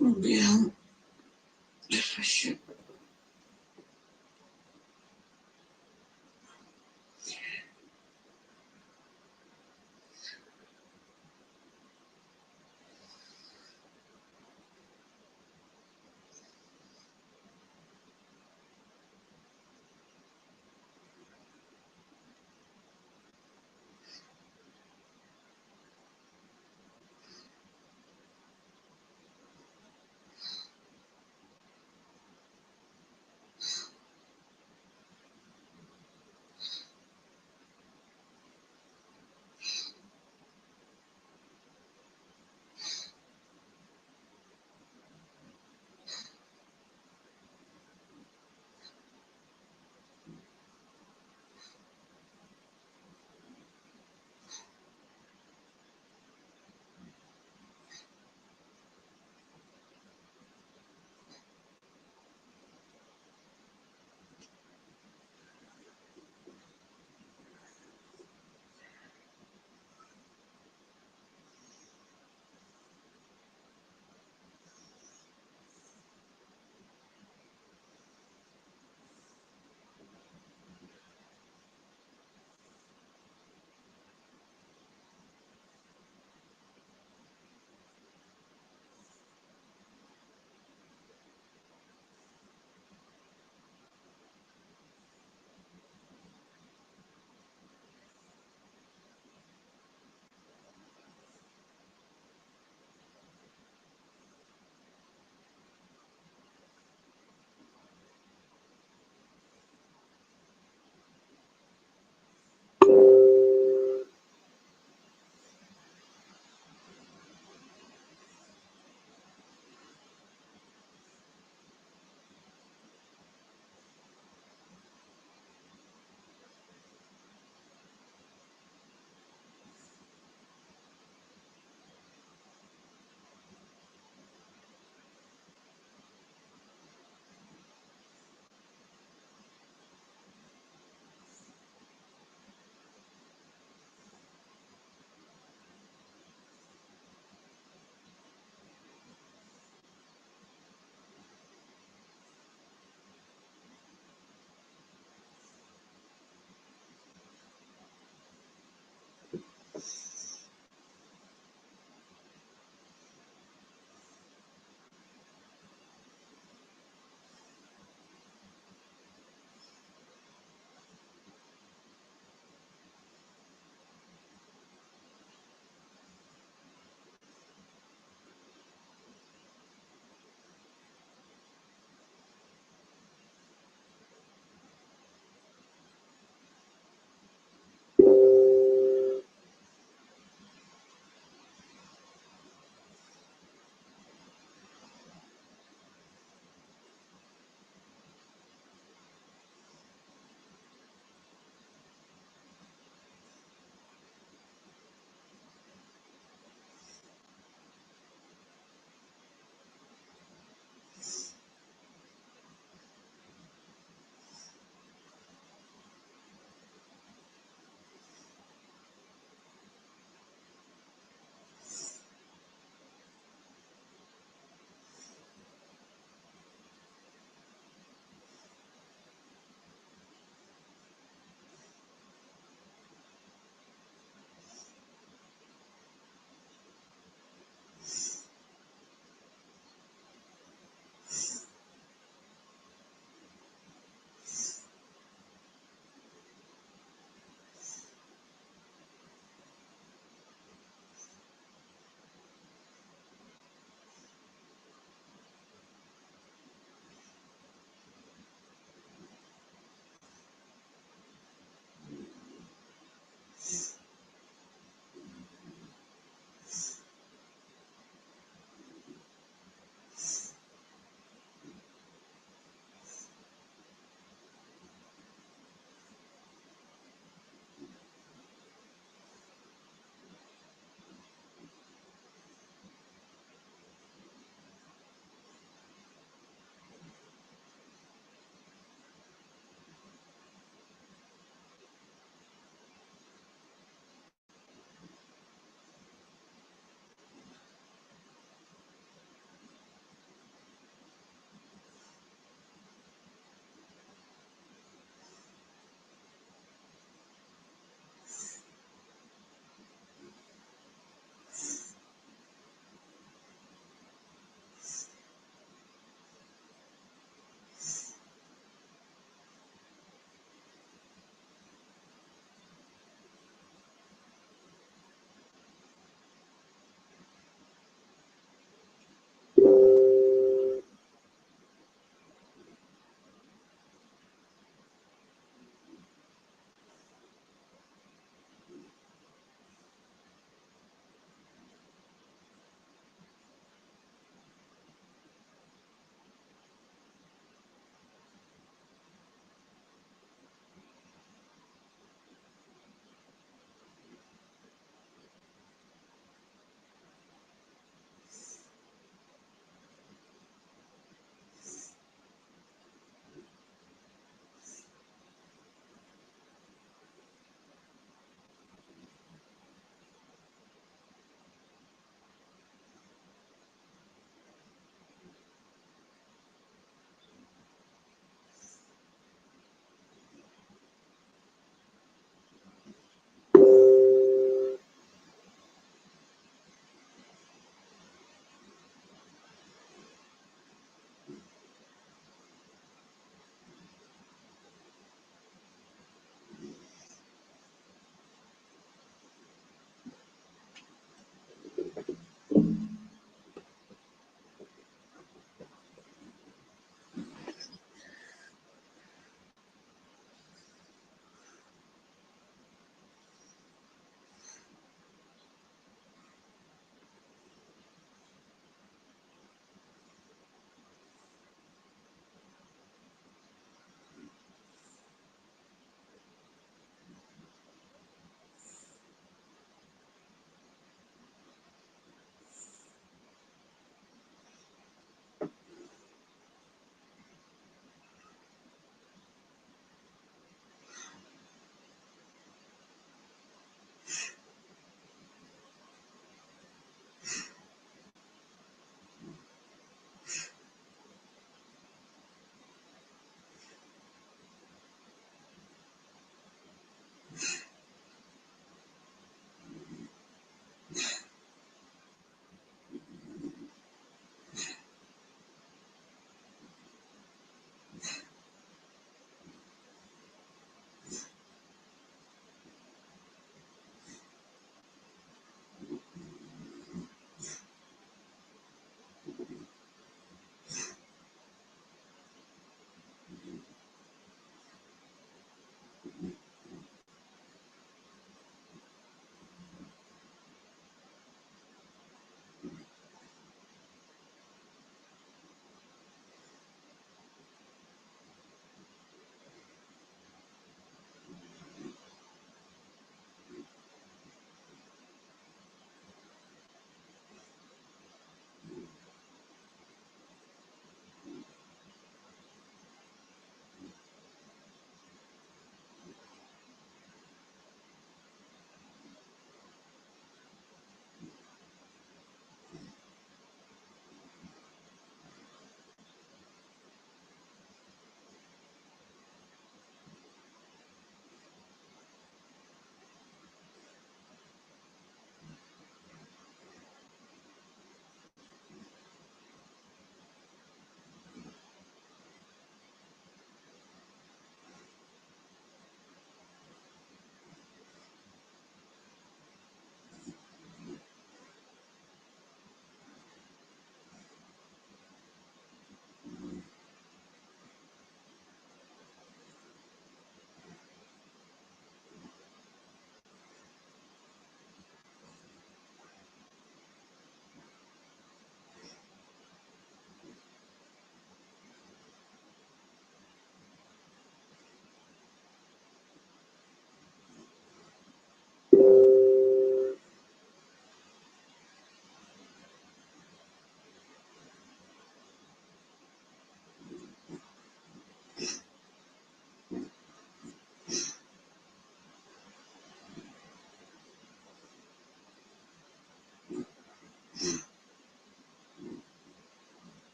Bien. Refresher.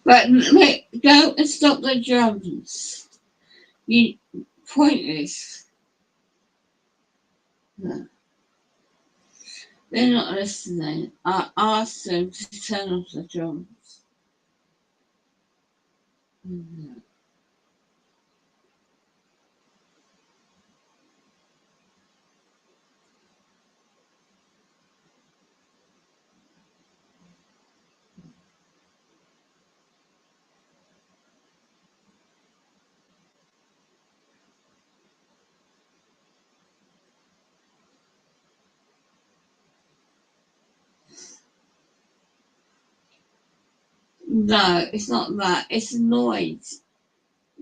But don't stop the drums. You pointless. No. They're not listening. I asked them to turn off the drums. No, it's not that. It's noise.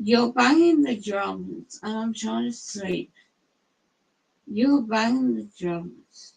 You're banging the drums, and I'm trying to sleep. You're banging the drums.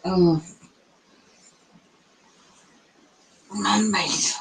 Oh, man-made.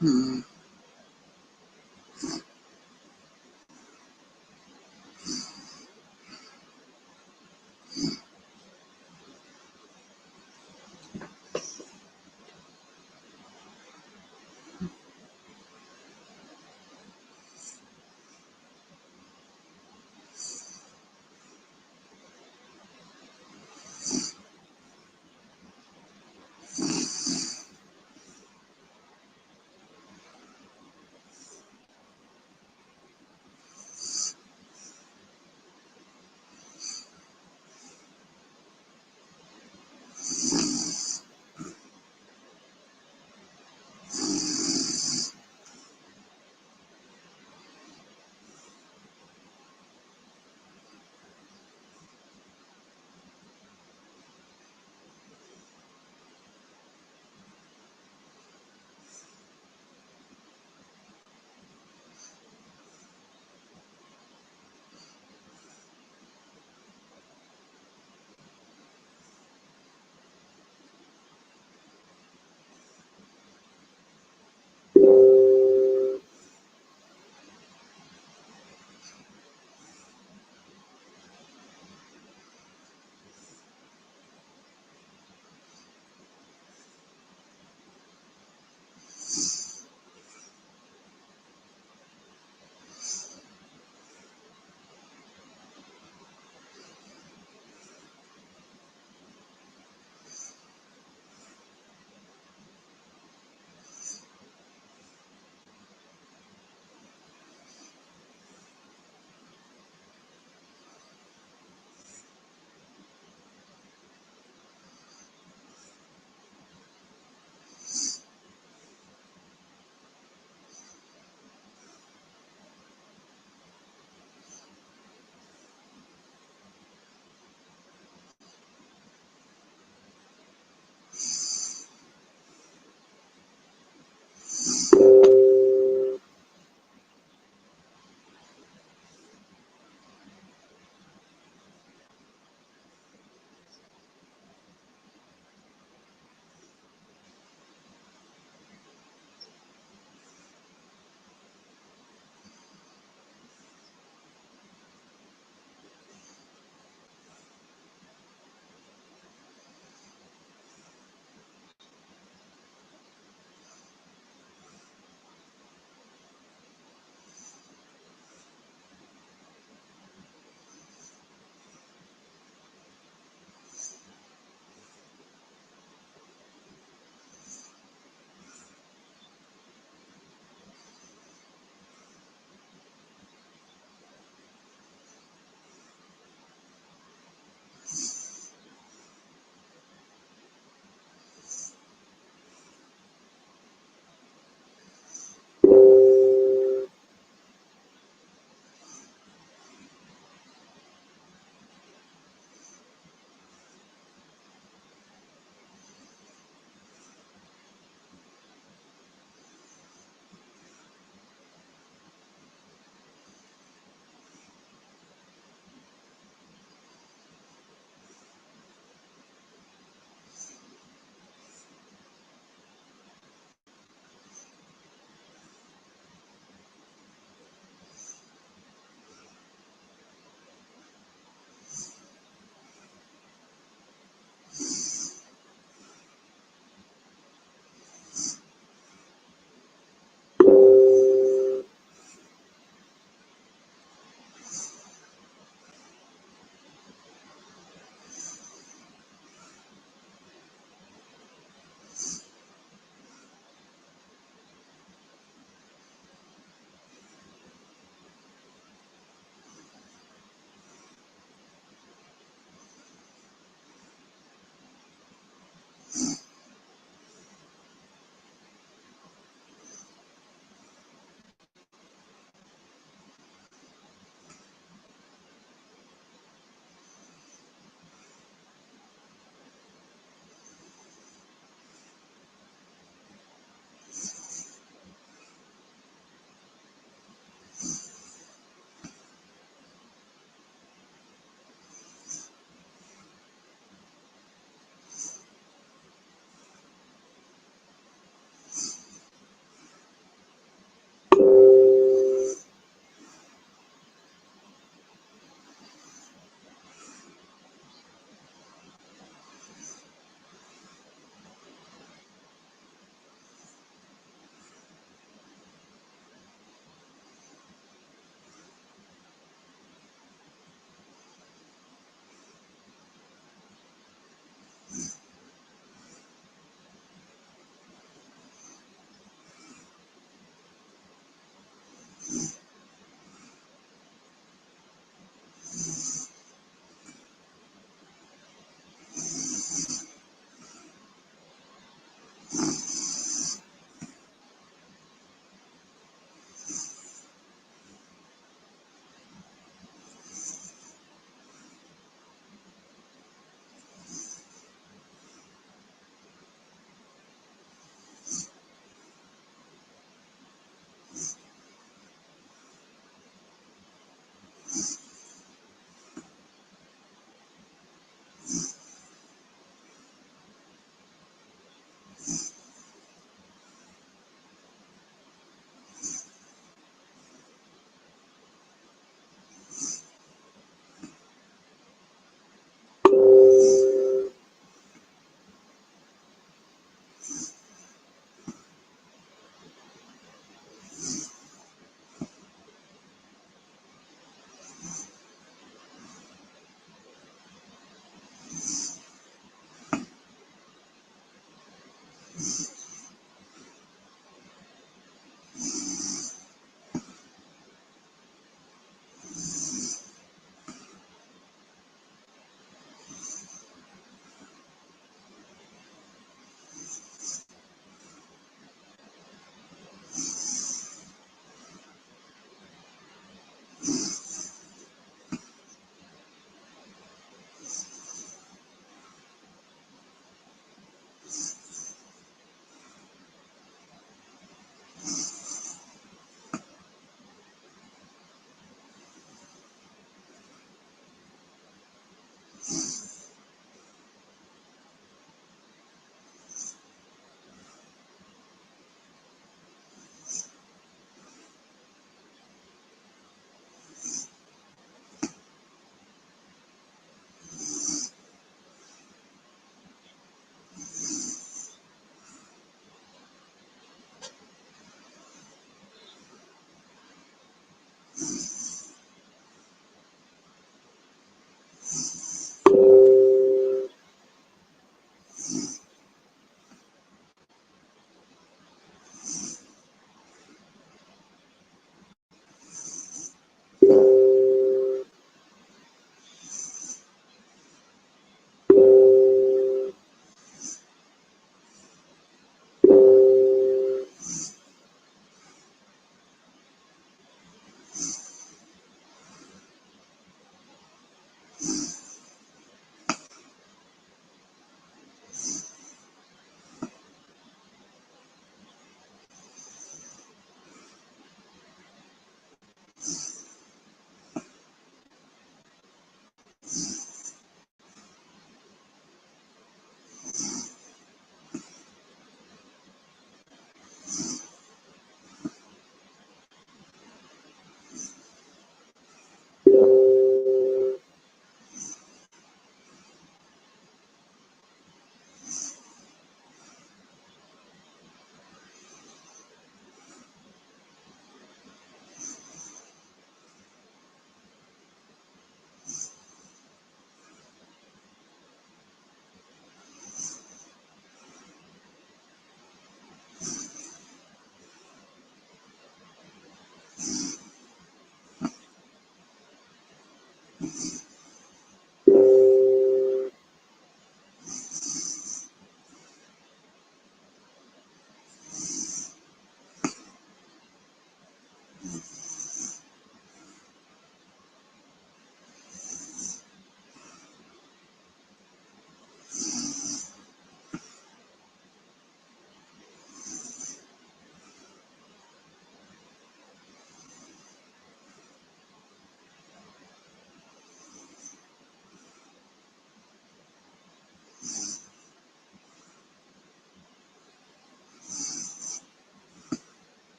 Hmm.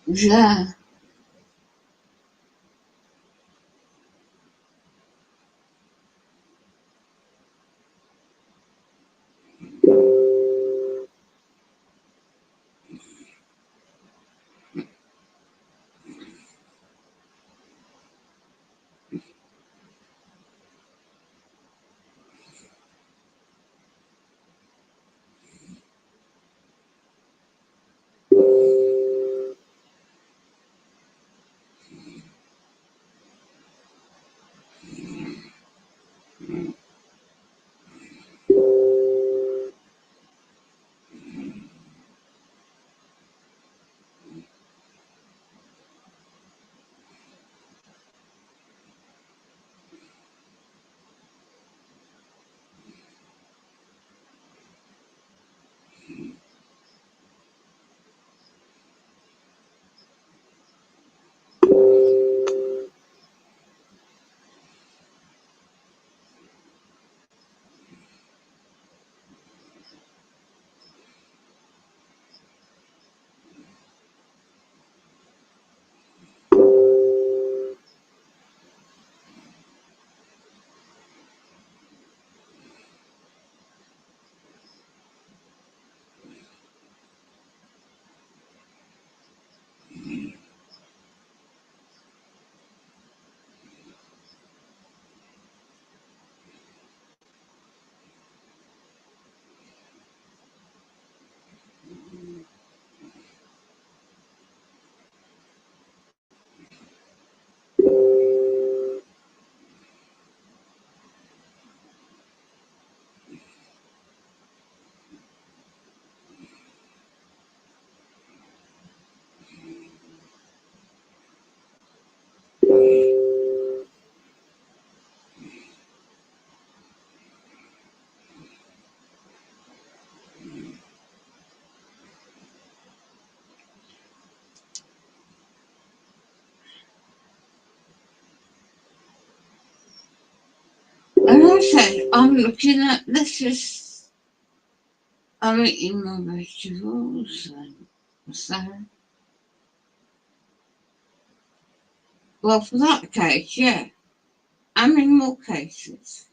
Yeah. And I said, I'm looking at this is, I'm eating my vegetables and so, well, for that case, yeah, I'm in more cases.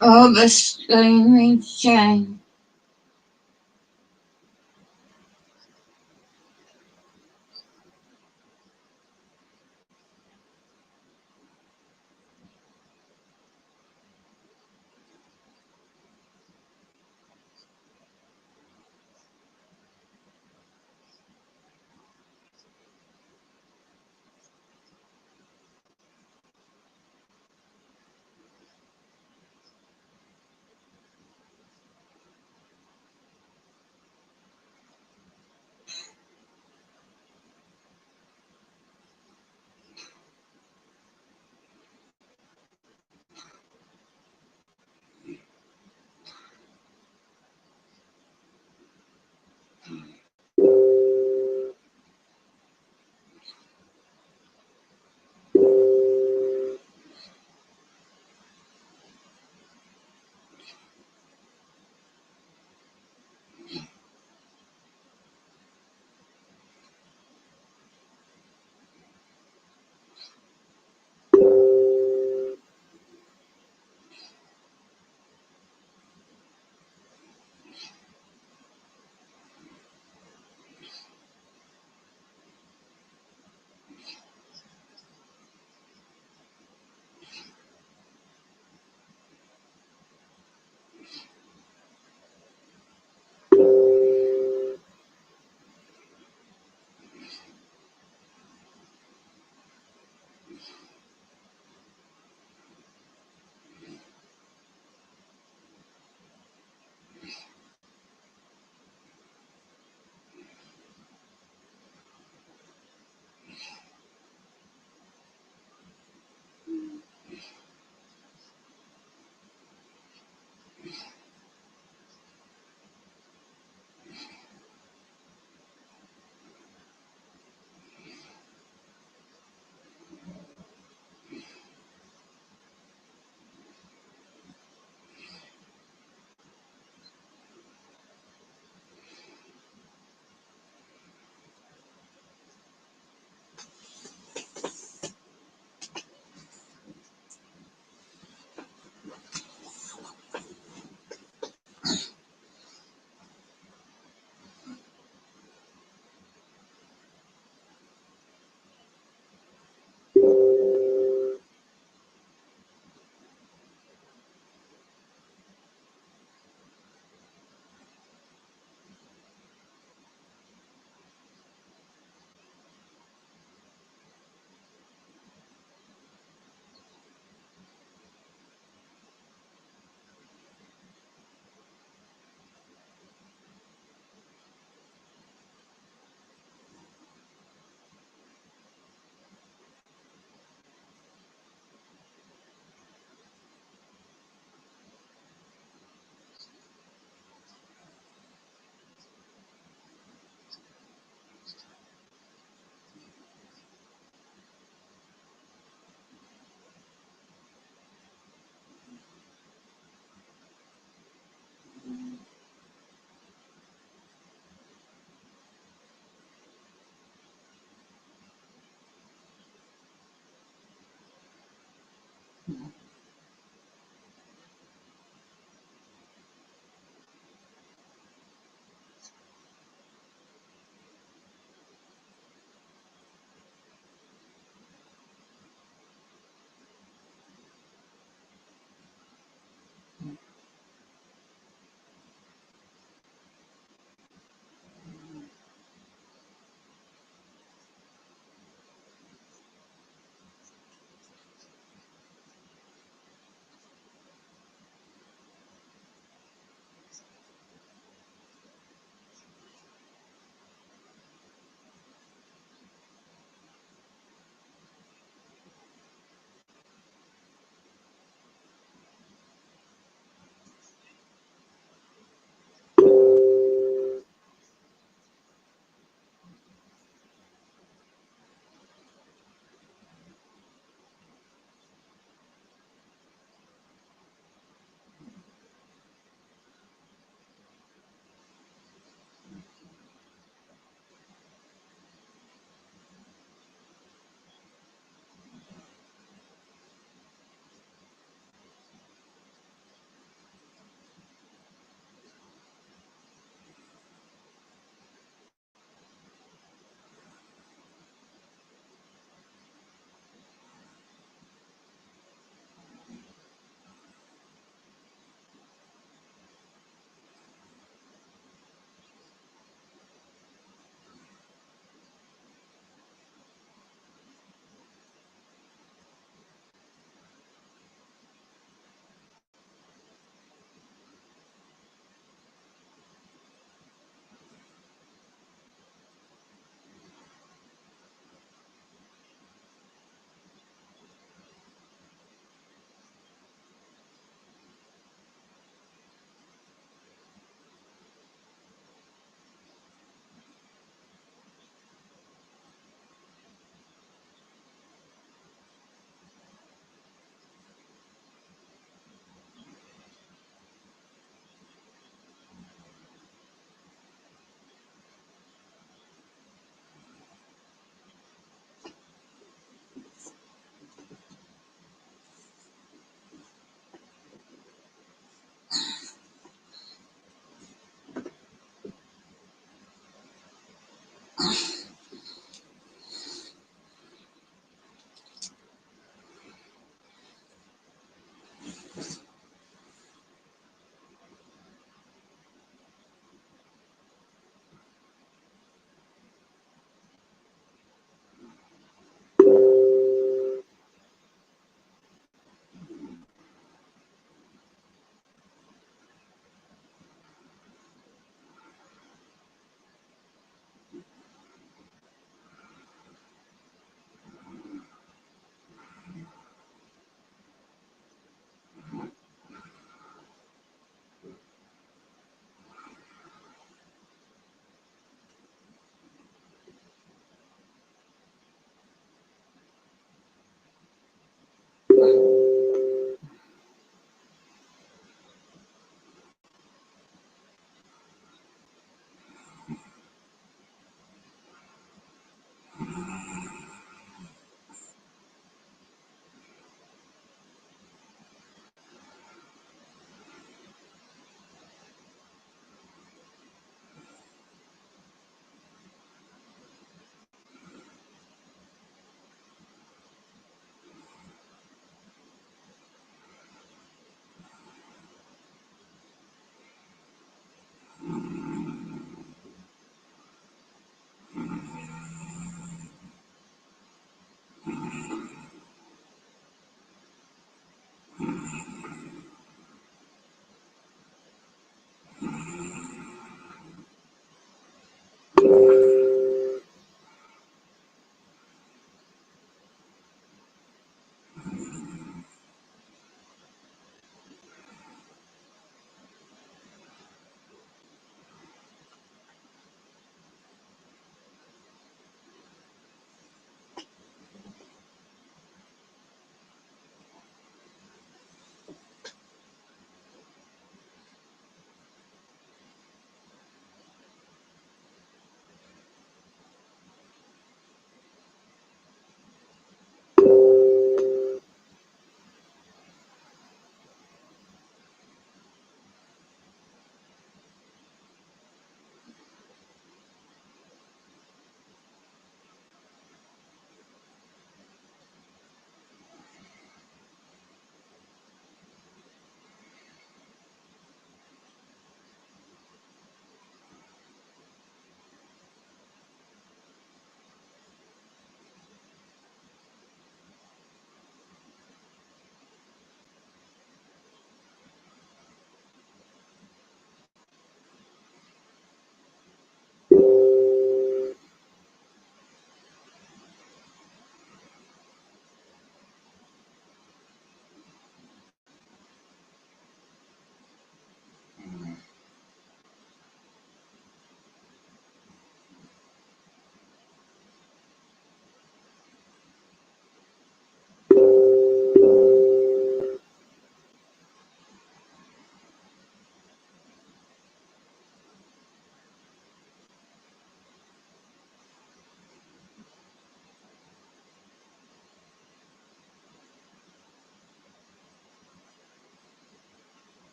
Oh, the screaming shame.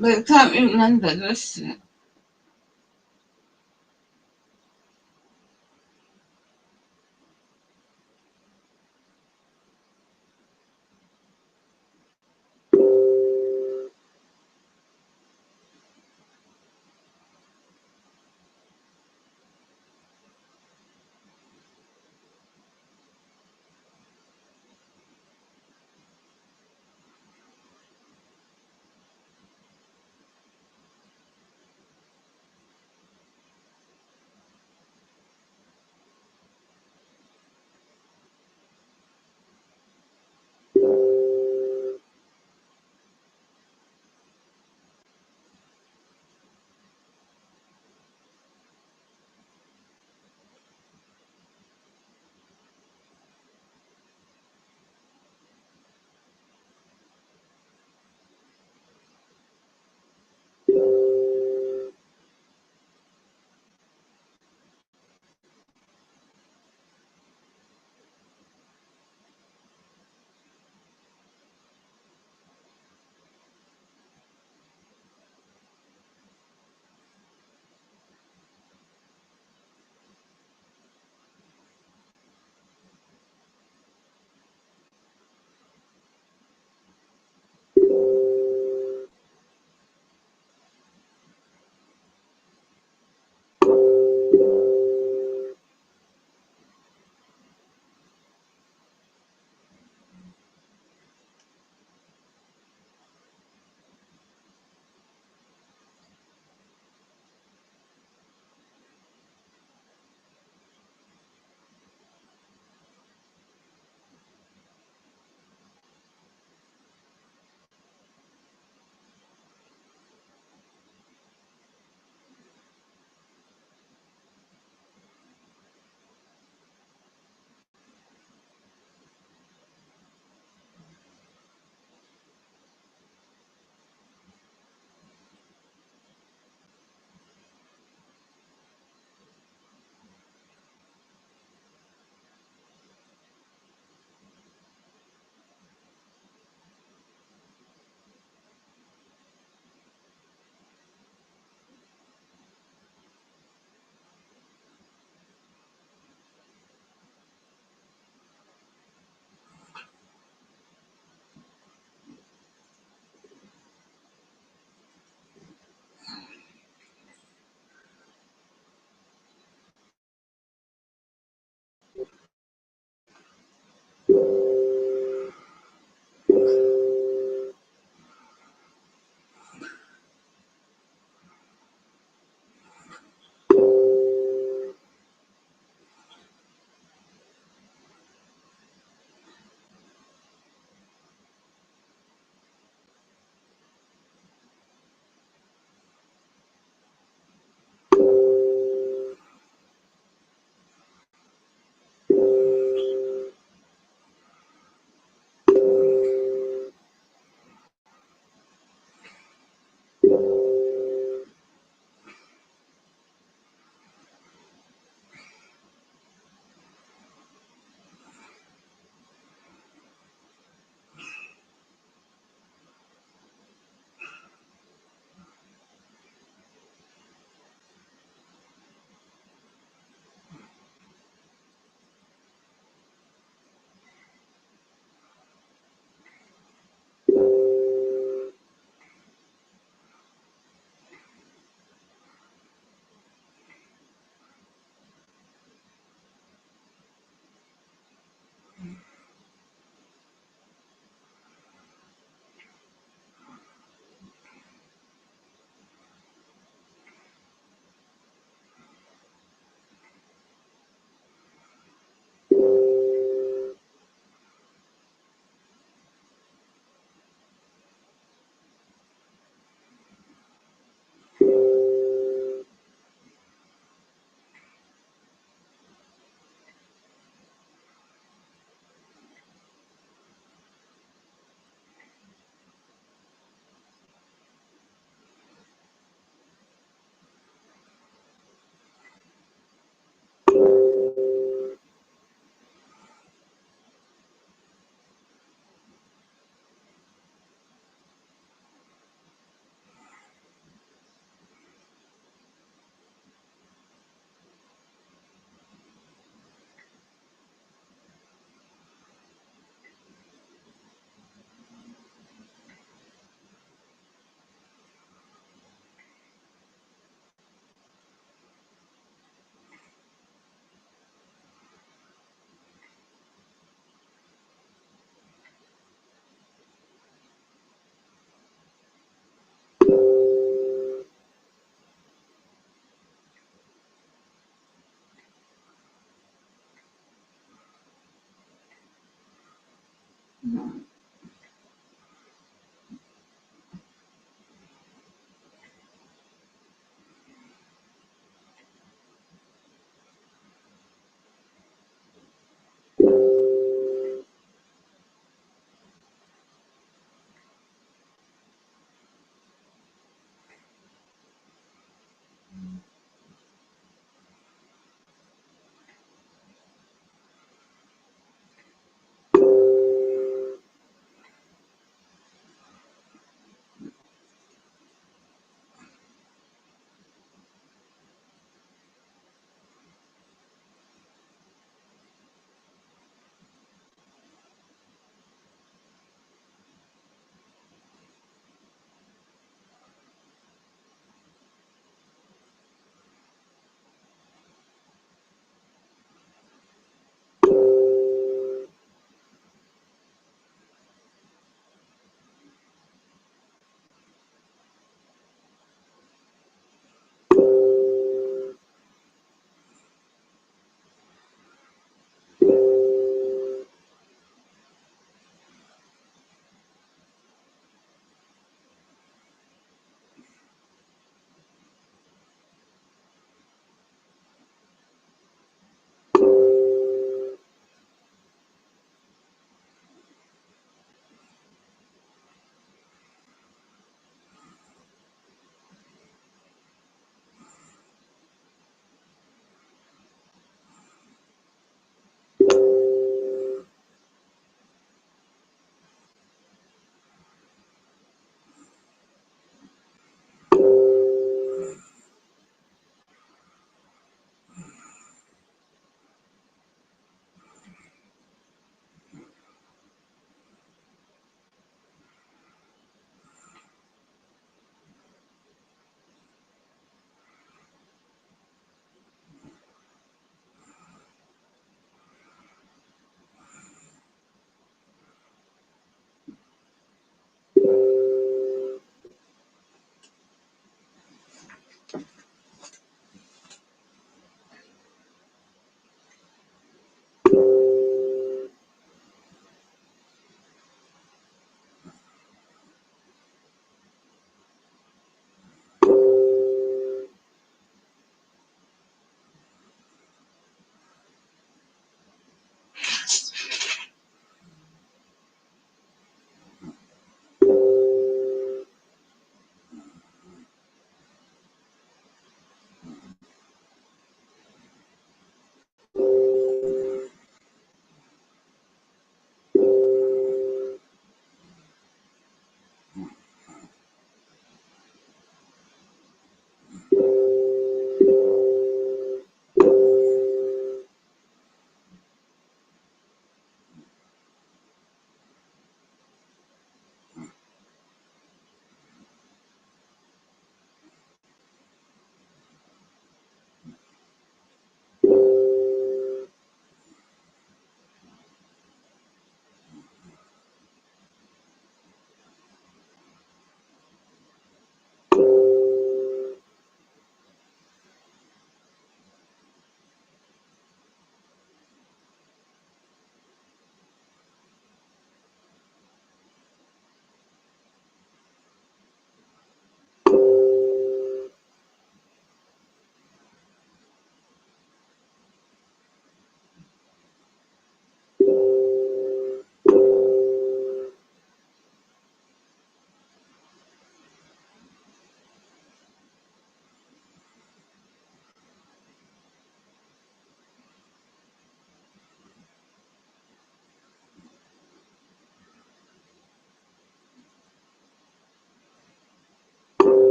But I can't remember the rest of it.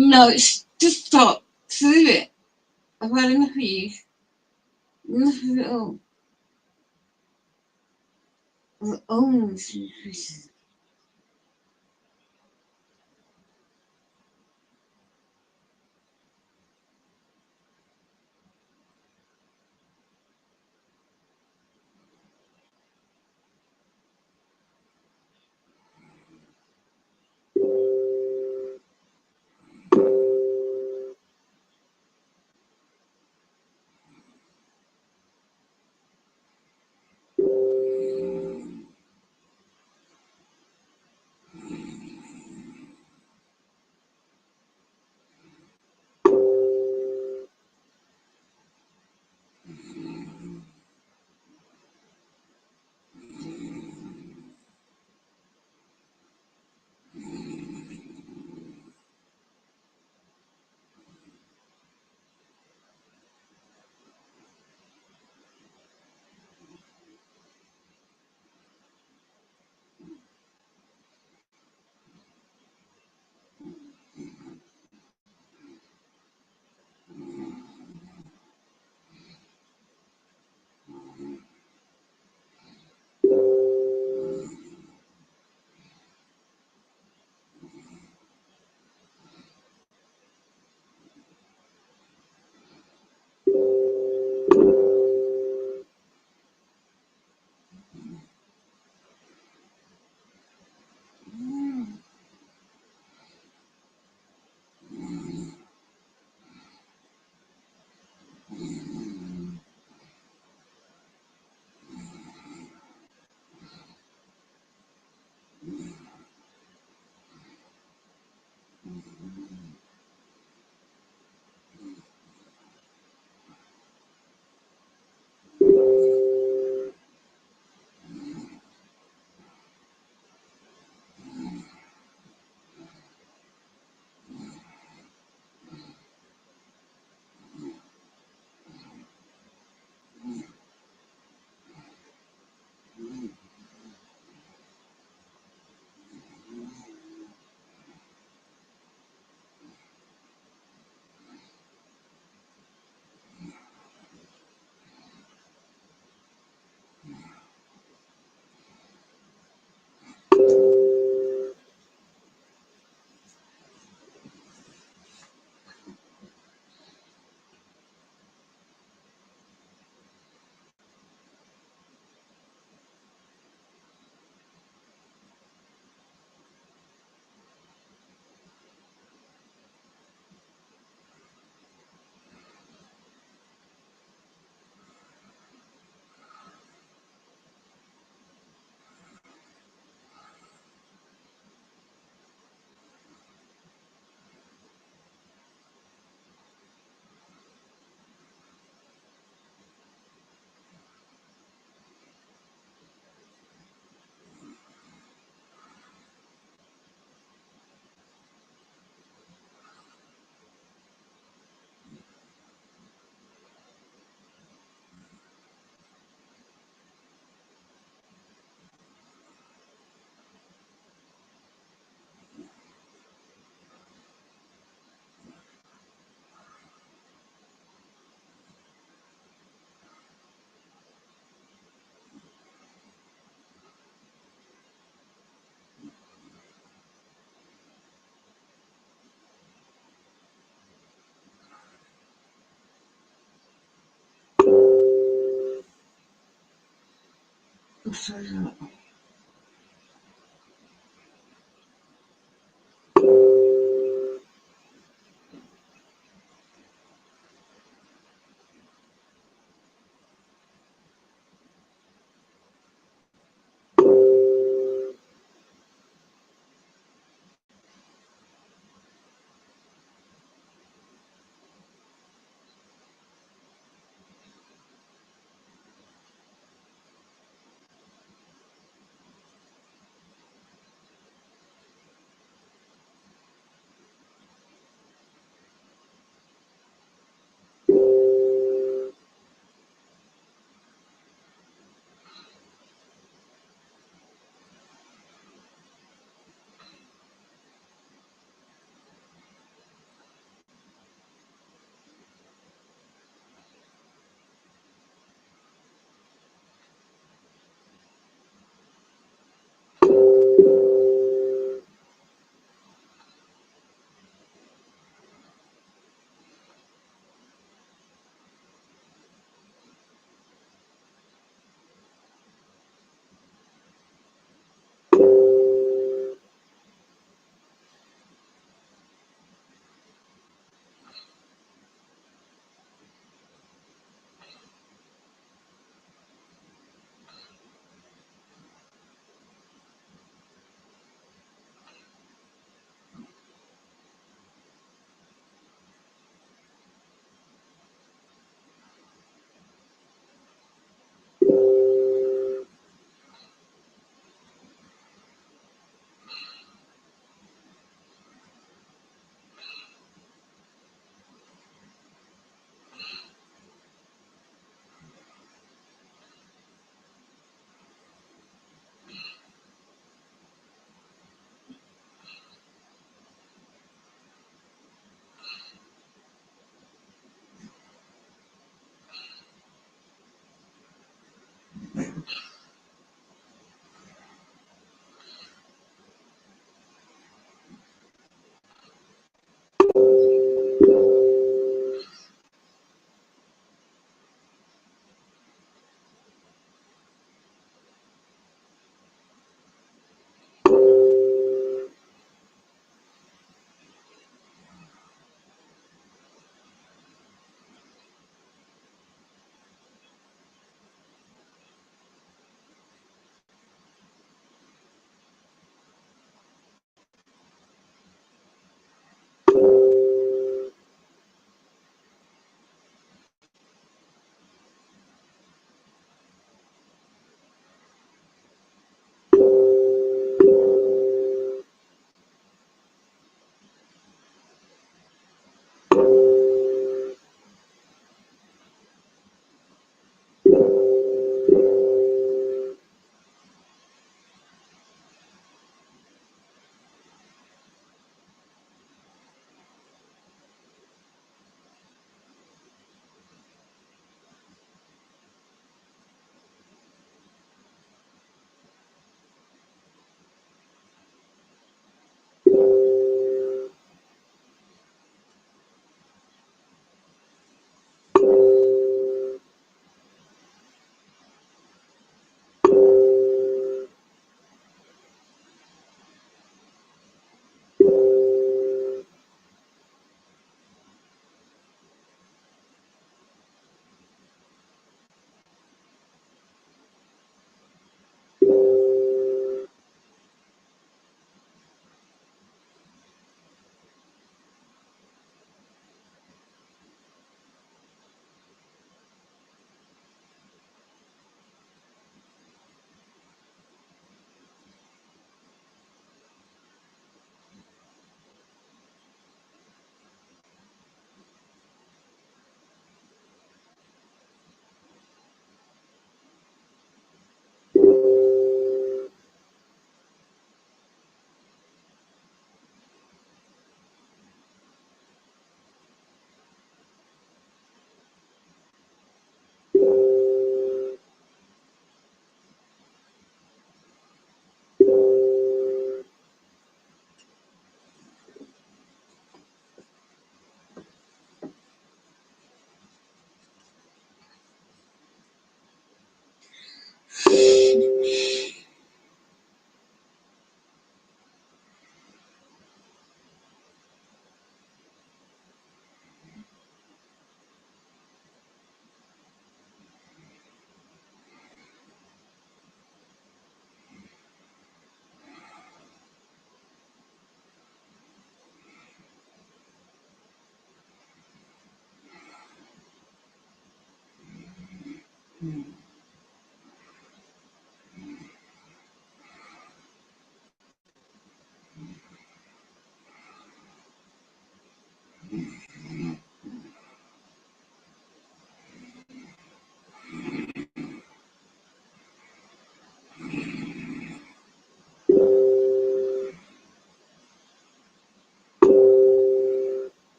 No, it's just stop. Through it. I've had enough of you. Enough of it all. Oh,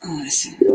Oh, listen.